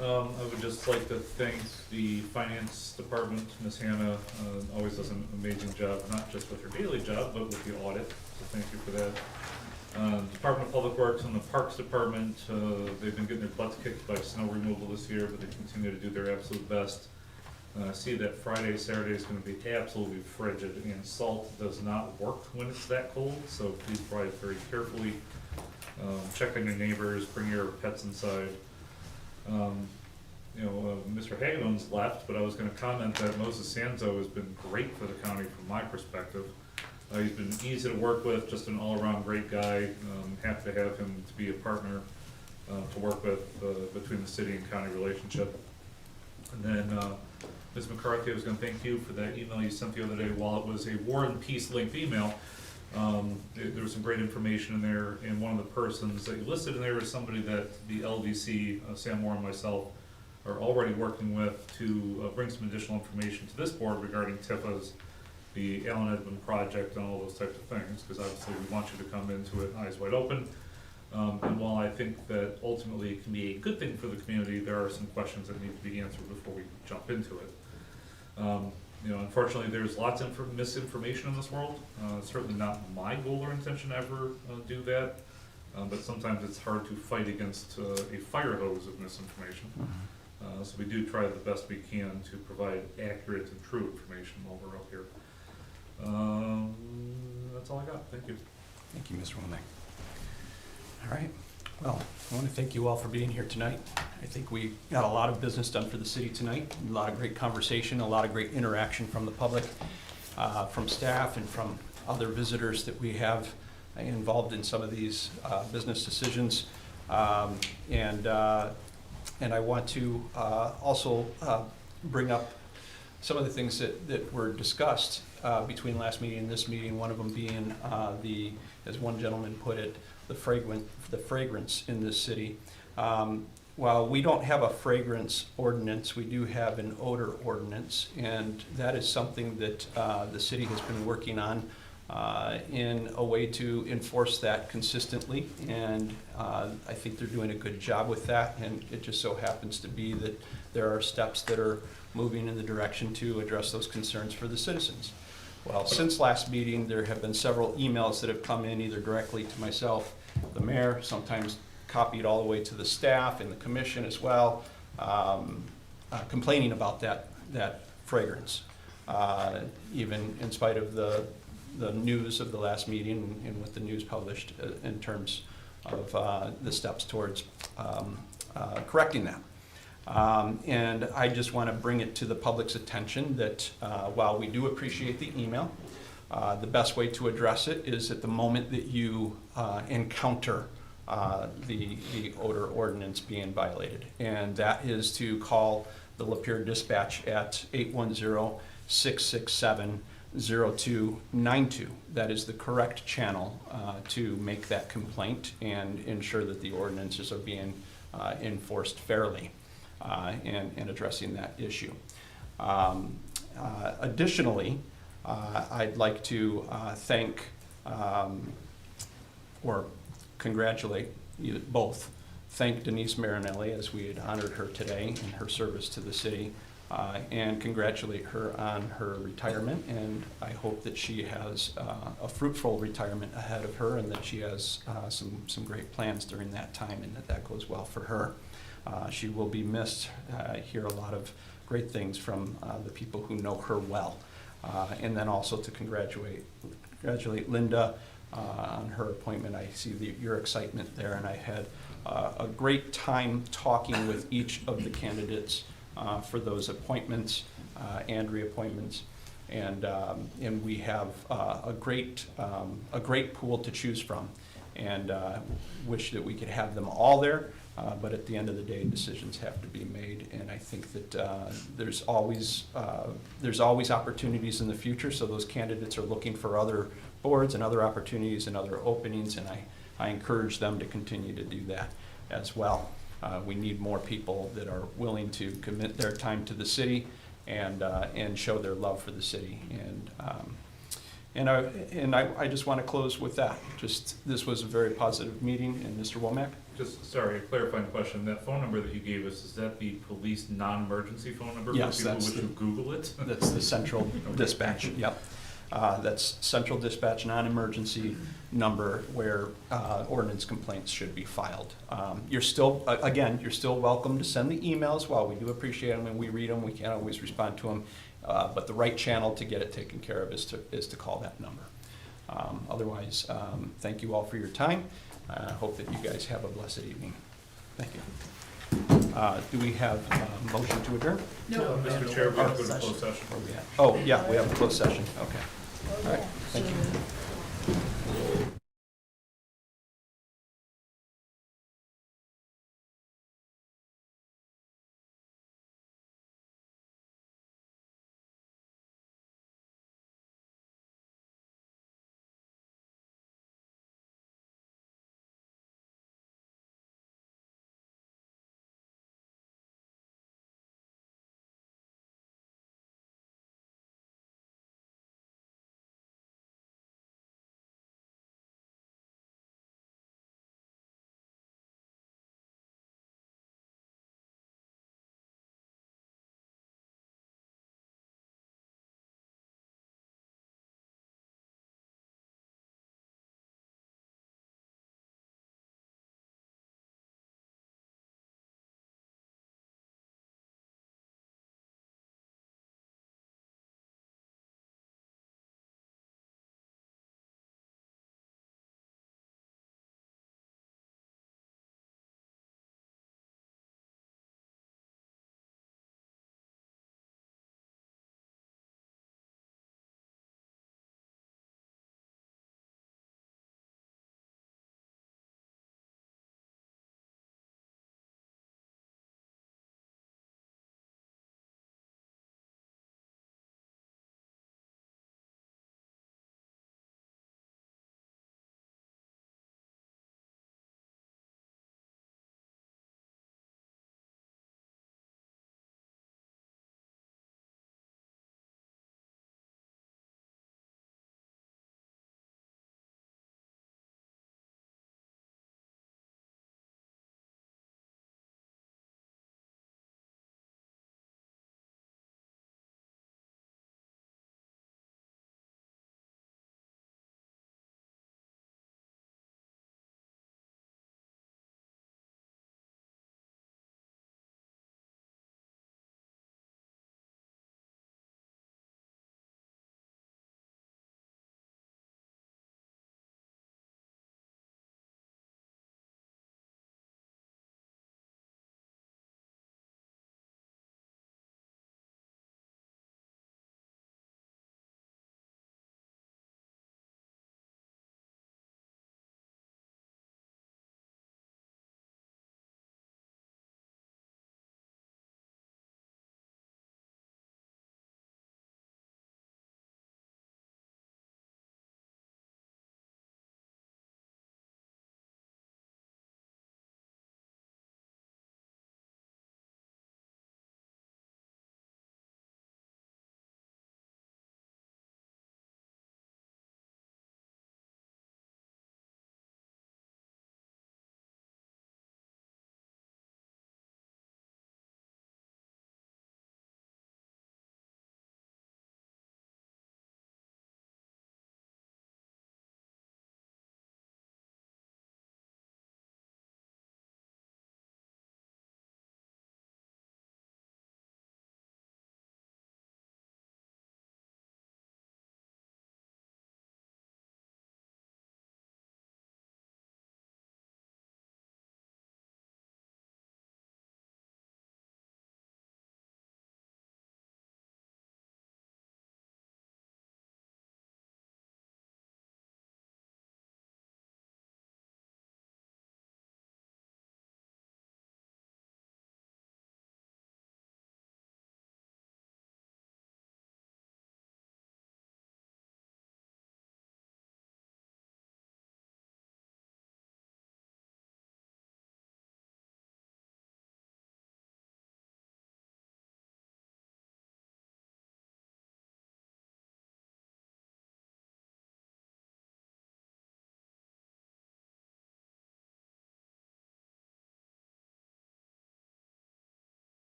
I would just like to thank the Finance Department. Ms. Hannah always does an amazing job, not just with her daily job, but with the audit. So thank you for that. Department of Public Works and the Parks Department, they've been getting their butts kicked by snow removal this year, but they continue to do their absolute best. See that Friday, Saturday is gonna be absolutely frigid, and salt does not work when it's that cold, so please drive very carefully. Check on your neighbors, bring your pets inside. Mr. Hageman's left, but I was gonna comment that Moses Sanzo has been great for the county from my perspective. He's been easy to work with, just an all-around great guy. Happy to have him to be a partner to work with between the city and county relationship. And then Ms. McCarthy, I was gonna thank you for that email you sent the other day. While it was a War and Peace linked email, there was some great information in there, and one of the persons that you listed in there is somebody that the LVC, Sam Moore and myself, are already working with to bring some additional information to this board regarding TIFAs, the Allen Edmond project, and all those types of things, because obviously we want you to come into it eyes wide open. And while I think that ultimately it can be a good thing for the community, there are some questions that need to be answered before we jump into it. Unfortunately, there's lots of misinformation in this world. It's certainly not my goal or intention to ever do that, but sometimes it's hard to fight against a fire hose of misinformation. So we do try the best we can to provide accurate and true information while we're up here. That's all I got. Thank you. Thank you, Mr. Womack. All right. Well, I want to thank you all for being here tonight. I think we got a lot of business done for the city tonight, a lot of great conversation, a lot of great interaction from the public, from staff, and from other visitors that we have involved in some of these business decisions. And I want to also bring up some of the things that were discussed between last meeting and this meeting, one of them being as one gentleman put it, the fragrance in this city. While we don't have a fragrance ordinance, we do have an odor ordinance, and that is something that the city has been working on in a way to enforce that consistently, and I think they're doing a good job with that, and it just so happens to be that there are steps that are moving in the direction to address those concerns for the citizens. Well, since last meeting, there have been several emails that have come in either directly to myself, the mayor, sometimes copied all the way to the staff and the commission as well, complaining about that fragrance, even in spite of the news of the last meeting and what the news published in terms of the steps towards correcting that. And I just want to bring it to the public's attention that while we do appreciate the email, the best way to address it is at the moment that you encounter the odor ordinance being violated. And that is to call the Lapeer dispatch at 810-667-0292. That is the correct channel to make that complaint and ensure that the ordinances are being enforced fairly and addressing that issue. Additionally, I'd like to thank or congratulate you both. Thank Denise Marinelli, as we had honored her today in her service to the city, and congratulate her on her retirement, and I hope that she has a fruitful retirement ahead of her, and that she has some great plans during that time, and that goes well for her. She will be missed. I hear a lot of great things from the people who know her well. And then also to congratulate Linda on her appointment. I see your excitement there, and I had a great time talking with each of the candidates for those appointments and reappointments. And we have a great pool to choose from, and wish that we could have them all there. But at the end of the day, decisions have to be made, and I think that there's always opportunities in the future. So those candidates are looking for other boards and other opportunities and other openings, and I encourage them to continue to do that as well. We need more people that are willing to commit their time to the city and show their love for the city. And I just want to close with that. This was a very positive meeting, and Mr. Womack? Just, sorry, a clarifying question. That phone number that you gave us, is that the police non-emergency phone number? Yes, for people who Google it? That's the central dispatch, yep. That's central dispatch non-emergency number where ordinance complaints should be filed. You're still, again, you're still welcome to send the emails. While we do appreciate them and we read them, we can't always respond to them. But the right channel to get it taken care of is to call that number. Otherwise, thank you all for your time. I hope that you guys have a blessed evening. Thank you. Do we have a motion to adjourn? No. Mr. Chair, we have to go to closed session. Where we at? Oh, yeah, we have a closed session. Okay. All right, thank you.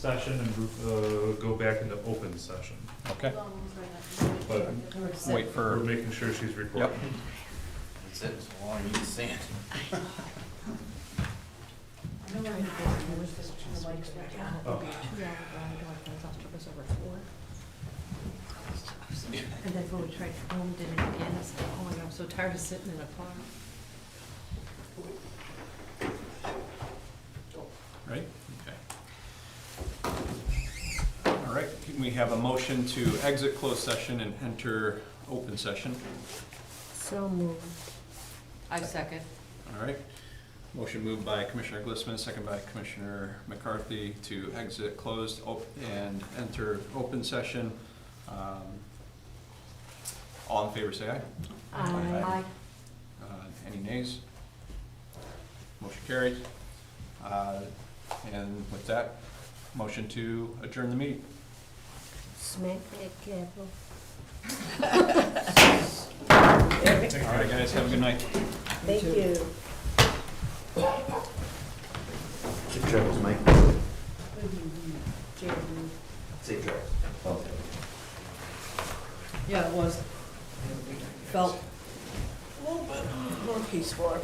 session and go back into open session. Okay, But wait we're for, making sure she's recording. Yep. That's it, so long you can stand. Oh. And then when we tried home, did it again, I said, oh my God, I'm so tired of sitting in a car. right? Okay. All right, we have a motion to exit closed session and enter open session. So moved. I second. All right. Motion moved by Commissioner Glissman, second by Commissioner McCarthy to exit closed and enter open session. All in favor, say aye. Aye. Any nays? Motion carried. And with that, motion to adjourn the meeting. Smack that gavel. All right, guys, have a good night. Thank you. Safe travels, Mike. Jeremy. Safe travels. Yeah, it was. Felt a little bit more peaceful.